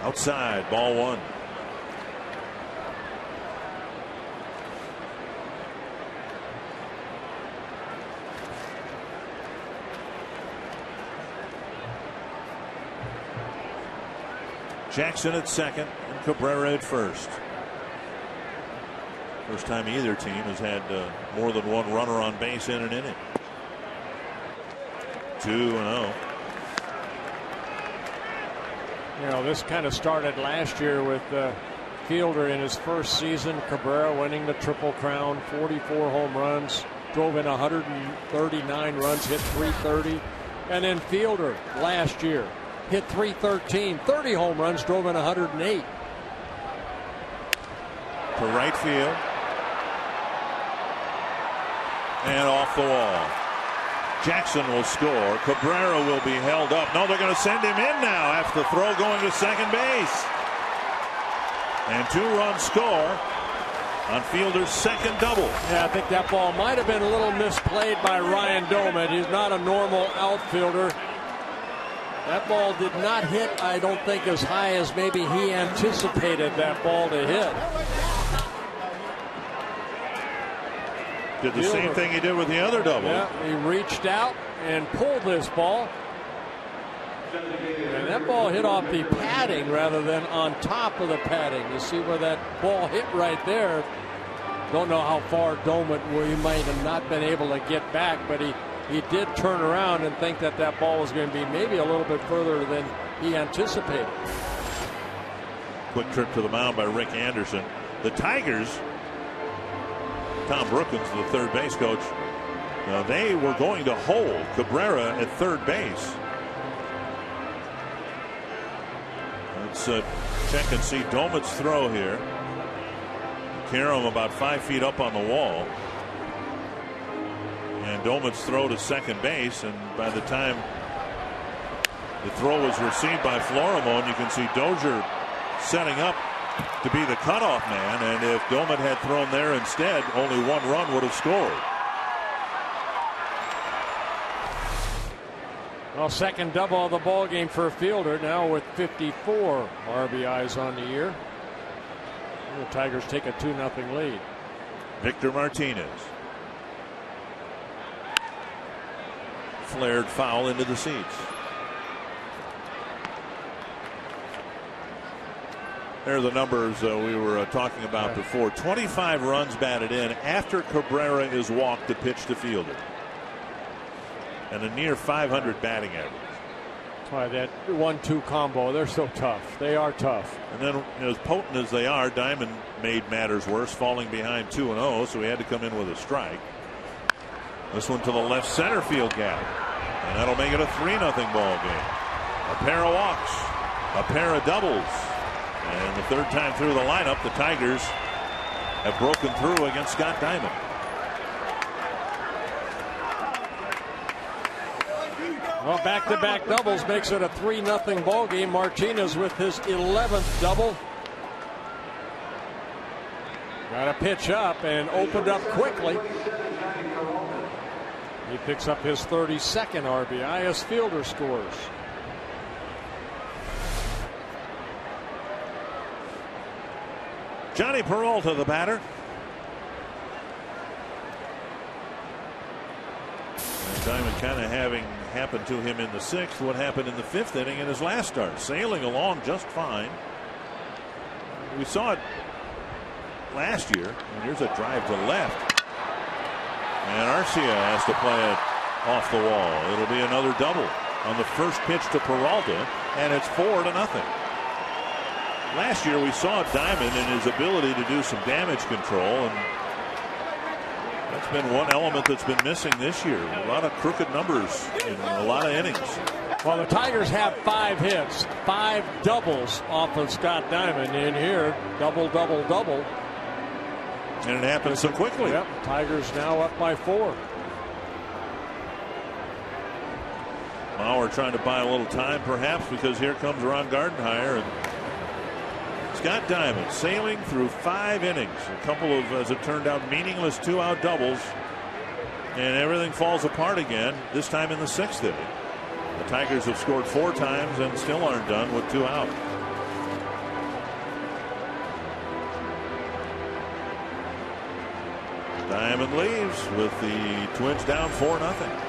Outside, ball 1. Jackson at second and Cabrera at first. First time either team has had more than 1 runner on base in an inning. 2-0. This kind of started last year with Fielder in his first season. Cabrera winning the Triple Crown, 44 home runs, drove in 139 runs, hit 330. And then Fielder last year hit 313, 30 home runs, drove in 108. To right field. And off the wall. Jackson will score. Cabrera will be held up. No, they're going to send him in now after the throw going to second base. And 2-run score on Fielder's second double. Yeah, I think that ball might have been a little misplayed by Ryan Domet. He's not a normal outfielder. That ball did not hit, I don't think, as high as maybe he anticipated that ball to hit. Did the same thing he did with the other double. Yeah, he reached out and pulled this ball. And that ball hit off the padding rather than on top of the padding. You see where that ball hit right there. Don't know how far Domet, where he might have not been able to get back, but he did turn around and think that that ball was going to be maybe a little bit further than he anticipated. Quick trip to the mound by Rick Anderson. The Tigers, Tom Brookins, the third base coach, they were going to hold Cabrera at third base Let's check and see Domit's throw here. Karam about 5 feet up on the wall. And Domit's throw to second base, and by the time the throw was received by Florimon, you can see Dozier setting up to be the cutoff man, and if Domit had thrown there instead, only one run would have scored. Well, second double of the ball game for a fielder, now with 54 RBIs on the year. The Tigers take a 2-0 lead. Victor Martinez. Flared foul into the seats. There are the numbers we were talking about before. 25 runs batted in after Cabrera is walked to pitch to fielder. And a near 500 batting average. That's why that 1-2 combo, they're so tough. They are tough. And then, as potent as they are, Diamond made matters worse, falling behind 2-0, so he had to come in with a strike. This one to the left center field gap. And that'll make it a 3-0 ball game. A pair of walks, a pair of doubles. And the third time through the lineup, the Tigers have broken through against Scott Diamond. Well, back-to-back doubles makes it a 3-0 ball game. Martinez with his 11th double. Got a pitch up and opened up quickly. He picks up his 32nd RBI as fielder scores. Johnny Peralta, the batter. And Diamond kind of having happened to him in the 6th what happened in the 5th inning in his last start, sailing along just fine. We saw it last year, and here's a drive to left, and Arcia has to play it off the wall. It'll be another double on the first pitch to Peralta, and it's 4-0. Last year we saw Diamond and his ability to do some damage control, and that's been one element that's been missing this year. A lot of crooked numbers in a lot of innings. Well, the Tigers have 5 hits, 5 doubles off of Scott Diamond in here. Double, double, double. And it happened so quickly. Yep, Tigers now up by 4. Mauer trying to buy a little time perhaps, because here comes Ron Gardenhire, and Scott Diamond sailing through 5 innings. A couple of, as it turned out, meaningless 2-out doubles. And everything falls apart again, this time in the 6th inning. The Tigers have scored 4 times and still aren't done with 2 out. Diamond leaves with the Twins down 4-0.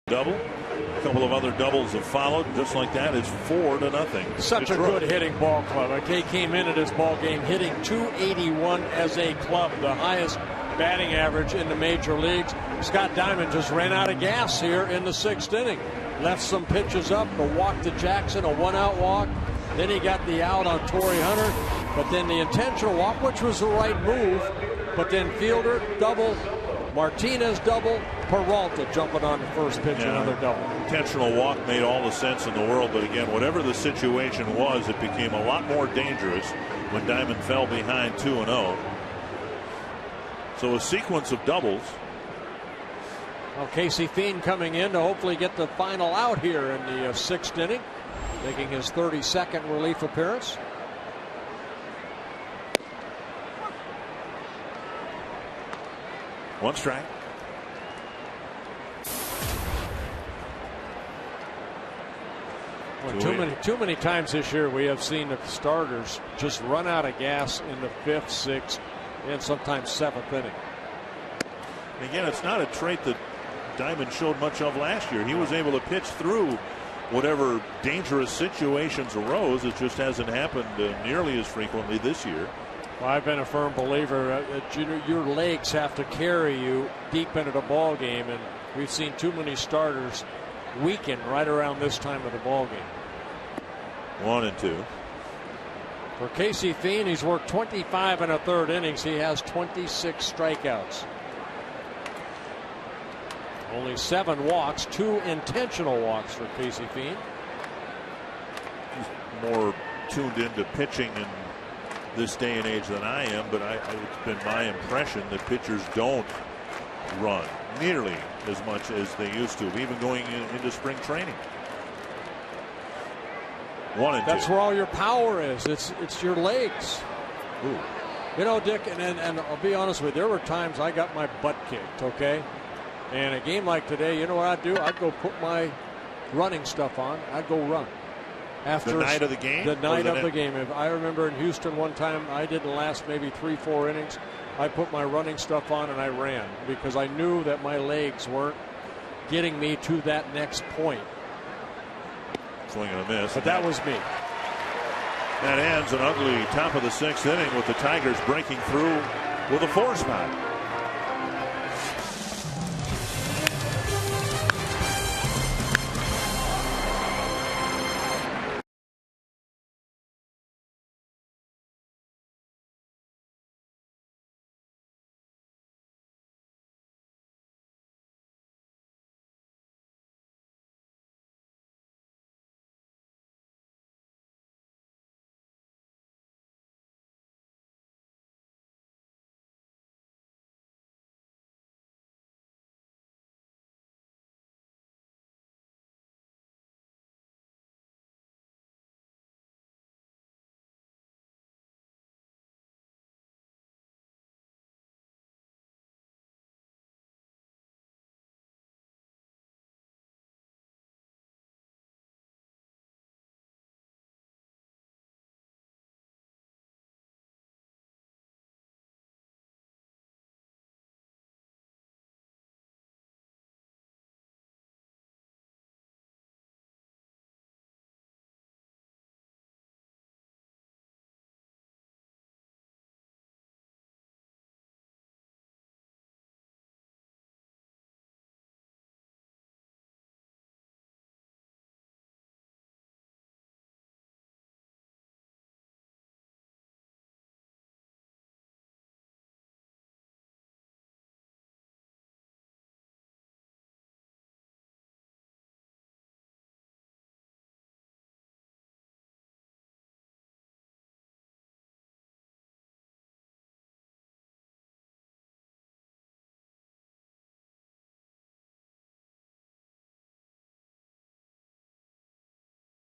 Double. A couple of other doubles have followed. Just like that, it's 4-0. Such a good hitting ball club. They came into this ball game hitting .281 as a club, the highest batting average in the major leagues. Scott Diamond just ran out of gas here in the 6th inning. Left some pitches up, a walk to Jackson, a 1-out walk. Then he got the out on Torrey Hunter, but then the intentional walk, which was the right move. But then Fielder double, Martinez double, Peralta jumping on the first pitch, another double. Intentional walk made all the sense in the world, but again, whatever the situation was, it became a lot more dangerous when Diamond fell behind 2-0. So a sequence of doubles. Well, Casey Fiend coming in to hopefully get the final out here in the 6th inning, making his 32nd relief appearance. One strike. Well, too many times this year we have seen the starters just run out of gas in the 5th, 6th, and sometimes 7th inning. And again, it's not a trait that Diamond showed much of last year. He was able to pitch through whatever dangerous situations arose. It just hasn't happened nearly as frequently this year. Well, I've been a firm believer that your legs have to carry you deep into the ball game, and we've seen too many starters weaken right around this time of the ball game. 1-2. For Casey Fiend, he's worked 25 1/3 innings. He has 26 strikeouts. Only 7 walks, 2 intentional walks for Casey Fiend. He's more tuned into pitching in this day and age than I am, but it's been my impression that pitchers don't run nearly as much as they used to, even going into spring training. 1-2. That's where all your power is. It's your legs. Ooh. You know, Dick, and I'll be honest with you, there were times I got my butt kicked, okay? And a game like today, you know what I'd do? I'd go put my running stuff on. I'd go run. After the night of the game? The night of the game. If I remember in Houston one time, I didn't last maybe 3-4 innings. I put my running stuff on and I ran because I knew that my legs weren't getting me to that next point. Swing and a miss. But that was me. That ends an ugly top of the 6th inning with the Tigers breaking through with a 4 spot.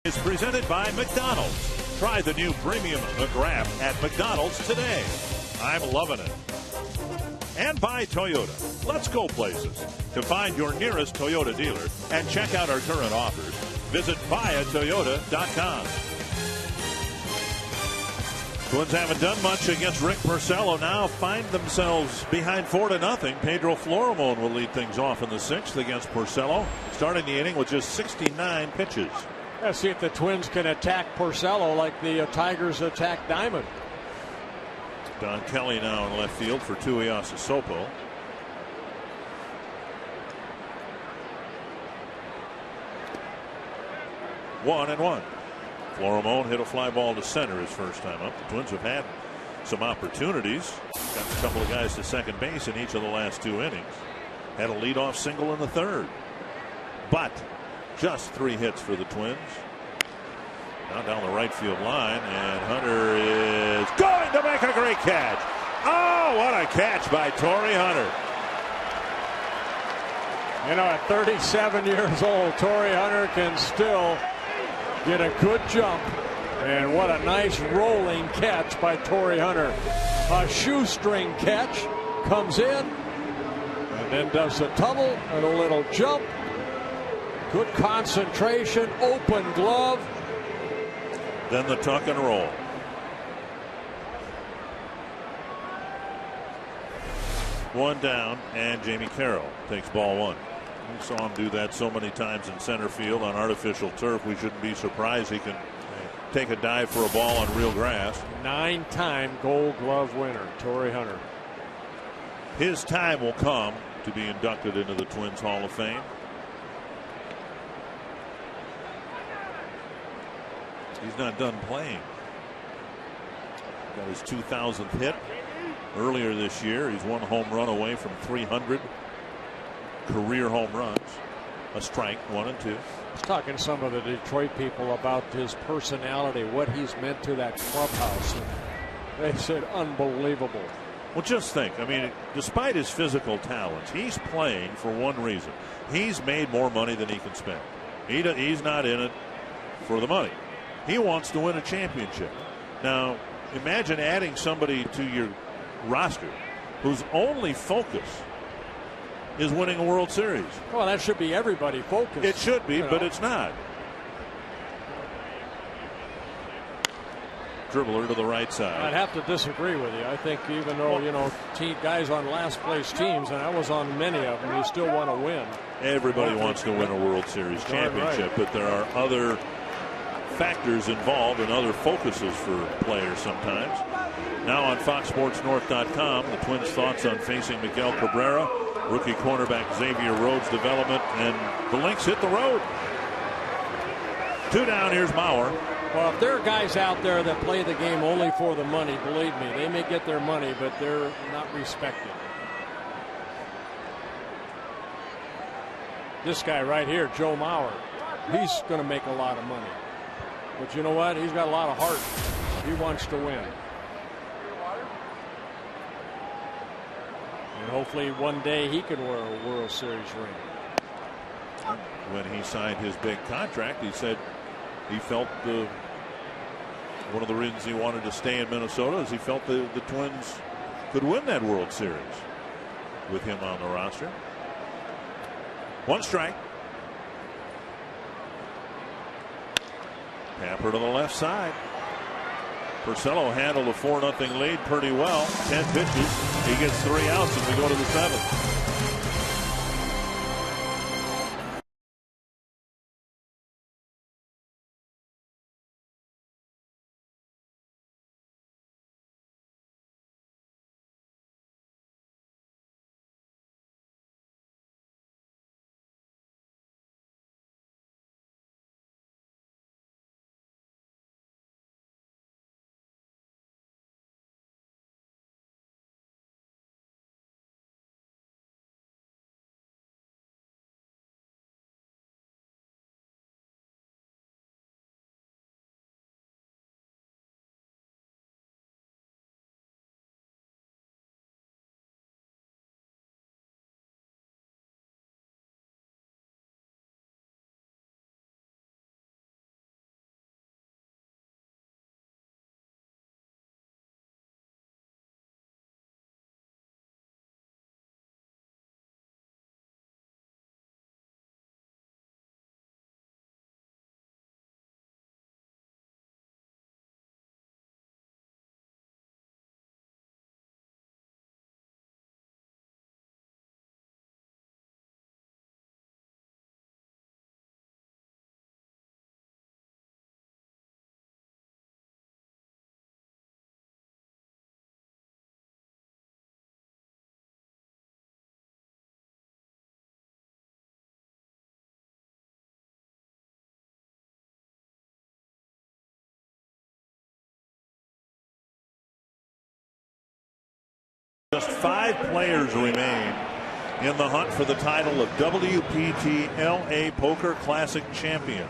Is presented by McDonald's. Try the new premium McWrap at McDonald's today. I'm loving it. And by Toyota. Let's go places. To find your nearest Toyota dealer and check out our current offers, visit buyatoyota.com. Twins haven't done much against Rick Porcello. Now find themselves behind 4-0. Pedro Florimon will lead things off in the 6th against Porcello, starting the inning with just 69 pitches. Let's see if the Twins can attack Porcello like the Tigers attacked Diamond. Don Kelly now in left field for Tuiasa Sopo. One and one. Florimone hit a fly ball to center his first time up. The Twins have had some opportunities. Got a couple of guys to second base in each of the last 2 innings. Had a leadoff single in the third. But just 3 hits for the Twins. Now down the right field line, and Hunter is going to make a great catch. Oh, what a catch by Torrey Hunter. You know, at 37 years old, Torrey Hunter can still get a good jump. And what a nice rolling catch by Torrey Hunter. A shoestring catch, comes in and then does a tumble and a little jump. Good concentration, open glove. Then the tuck and roll. One down, and Jamie Carroll takes ball 1. We saw him do that so many times in center field on artificial turf. We shouldn't be surprised he can take a dive for a ball on real grass. 9-time Gold Glove winner, Torrey Hunter. His time will come to be inducted into the Twins Hall of Fame. He's not done playing. Got his 2000th hit earlier this year. He's 1 home run away from 300 career home runs. A strike, 1 and 2. I was talking to some of the Detroit people about his personality, what he's meant to that clubhouse. And they said unbelievable. Well, just think. I mean, despite his physical talents, he's playing for one reason. He's made more money than he can spend. He's not in it for the money. He wants to win a championship. Now, imagine adding somebody to your roster whose only focus is winning a World Series. Well, that should be everybody focused. It should be, but it's not. Dribbler to the right side. I'd have to disagree with you. I think even though, you know, guys on last place teams, and I was on many of them, you still want to win. Everybody wants to win a World Series championship, but there are other factors involved and other focuses for players sometimes. Now on FoxSportsNorth.com, the Twins' thoughts on facing Miguel Cabrera, rookie cornerback Xavier Rhodes' development, and the Lynx hit the road. 2 down, here's Mauer. Well, if there are guys out there that play the game only for the money, believe me, they may get their money, but they're not respected. This guy right here, Joe Mauer, he's going to make a lot of money. But you know what? He's got a lot of heart. He wants to win. And hopefully one day he can wear a World Series ring. When he signed his big contract, he said he felt one of the reasons he wanted to stay in Minnesota is he felt the Twins could win that World Series with him on the roster. 1 strike. Tapper to the left side. Porcello handled a 4-0 lead pretty well. 10 pitches. He gets 3 outs and we go to the 7th. Just 5 players remain in the hunt for the title of WPT LA Poker Classic Champion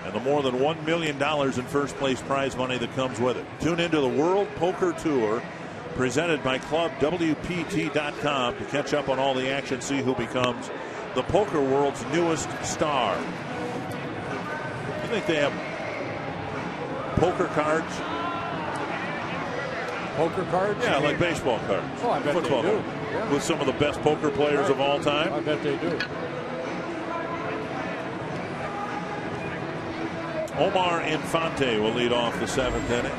and the more than $1 million in first place prize money that comes with it. Tune into the World Poker Tour presented by ClubWPT.com to catch up on all the action, see who becomes the poker world's newest star. You think they have poker cards? Poker cards? Yeah, like baseball cards. Oh, I bet Football they do. cards. Yeah. With some of the best poker players of all time. I bet they do. Omar Infante will lead off the 7th inning.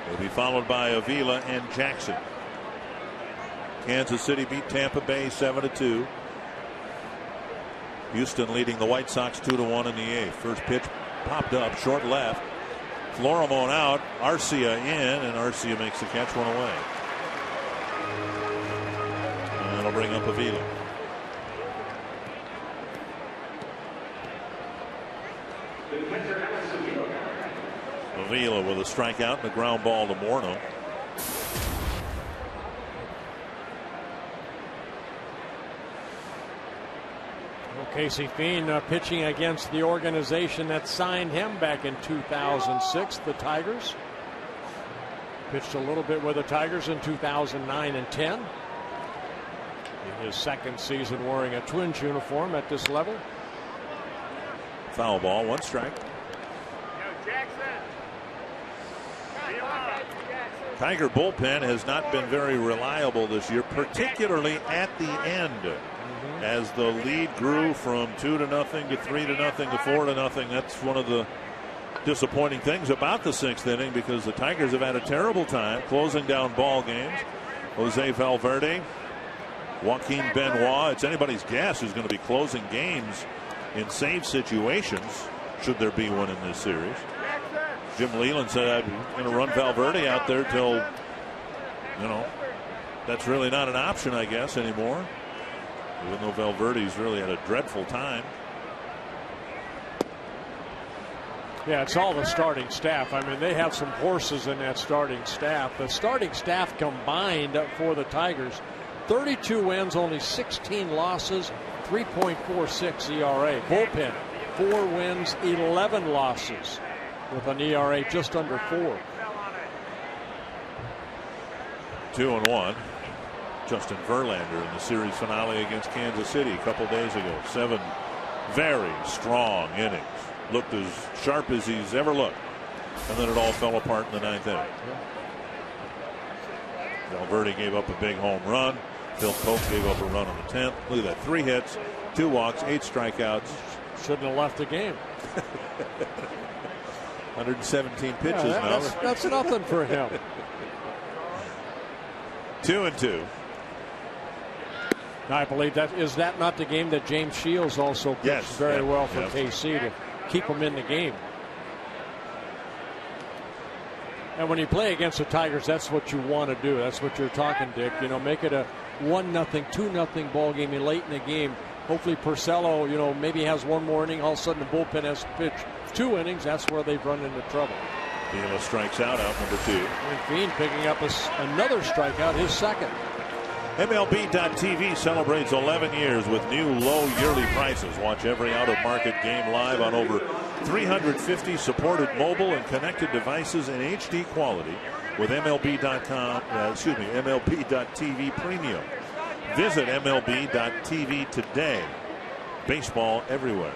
He'll be followed by Avila and Jackson. Kansas City beat Tampa Bay 7-2. Houston leading the White Sox 2-1 in the 8th. First pitch popped up, short left. Florimon out, Arcia in, and Arcia makes the catch, one away. And that'll bring up Avila. Avila with a strikeout and a ground ball to Morneau. Casey Fiend pitching against the organization that signed him back in 2006, the Tigers. Pitched a little bit with the Tigers in 2009 and 10. In his second season wearing a Twins uniform at this level. Foul ball, 1 strike. Tiger bullpen has not been very reliable this year, particularly at the end. As the lead grew from 2-0 to 3-0 to 4-0. That's one of the disappointing things about the 6th inning, because the Tigers have had a terrible time closing down ball games. Jose Valverde, Joaquin Benoit, it's anybody's guess who's going to be closing games in save situations, should there be one in this series. Jim Leland said, I'm going to run Valverde out there till, that's really not an option, I guess, anymore. Even though Valverde's really had a dreadful time. Yeah, it's all the starting staff. I mean, they have some horses in that starting staff. The starting staff combined for the Tigers, 32 wins, only 16 losses, 3.46 ERA. Bullpen, 4 wins, 11 losses, with an ERA just under 4. 2-1. Justin Verlander in the series finale against Kansas City a couple days ago. 7 very strong innings. Looked as sharp as he's ever looked. And then it all fell apart in the 9th inning. Valverde gave up a big home run. Phil Pope gave up a run on the 10th. Look at that. 3 hits, 2 walks, 8 strikeouts. Shouldn't have left the game. 117 pitches now. That's nothing for him. 2-2. I believe that is that not the game that James Shields also pitched very well for KC to keep him in the game. And when you play against the Tigers, that's what you want to do. That's what you're talking, Dick. Make it a 1-0, 2-0 ball game late in the game. Hopefully Porcello, maybe has one more inning. All of a sudden the bullpen has to pitch 2 innings. That's where they've run into trouble. Vila strikes out number 2. And Fiend picking up another strikeout, his second. MLB.TV celebrates 11 years with new low yearly prices. Watch every out-of-market game live on over 350 supported mobile and connected devices in HD quality with MLB.TV Premium. Visit MLB.TV today. Baseball everywhere.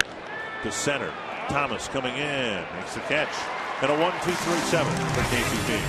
To center. Thomas coming in. Makes the catch. And a 1-2-3-7 for KCP.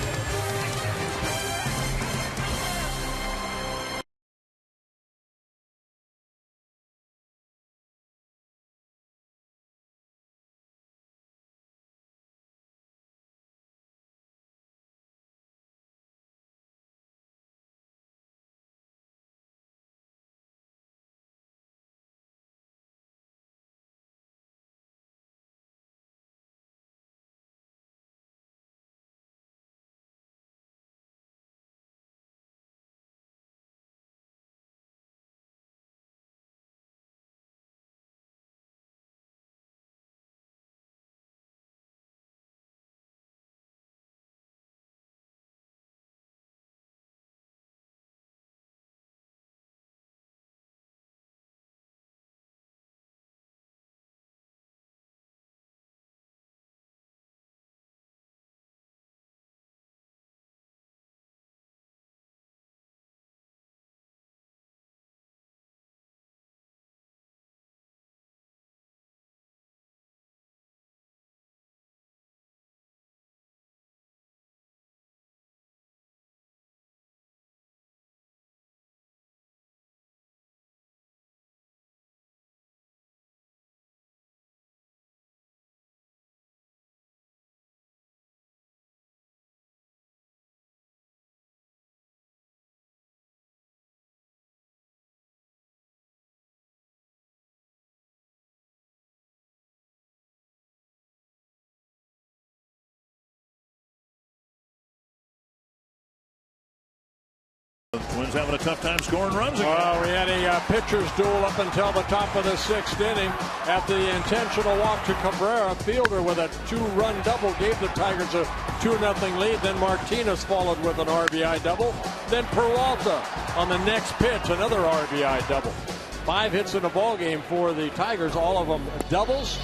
The Twins having a tough time scoring runs again. Well, we had a pitcher's duel up until the top of the 6th inning. After the intentional walk to Cabrera, fielder with a 2-run double gave the Tigers a 2-0 lead. Then Martinez followed with an RBI double. Then Peralta on the next pitch, another RBI double. 5 hits in the ball game for the Tigers, all of them doubles.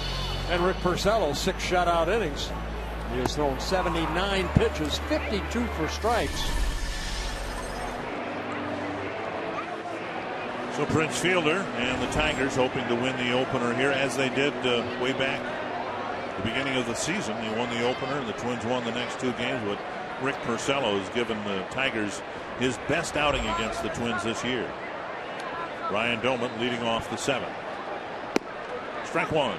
And Rick Porcello, 6 shutout innings. He has thrown 79 pitches, 52 for strikes. So Prince Fielder and the Tigers hoping to win the opener here, as they did way back the beginning of the season. He won the opener and the Twins won the next 2 games. But Rick Porcello has given the Tigers his best outing against the Twins this year. Ryan Doman leading off the 7th. Strike 1.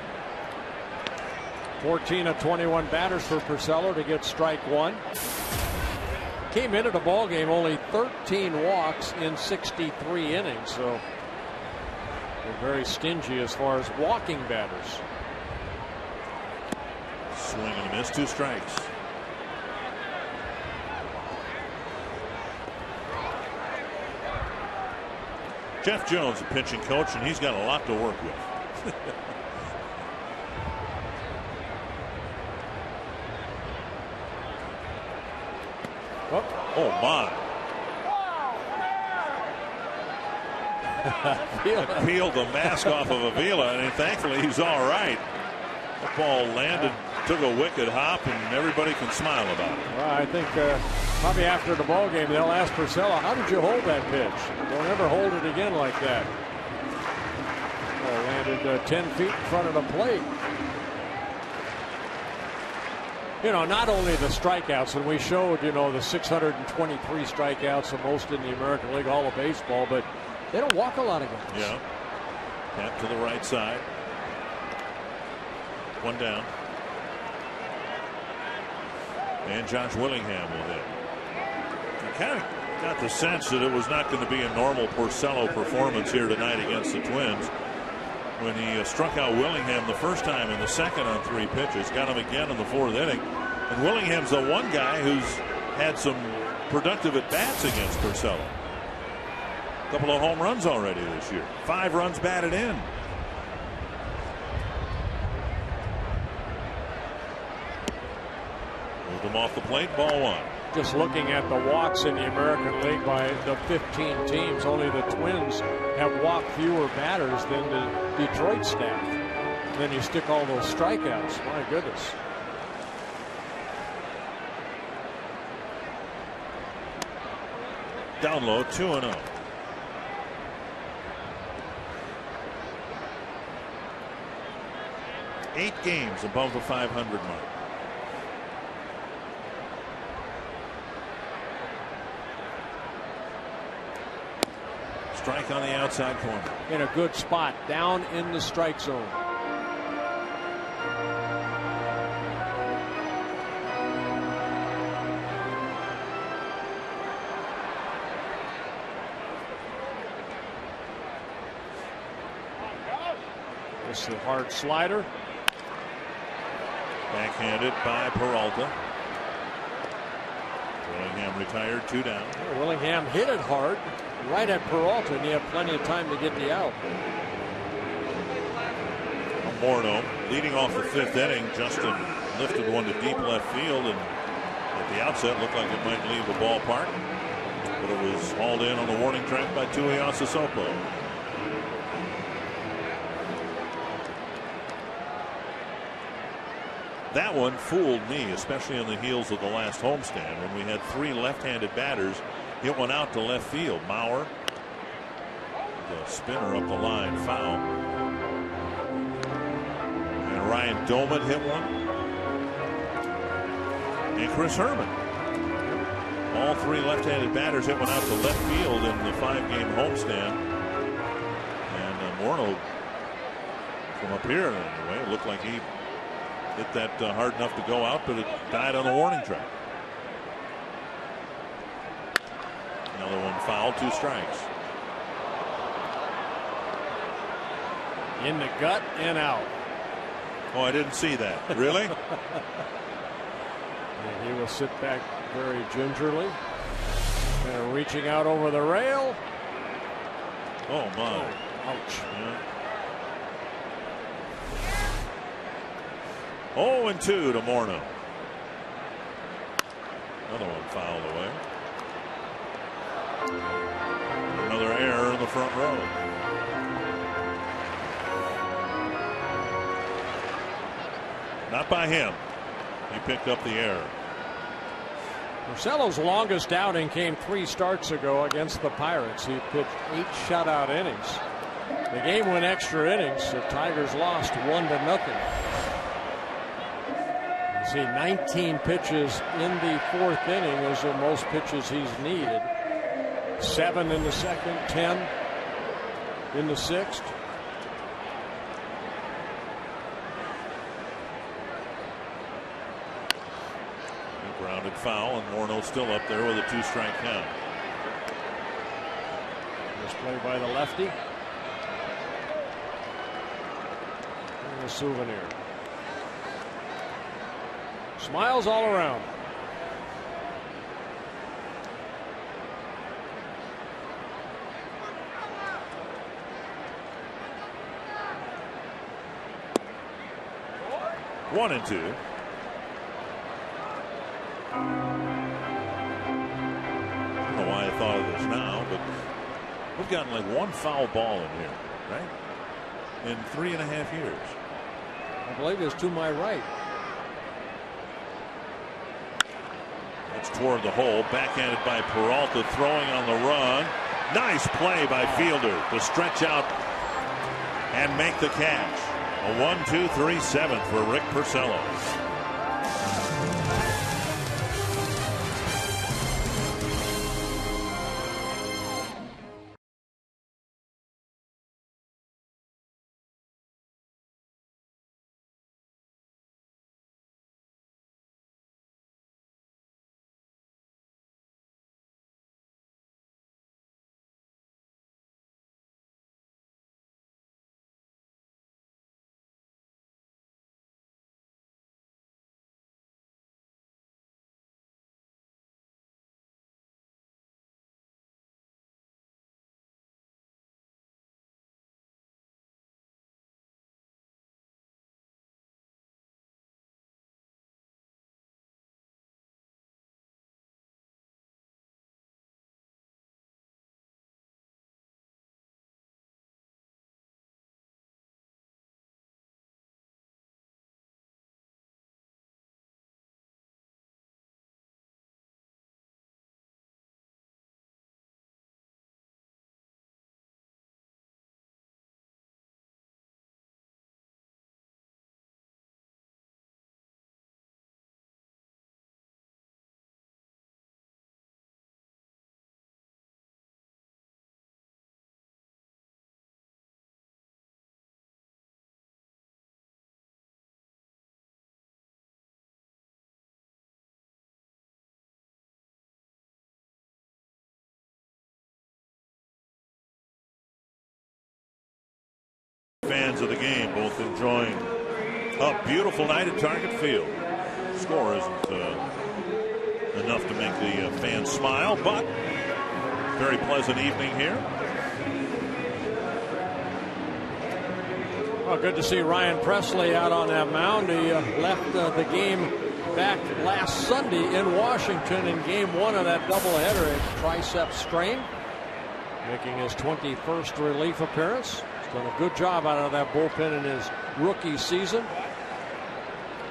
14 of 21 batters for Porcello to get strike 1. Came into the ball game only 13 walks in 63 innings, so they're very stingy as far as walking batters. Swing and a miss, 2 strikes. Jeff Jones, a pitching coach, and he's got a lot to work with. Oh my. Peeled the mask off of Avila, and thankfully he's all right. The ball landed, took a wicked hop, and everybody can smile about it. Well, I think probably after the ball game they'll ask Porcello, how did you hold that pitch? Don't ever hold it again like that. Ball landed 10 feet in front of the plate. You know, not only the strikeouts, and we showed, you know, the 623 strikeouts, the most in the American League Hall of Baseball, but they don't walk a lot of guys. Yeah. Tap to the right side. 1 down. And Josh Willingham will hit. You kind of got the sense that it was not going to be a normal Porcello performance here tonight against the Twins. When he struck out Willingham the first time in the 2nd on 3 pitches, got him again in the 4th inning. And Willingham's the one guy who's had some productive at-bats against Porcello. A couple of home runs already this year. 5 runs batted in. Moved him off the plate, ball 1. Just looking at the walks in the American League by the 15 teams, only the Twins have walked fewer batters than the Detroit staff. Then you stick all those strikeouts. My goodness. Down low, 2-0. Eight games above the 500 mark. Strike on the outside corner. In a good spot, down in the strike zone. This is a hard slider. Backhanded by Peralta. Willingham retired, 2 down. Well, Willingham hit it hard right at Peralta, and he had plenty of time to get the out. Morno leading off the 5th inning. Justin lifted one to deep left field, and at the outset looked like it might leave the ballpark, but it was hauled in on the warning track by Tuiasa Sopo. That one fooled me, especially on the heels of the last homestand when we had 3 left-handed batters hit one out to left field. Maurer, the spinner up the line, foul. And Ryan Doman hit one. And Chris Herman. All 3 left-handed batters hit one out to left field in the 5-game homestand. And Morno, from up here anyway, it looked like he hit that hard enough to go out, but it died on the warning track. Another one foul, 2 strikes. In the gut and out. Oh, I didn't see that. Really? And he will sit back very gingerly. And reaching out over the rail. Oh, my. Oh, ouch. Yeah. 0-2 to Morneau. Another one fouled away. Another error in the front row. Not by him. He picked up the error. Porcello's longest outing came 3 starts ago against the Pirates. He pitched 8 shutout innings. The game went extra innings. The Tigers lost 1-0. You see 19 pitches in the 4th inning is the most pitches he's needed. 7 in the 2nd, 10 in the 6th. Grounded foul, and Morneau still up there with a 2-strike count. This play by the lefty. And a souvenir. Smiles all around. One and 2. I don't know why I thought of this now, but we've gotten like 1 foul ball in here, right? In 3.5 years. I believe it's to my right. That's toward the hole. Backhanded by Peralta, throwing on the run. Nice play by Fielder to stretch out and make the catch. A 1-2-3-7 for Rick Porcello. Fans of the game both enjoying a beautiful night at Target Field. Score isn't enough to make the fans smile, but very pleasant evening here. Well, good to see Ryan Presley out on that mound. He left the game back last Sunday in Washington in game 1 of that doubleheader. A tricep strain, making his 21st relief appearance. He's done a good job out of that bullpen in his rookie season.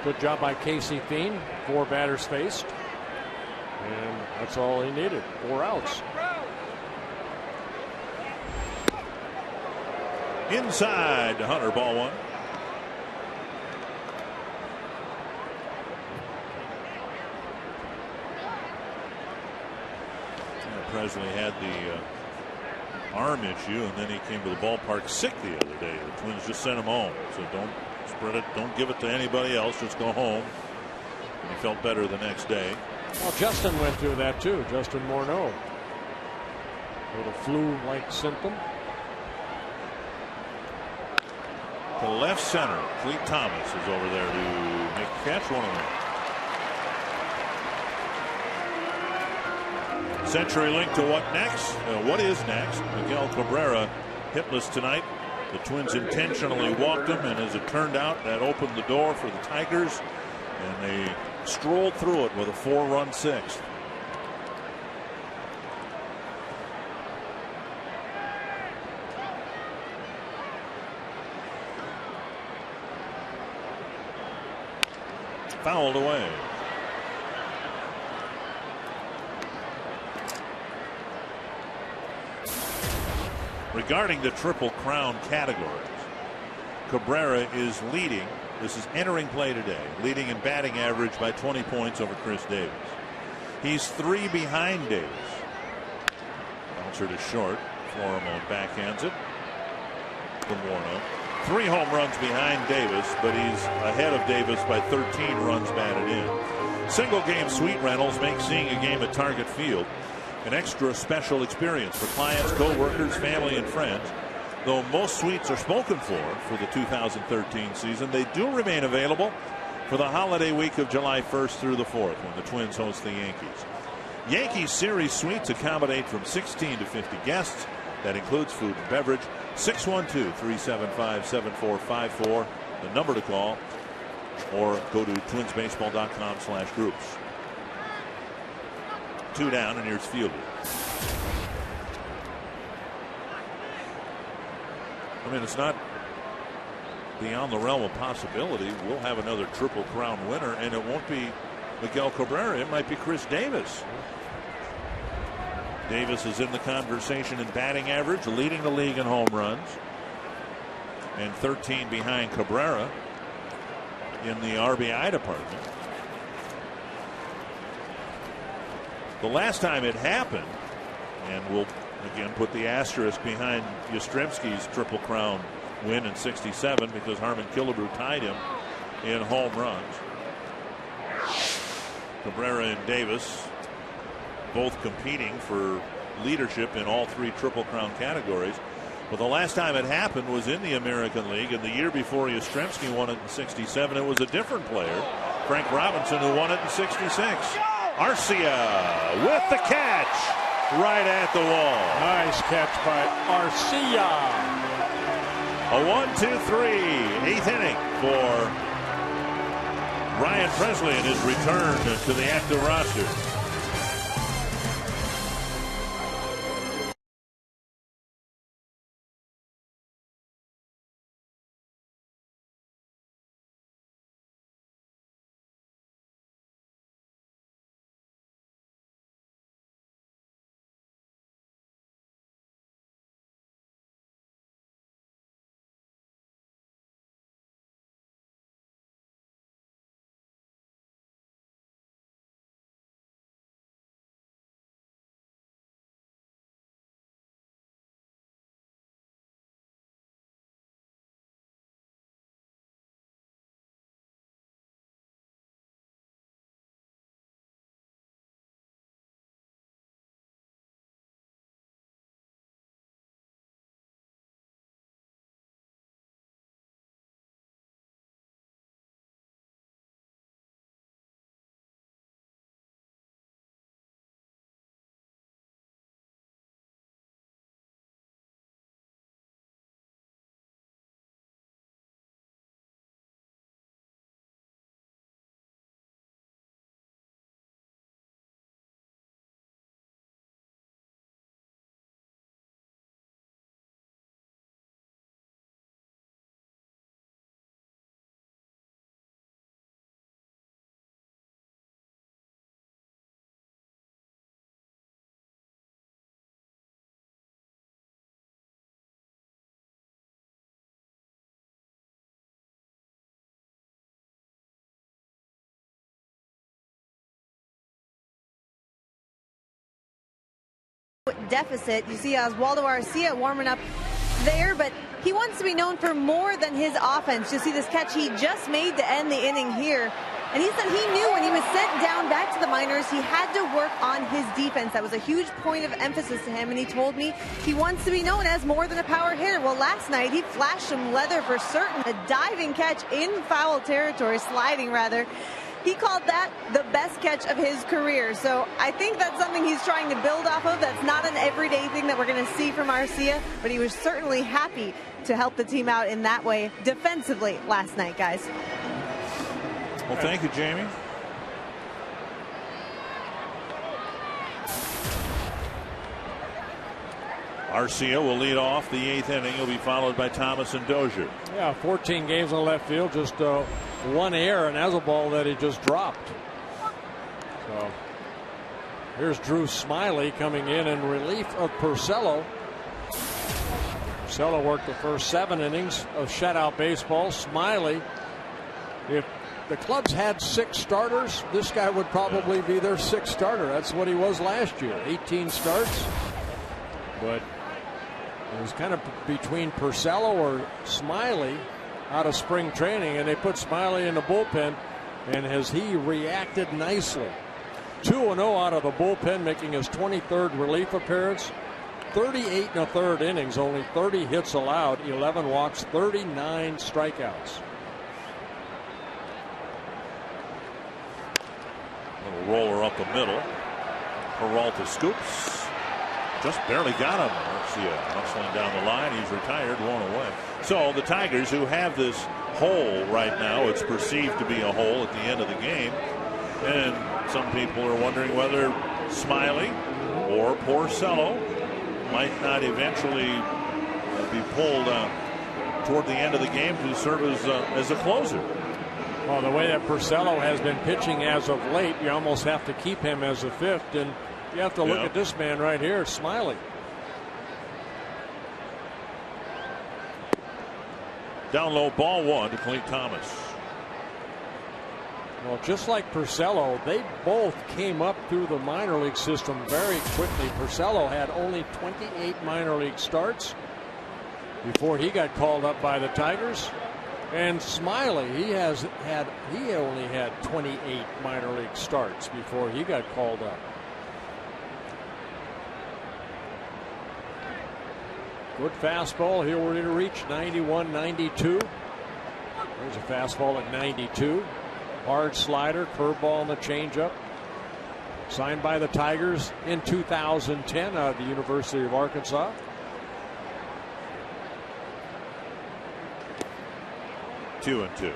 Good job by Casey Fiend. 4 batters faced, and that's all he needed. 4 outs. Inside to Hunter, ball 1. Presley had the arm issue, and then he came to the ballpark sick the other day. The Twins just sent him home. So don't spread it. Don't give it to anybody else. Just go home. And he felt better the next day. Well, Justin went through that too. Justin Morneau. A little flu-like symptom. To left center, Cleet Thomas is over there to make the catch. 1-1. CenturyLink to what next? What is next? Miguel Cabrera hitless tonight. The Twins intentionally walked him, and as it turned out, that opened the door for the Tigers, and they strolled through it with a 4-run sixth. Fouled away. Regarding the Triple Crown categories, Cabrera is leading. This is entering play today, leading in batting average by 20 points over Chris Davis. He's 3 behind Davis. Bouncer to short. Florimo backhands it. Warno. 3 home runs behind Davis, but he's ahead of Davis by 13 runs batted in. Single game suite rentals make seeing a game at Target Field an extra special experience for clients, co-workers, family, and friends. Though most suites are spoken for the 2013 season, they do remain available for the holiday week of July 1st through the 4th when the Twins host the Yankees. Yankees Series suites accommodate from 16 to 50 guests. That includes food and beverage. 612-375-7454, the number to call, or go to twinsbaseball.com/groups. 2 down, and here's Fielder. I mean, it's not beyond the realm of possibility. We'll have another Triple Crown winner, and it won't be Miguel Cabrera. It might be Chris Davis. Davis is in the conversation in batting average, leading the league in home runs, and 13 behind Cabrera in the RBI department. The last time it happened, and we'll again put the asterisk behind Yastrzemski's Triple Crown win in '67 because Harmon Killebrew tied him in home runs. Cabrera and Davis both competing for leadership in all 3 Triple Crown categories. But the last time it happened was in the American League, and the year before Yastrzemski won it in '67, it was a different player, Frank Robinson, who won it in '66. Arcia with the catch right at the wall. Nice catch by Arcia. A 1-2-3, 8th inning for Ryan Presley in his return to the active roster. Deficit. You see Oswaldo Arcia warming up there, but he wants to be known for more than his offense. You see this catch he just made to end the inning here, and he said he knew when he was sent down back to the minors he had to work on his defense. That was a huge point of emphasis to him, and he told me he wants to be known as more than a power hitter. Well, last night he flashed some leather for certain. A diving catch in foul territory, sliding rather. He called that the best catch of his career. So I think that's something he's trying to build off of. That's not an everyday thing that we're going to see from Arcia, but he was certainly happy to help the team out in that way defensively last night, guys. Well, thank you, Jamie. Arcia will lead off the 8th inning. He'll be followed by Thomas and Dozier. Yeah, 14 games on left field, just one error, and that's a ball that he just dropped. So here's Drew Smiley coming in relief of Porcello. Porcello worked the first 7 innings of shutout baseball. Smiley, if the Cubs had 6 starters, this guy would probably be their 6th starter. That's what he was last year, 18 starts. But it was kind of between Porcello or Smiley out of spring training, and they put Smiley in the bullpen, and has he reacted nicely. 2-0 out of the bullpen, making his 23rd relief appearance. 38 1/3 innings, only 30 hits allowed, 11 walks, 39 strikeouts. Little roller up the middle. Peralta scoops. Just barely got him. Arcia hustling down the line. He's retired, 1 away. So the Tigers, who have this hole right now, it's perceived to be a hole at the end of the game. And some people are wondering whether Smiley or Porcello might not eventually be pulled toward the end of the game to serve as a closer. Well, the way that Porcello has been pitching as of late, you almost have to keep him as a 5th, and you have to look at this man right here, Smiley. Down low, ball 1 to Clint Thomas. Well, just like Porcello, they both came up through the minor league system very quickly. Porcello had only 28 minor league starts before he got called up by the Tigers. And Smiley, he only had 28 minor league starts before he got called up. Good fastball here, we're to reach 91-92. There's a fastball at 92. Hard slider, curveball, and the changeup. Signed by the Tigers in 2010 out of the University of Arkansas. 2-2.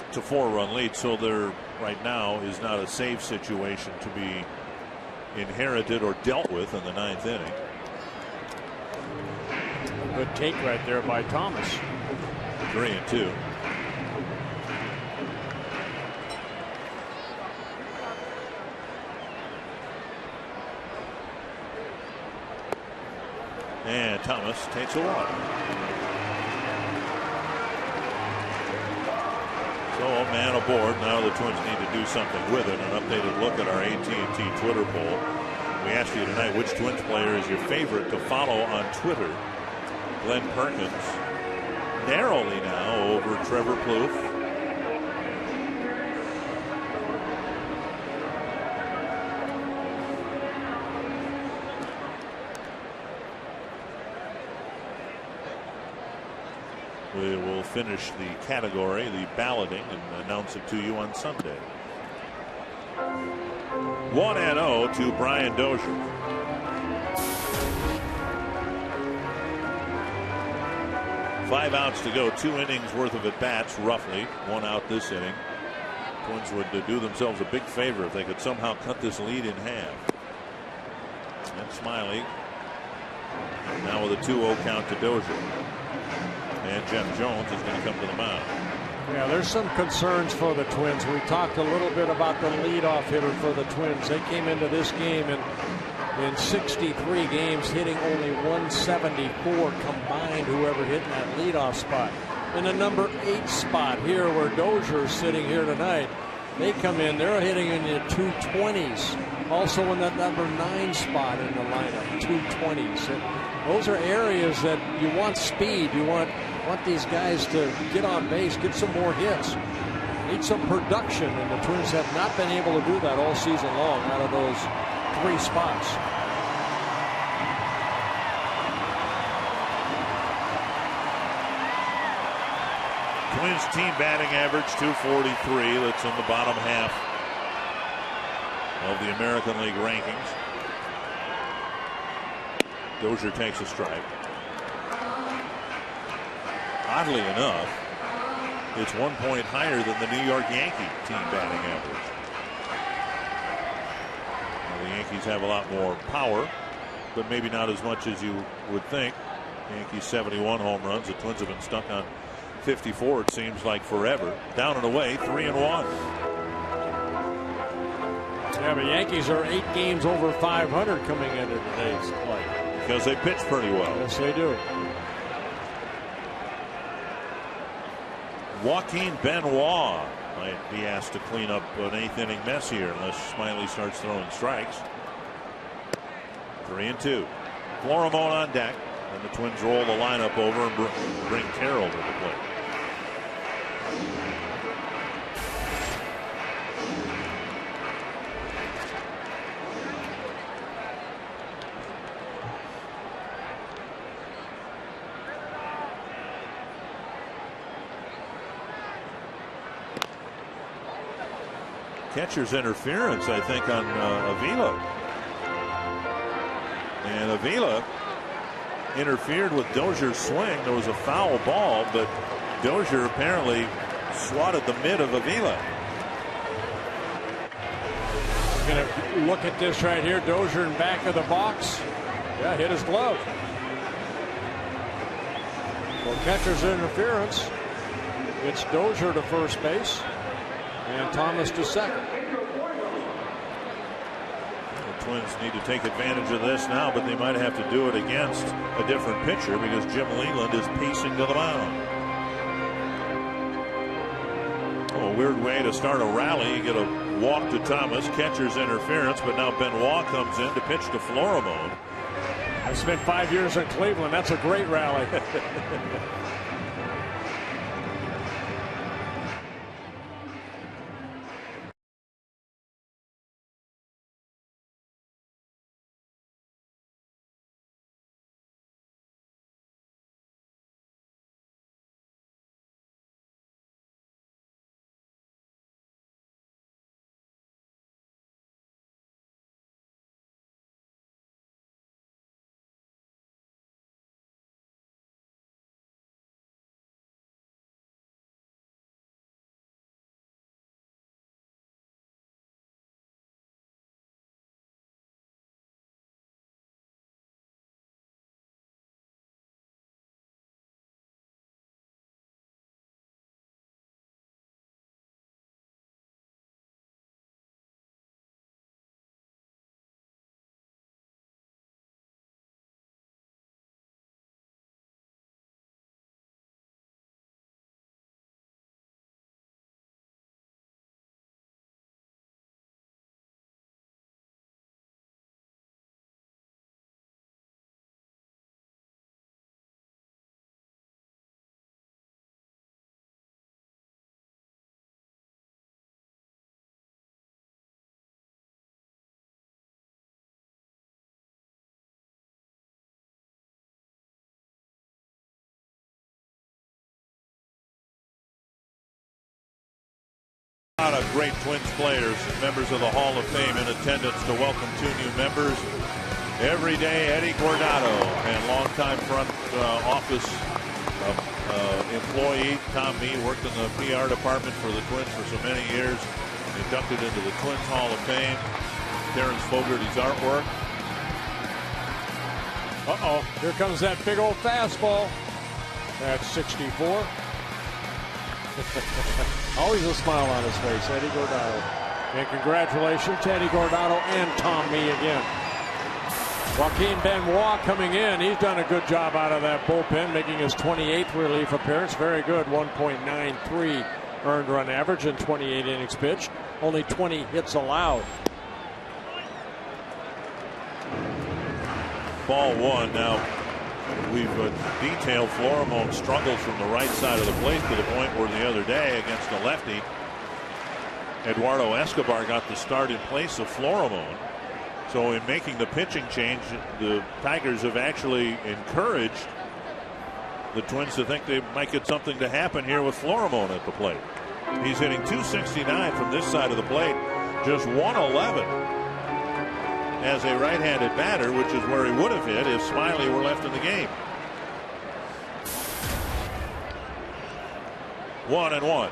It's a 4-run lead, so there right now is not a save situation to be inherited or dealt with in the 9th inning. Good take right there by Thomas. 3-2. And Thomas takes a walk. So a man aboard. Now the Twins need to do something with it. An updated look at our AT&T Twitter poll. We asked you tonight, which Twins player is your favorite to follow on Twitter? Glenn Perkins narrowly now over Trevor Plouffe. We will finish the category, the balloting, and announce it to you on Sunday. 1-0 to Brian Dozier. Five outs to go, 2 innings worth of at-bats, roughly. 1 out this inning. Twins would do themselves a big favor if they could somehow cut this lead in half. And Smiley now with a 2-0 count to Dozier. And Jeff Jones is going to come to the mound. Yeah, there's some concerns for the Twins. We talked a little bit about the leadoff hitter for the Twins. They came into this game and in 63 games hitting only 174 combined, whoever hit in that leadoff spot. In the number 8 spot here where Dozier is sitting here tonight, they come in, they're hitting in the 220s. Also in that number 9 spot in the lineup, 220s. And those are areas that you want speed. You want these guys to get on base, get some more hits. Need some production, and the Twins have not been able to do that all season long out of those 3 spots. Twins team batting average 243. That's in the bottom half of the American League rankings. Dozier takes a strike. Oddly enough, it's 1 point higher than the New York Yankee team batting average. Now, the Yankees have a lot more power, but maybe not as much as you would think. Yankees 71 home runs. The Twins have been stuck on 54, it seems like forever. Down and away, 3-1. Yeah, the Yankees are 8 games over 500 coming into today's play. Because they pitch pretty well. Yes, they do. Joaquin Benoit might be asked to clean up an 8th inning mess here unless Smiley starts throwing strikes. 3-2. Florimone on deck, and the Twins roll the lineup over and bring Carroll to the plate. Catcher's interference, I think, on Avila. And Avila interfered with Dozier's swing. There was a foul ball, but Dozier apparently swatted the mid of Avila. Going to look at this right here. Dozier in back of the box. Yeah, hit his glove. Well, catcher's interference. It's Dozier to first base and Thomas to second. The Twins need to take advantage of this now, but they might have to do it against a different pitcher because Jim Leland is pacing to the mound. Oh, a weird way to start a rally. You get a walk to Thomas, catcher's interference, but now Benoit comes in to pitch to Florimone. I spent 5 years in Cleveland. That's a great rally. A lot of great Twins players, members of the Hall of Fame in attendance to welcome 2 new members. Every day, Eddie Guardado and longtime front office employee Tom Mee worked in the PR department for the Twins for so many years. Inducted into the Twins Hall of Fame. Terrence Fogarty's artwork. Uh-oh, here comes that big old fastball. That's 64. Always a smile on his face, Eddie Guardado. And congratulations to Eddie Guardado and Tom Mee again. Joaquin Benoit coming in. He's done a good job out of that bullpen, making his 28th relief appearance. Very good, 1.93 earned run average in 28 innings pitched. Only 20 hits allowed. Ball 1 now. We've detailed Florimone's struggles from the right side of the plate to the point where the other day against a lefty, Eduardo Escobar got the start in place of Florimone. So in making the pitching change, the Tigers have actually encouraged the Twins to think they might get something to happen here with Florimone at the plate. He's hitting .269 from this side of the plate, just .111 as a right-handed batter, which is where he would have hit if Smiley were left in the game. 1-1.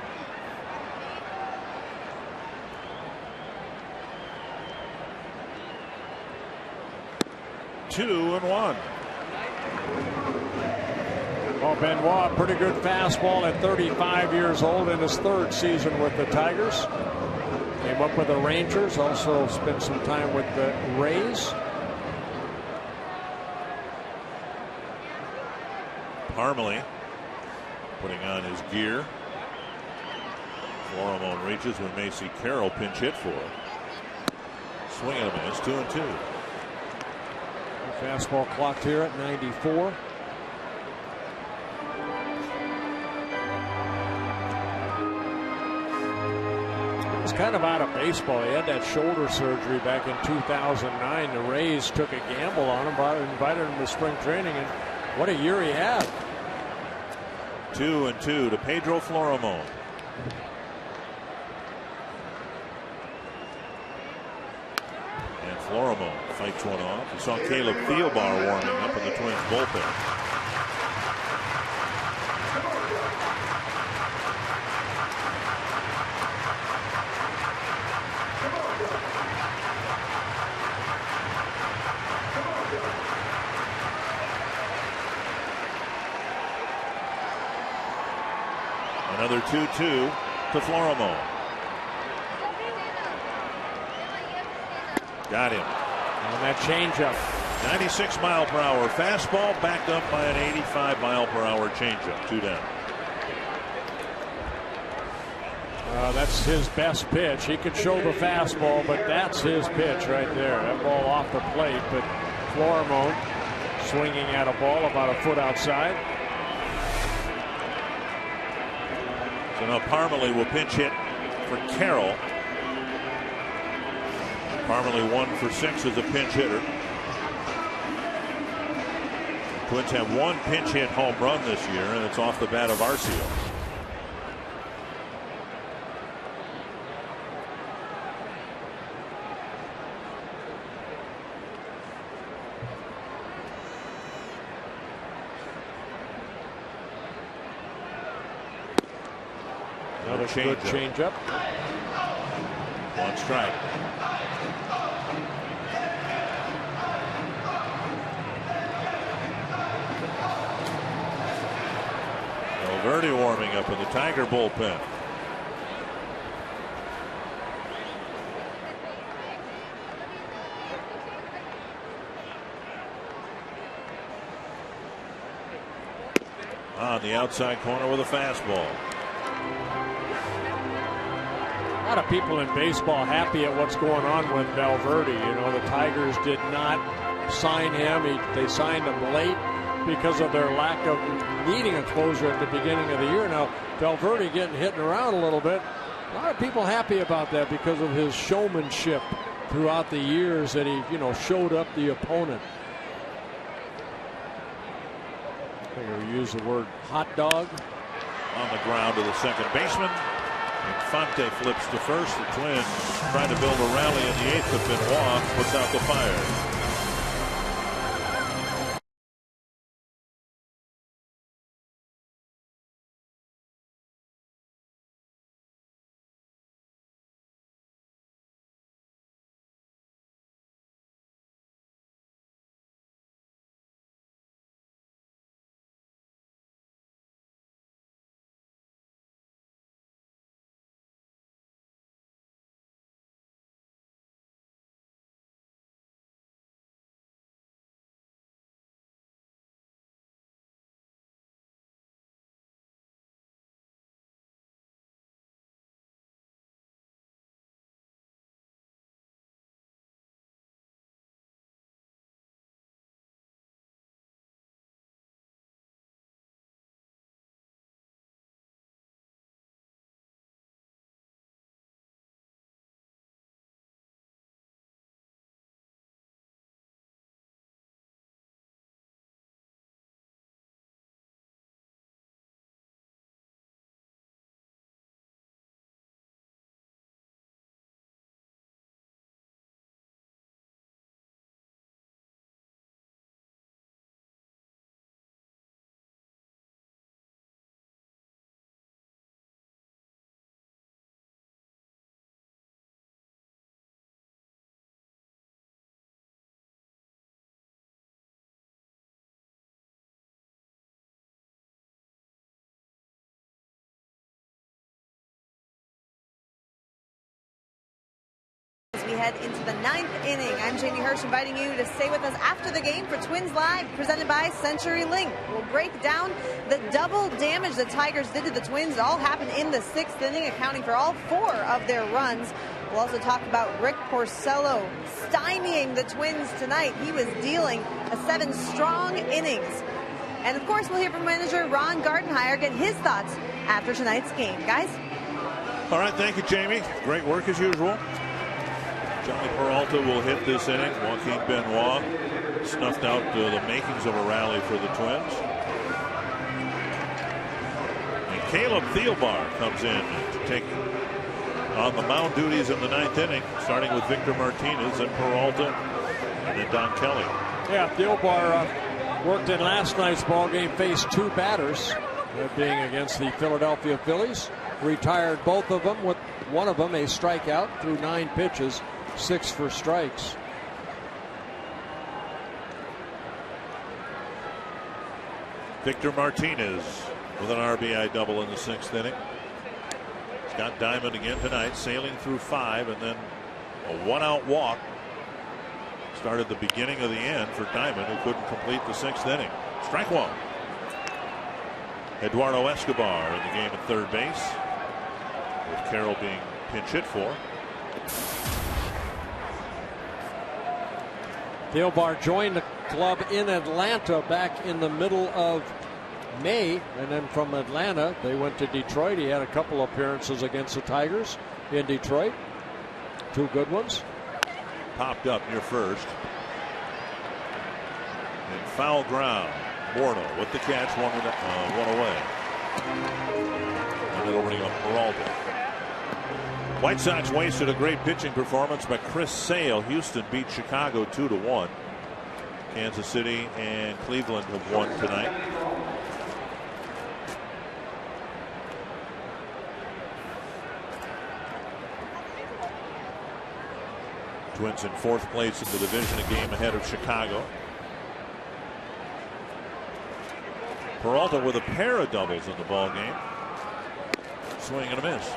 Two and one. Well, Benoit, pretty good fastball at 35 years old in his third season with the Tigers. Came up with the Rangers, also spent some time with the Rays. Parmalee putting on his gear. Florimone reaches when Macy Carroll pinch hit for it. Swing and a miss, 2-2. Fastball clocked here at 94. He's kind of out of baseball. He had that shoulder surgery back in 2009. The Rays took a gamble on him, invited him to spring training, and what a year he had. 2-2 to Pedro Florimone. And Florimone fights one off. We saw Caleb Thielbar warming up in the Twins bullpen. Another 2-2 to Florimone. Got him. On that changeup. 96 mile per hour fastball backed up by an 85 mile per hour changeup. 2 down. That's his best pitch. He could show the fastball, but that's his pitch right there. That ball off the plate, but Florimone swinging at a ball about a foot outside. So now Parmalee will pinch hit for Carroll. Parmalee 1 for 6 as a pinch hitter. Twins have one pinch hit home run this year, and it's off the bat of Arcio. Another good changeup. One strike. Valverde warming up in the Tiger bullpen. On the outside corner with a fastball. A lot of people in baseball happy at what's going on with Valverde. You know, the Tigers did not sign him. They signed him late because of their lack of needing a closer at the beginning of the year. Now, Valverde getting hit around a little bit. A lot of people happy about that because of his showmanship throughout the years that he, showed up the opponent. I think I use the word hot dog. On the ground to the second baseman. Infante flips to first. The Twins trying to build a rally in the 8th, but Benoit puts out the fire. head into the 9th inning. I'm Jamie Hirsch, inviting you to stay with us after the game for Twins Live, presented by CenturyLink. We'll break down the double damage the Tigers did to the Twins. It all happened in the 6th inning, accounting for all 4 of their runs. We'll also talk about Rick Porcello stymieing the Twins tonight. He was dealing a 7 strong innings. And of course, we'll hear from manager Ron Gardenhire, get his thoughts after tonight's game. Guys? All right, thank you, Jamie. Great work as usual. Johnny Peralta will hit this inning. Joaquin Benoit snuffed out the makings of a rally for the Twins. And Caleb Thielbar comes in to take on the mound duties in the 9th inning, starting with Victor Martinez and Peralta and then Don Kelly. Yeah, Thielbar worked in last night's ball game, faced 2 batters, that being against the Philadelphia Phillies. Retired both of them, with one of them a strikeout through 9 pitches, 6 for strikes. Victor Martinez with an RBI double in the 6th inning. Scott Diamond again tonight, sailing through 5, and then a 1-out walk started the beginning of the end for Diamond, who couldn't complete the 6th inning. Strike 1. Eduardo Escobar in the game at third base, with Carroll being pinch hit for. Thielbar joined the club in Atlanta back in the middle of May, and then from Atlanta they went to Detroit. He had a couple appearances against the Tigers in Detroit, 2 good ones. Popped up near first. And foul ground. Morno with the catch, one away. And it'll bring up Peralta. White Sox wasted a great pitching performance by Chris Sale. Houston beat Chicago 2-1. Kansas City and Cleveland have won tonight. Twins in 4th place in the division, a game ahead of Chicago. Peralta with a pair of doubles in the ball game. Swing and a miss.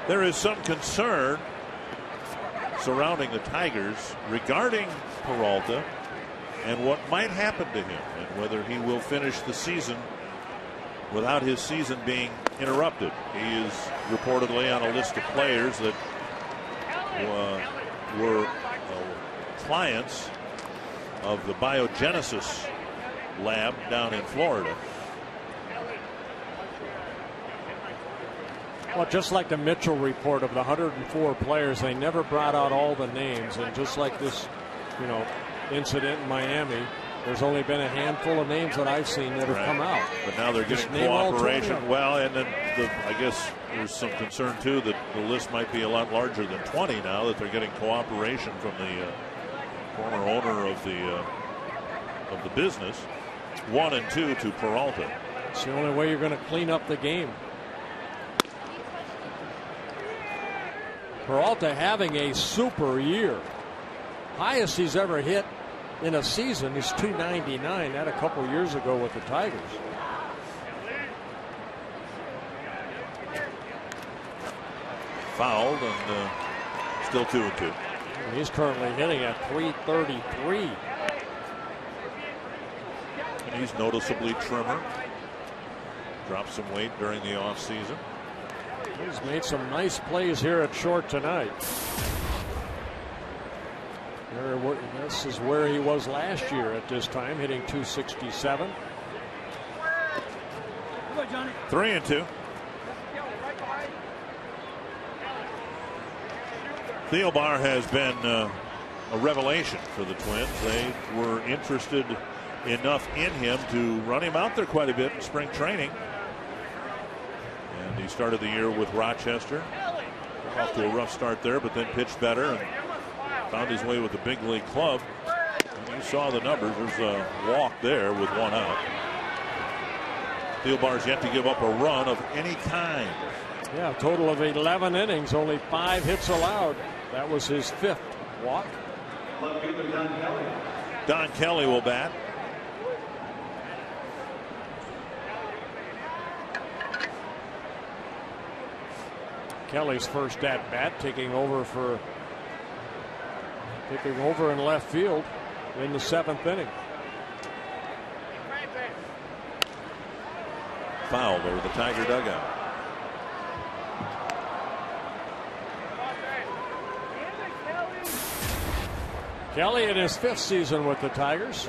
There is some concern surrounding the Tigers regarding Peralta and what might happen to him, and whether he will finish the season without his season being interrupted. He is reportedly on a list of players that were clients of the Biogenesis lab down in Florida. Well, just like the Mitchell report of the 104 players, they never brought out all the names, and just like this, incident in Miami, there's only been a handful of names that I've seen that have come out. But now they're getting cooperation. Well, and then I guess there's some concern too that the list might be a lot larger than 20 now that they're getting cooperation from the former owner of the business. 1 and 2 to Peralta. It's the only way you're going to clean up the game. Peralta having a super year. Highest he's ever hit in a season is 299. That a couple years ago with the Tigers. Fouled and still 2 and 2. He's currently hitting at 333. And he's noticeably trimmer. Dropped some weight during the offseason. He's made some nice plays here at short tonight. This is where he was last year at this time, hitting 267. 3 and 2. Thielbar has been a revelation for the Twins. They were interested enough in him to run him out there quite a bit in spring training. And he started the year with Rochester. Off to a rough start there, but then pitched better and found his way with the big league club. And you saw the numbers. There's a walk there with 1 out. Thielbar's yet to give up a run of any kind. Yeah, a total of 11 innings, only 5 hits allowed. That was his 5th walk. Don Kelly will bat. Kelly's first at bat, taking over in left field in the 7th inning. Fouled over the Tiger dugout. Kelly in his 5th season with the Tigers.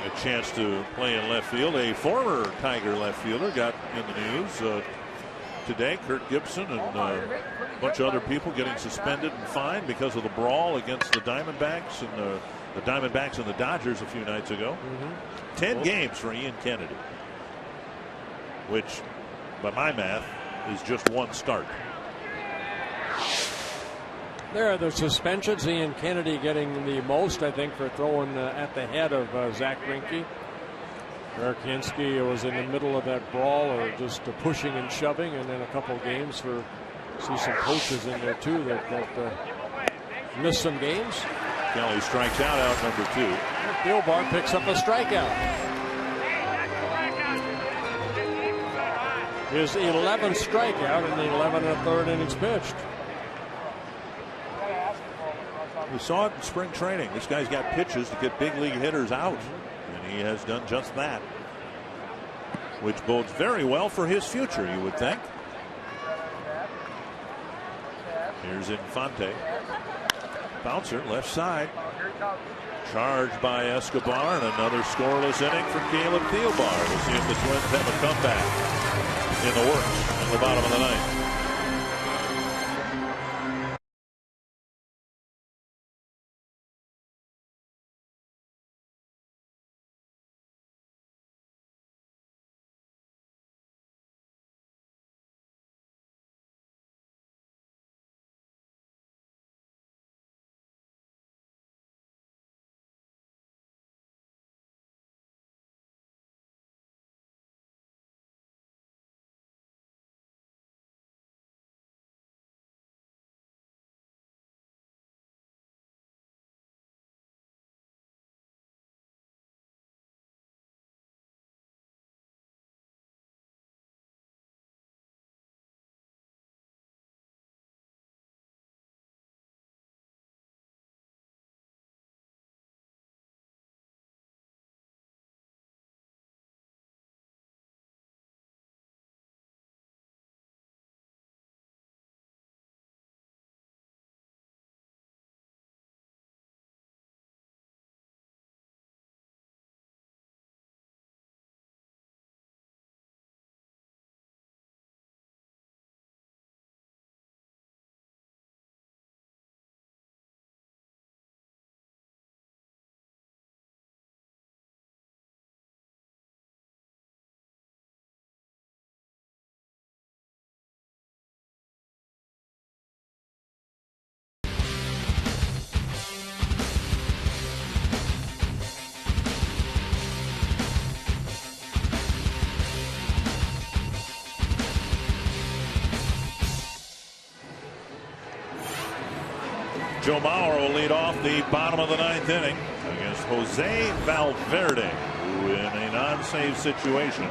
A chance to play in left field. A former Tiger left fielder got in the news today. Kurt Gibson and a bunch of other people getting suspended and fined because of the brawl against the Diamondbacks and the Diamondbacks and the Dodgers a few nights ago. 10 games for Ian Kennedy, which by my math is just one start. There are the suspensions. Ian Kennedy getting the most, I think, for throwing at the head of Zach Greinke. Eric Hinske was in the middle of that brawl, or just pushing and shoving, and then a couple games for, see some coaches in there too that missed some games. Kelly strikes out number 2. Thielbar picks up a strikeout. His 11th strikeout in the 11 1/3 innings pitched. We saw it in spring training. This guy's got pitches to get big league hitters out, and he has done just that, which bodes very well for his future, you would think. Here's Infante. Bouncer left side. Charged by Escobar, and another scoreless inning for Caleb Thielbar. We'll see if the Twins have a comeback in the works in the bottom of the 9th. Joe Mauer will lead off the bottom of the 9th inning against Jose Valverde, who in a non-save situation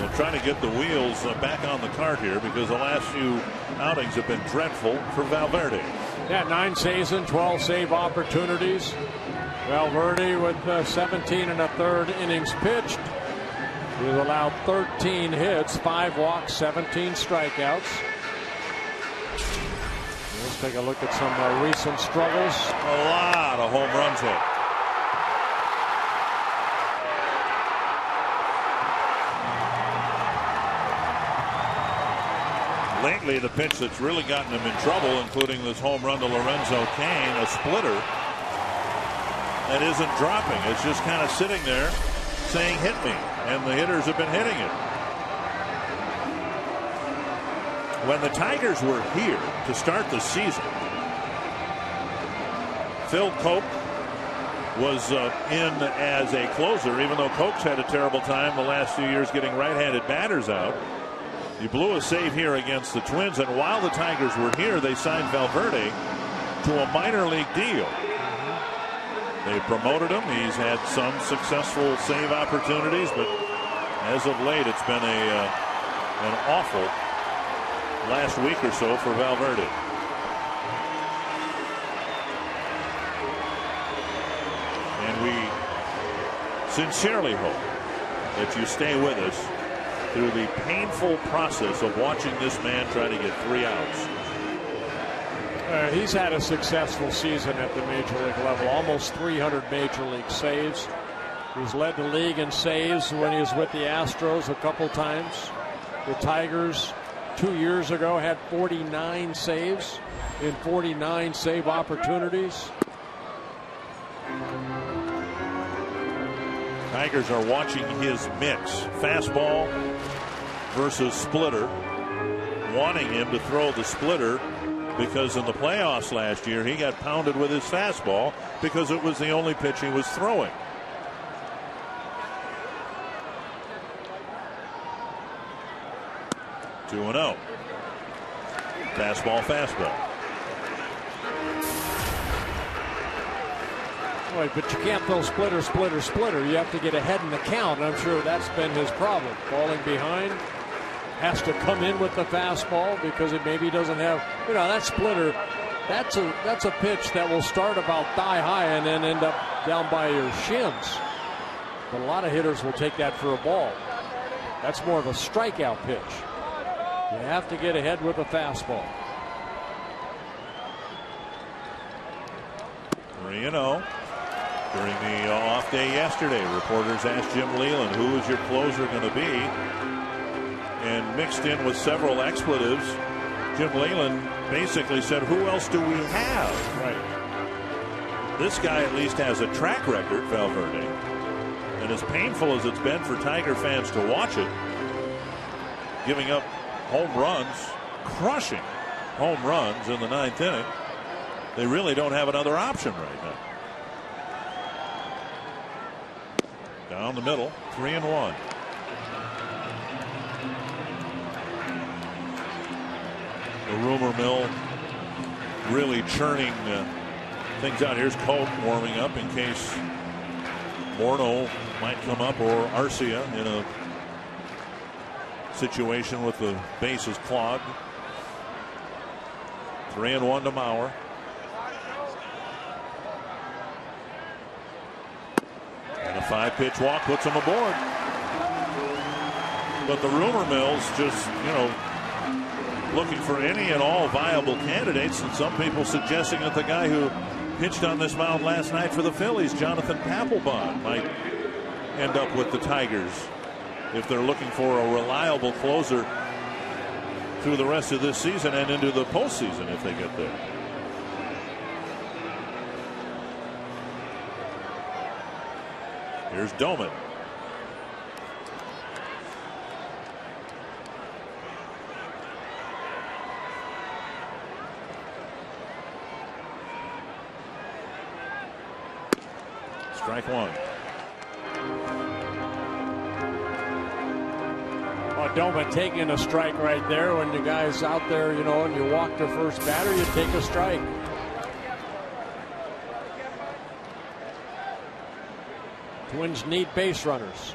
will try to get the wheels back on the cart here, because the last few outings have been dreadful for Valverde. Yeah, 9 saves and 12 save opportunities. Valverde with 17 1/3 innings pitched. He's allowed 13 hits, 5 walks, 17 strikeouts. Let's take a look at some recent struggles. A lot of home runs hit. Lately, the pitch that's really gotten him in trouble, including this home run to Lorenzo Cain, a splitter that isn't dropping. It's just kind of sitting there saying, hit me. And the hitters have been hitting it. When the Tigers were here to start the season, Phil Koch was in as a closer, even though Koch's had a terrible time the last few years getting right-handed batters out. He blew a save here against the Twins, and while the Tigers were here, they signed Valverde to a minor league deal. They promoted him. He's had some successful save opportunities, but as of late, it's been an awful last week or so for Valverde. And we sincerely hope that you stay with us through the painful process of watching this man try to get 3 outs. He's had a successful season at the major league level, almost 300 major league saves. He's led the league in saves when he was with the Astros a couple times. The Tigers 2 years ago had 49 saves in 49 save opportunities. Tigers are watching his mix, fastball versus splitter, wanting him to throw the splitter because in the playoffs last year he got pounded with his fastball because it was the only pitch he was throwing. Two 2-0. Fastball. Right, but you can't throw splitter. You have to get ahead in the count. I'm sure that's been his problem. Falling behind, has to come in with the fastball because it maybe doesn't have, that splitter. That's a pitch that will start about thigh high and then end up down by your shins. But a lot of hitters will take that for a ball. That's more of a strikeout pitch. You have to get ahead with a fastball. 3-0. During the off day yesterday, reporters asked Jim Leyland, who is your closer going to be? And mixed in with several expletives, Jim Leyland basically said, who else do we have? Right. This guy at least has a track record, Valverde. And as painful as it's been for Tiger fans to watch it, giving up home runs, crushing home runs in the 9th inning, they really don't have another option right now. Down the middle, 3-1. The rumor mill really churning things out. Here's Cope warming up in case Morneau might come up or Arcia in a situation with the bases clogged. 3-1 to Mauer. And a 5-pitch walk puts him aboard. But the rumor mill's just, looking for any and all viable candidates, and some people suggesting that the guy who pitched on this mound last night for the Phillies, Jonathan Papelbon, might end up with the Tigers if they're looking for a reliable closer through the rest of this season and into the postseason if they get there. Here's Doman. Strike one. Doman taking a strike right there. When the guy's out there, and you walk the first batter, you take a strike. Twins need base runners.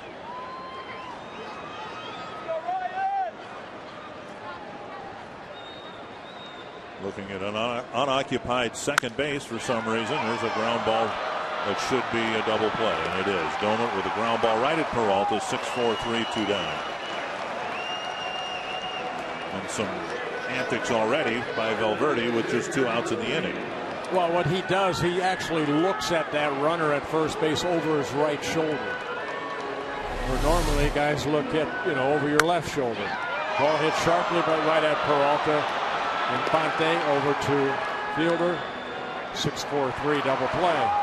Looking at an unoccupied second base for some reason. There's a ground ball that should be a double play, and it is. Doman with a ground ball right at Peralta, 6-4, 3-2 down. And some antics already by Valverde with just 2 outs in the inning. Well, what he does, he actually looks at that runner at first base over his right shoulder. Where normally guys look at, over your left shoulder. Ball hit sharply, but right at Peralta. Infante over to Fielder. 6-4-3 double play.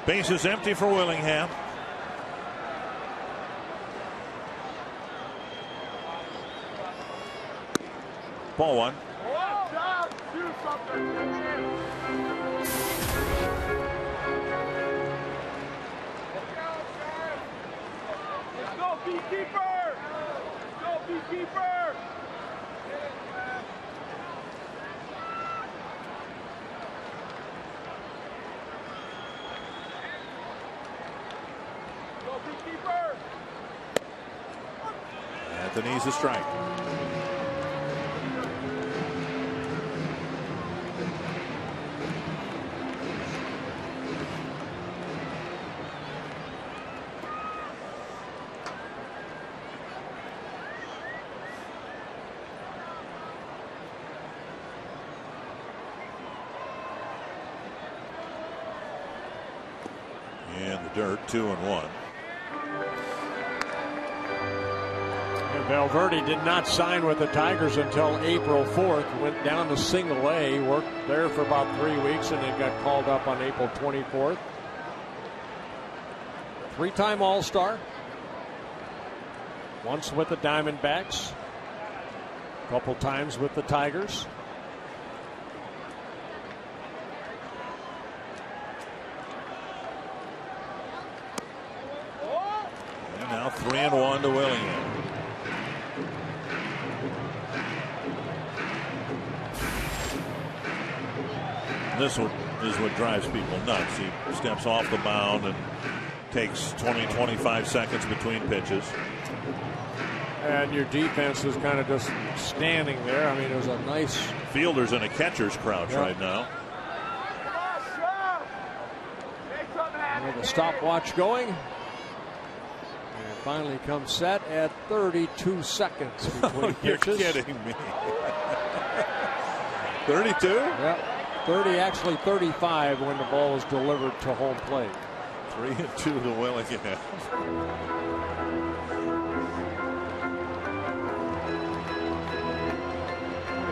Base is empty for Willingham. Ball one. Let's go, beekeeper! Let's go, beekeeper! Anthony's a strike. In the dirt, 2-1. And Valverde did not sign with the Tigers until April 4th. Went down to Single A, worked there for about 3 weeks, and then got called up on April 24th. Three-time All-Star. Once with the Diamondbacks. A couple times with the Tigers. And now 3-1 to Willingham. This one is what drives people nuts. He steps off the mound and takes 20-25 seconds between pitches. And your defense is kind of just standing there. I mean, it was a nice... Fielders in a catcher's crouch right now. With the stopwatch going. And it finally comes set at 32 seconds between pitches. You're kidding me. 32? Yep. 30, actually 35 when the ball was delivered to home plate. 3-2 to Willingham.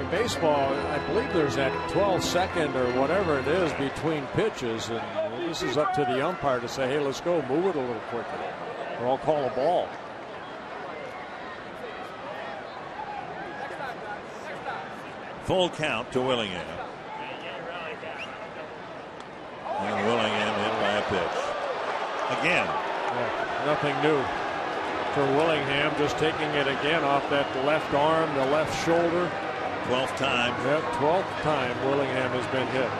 In baseball, I believe there's that 12-second or whatever it is between pitches, and this is up to the umpire to say, hey, let's go, move it a little quicker, or I'll call a ball. Full count to Willingham. And Willingham hit by a pitch. Again. Yeah, nothing new for Willingham, just taking it again off that left arm, the left shoulder. 12th time. Yep, 12th time Willingham has been hit.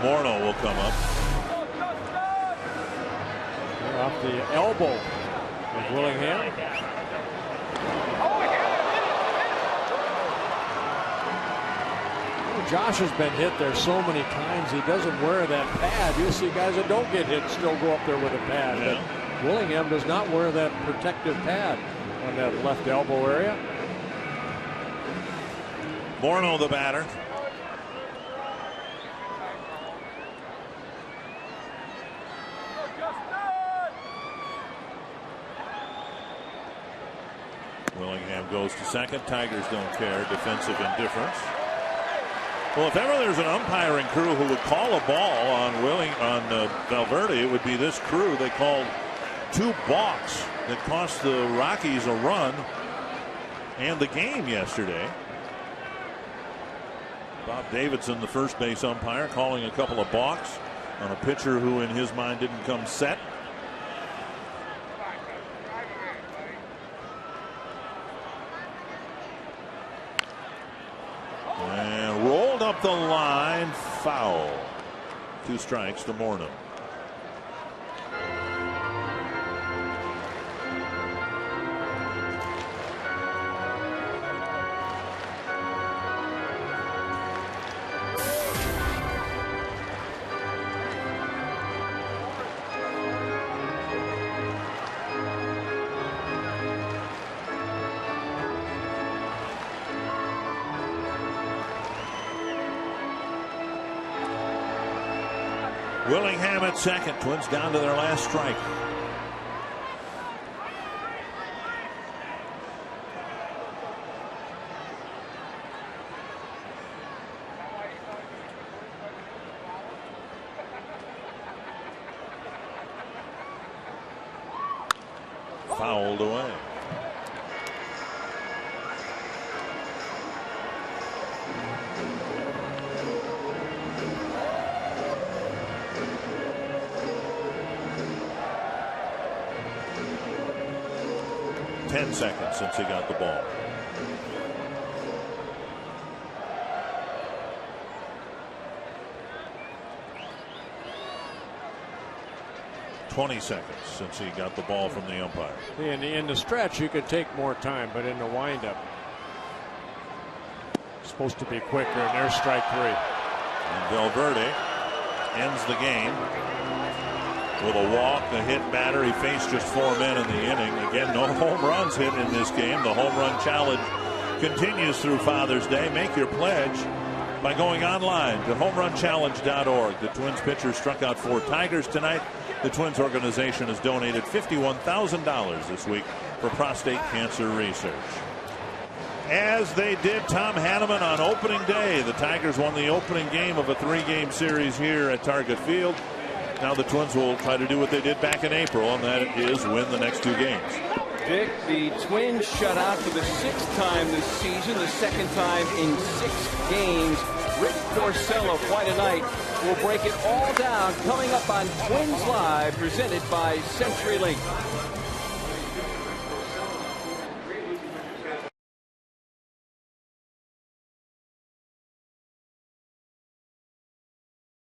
Morneau will come up. Off the elbow of Willingham. Josh has been hit there so many times. He doesn't wear that pad. You'll see guys that don't get hit still go up there with a pad. Yeah. But Willingham does not wear that protective pad on that left elbow area. Morneau the batter. Willingham goes to second. Tigers don't care. Defensive indifference. Well, if ever there's an umpiring crew who would call a ball on Valverde, it would be this crew. They called 2 balks that cost the Rockies a run and the game yesterday. Bob Davidson, the first base umpire, calling a couple of balks on a pitcher who in his mind didn't come set. And rolled up the line, foul. 2 strikes to Morneau. Willingham at second. Twins down to their last strike. Fouled away. Seconds since he got the ball. 20 seconds since he got the ball from the umpire. In the stretch, you could take more time, but in the windup, supposed to be quicker, and there's strike 3. And Valverde ends the game with a walk, a hit batter. He faced just 4 men in the inning. Again, no home runs hit in this game. The home run challenge continues through Father's Day. Make your pledge by going online to homeRunChallenge.org. The Twins pitcher struck out 4 Tigers tonight. The Twins organization has donated $51,000 this week for prostate cancer research. As they did Tom Hanneman on opening day, the Tigers won the opening game of a 3-game series here at Target Field. Now the Twins will try to do what they did back in April, and that is win the next 2 games. Dick, the Twins shut out for the 6th time this season, the 2nd time in 6 games. Rick Porcel of White and Knight will break it all down coming up on Twins Live, presented by CenturyLink.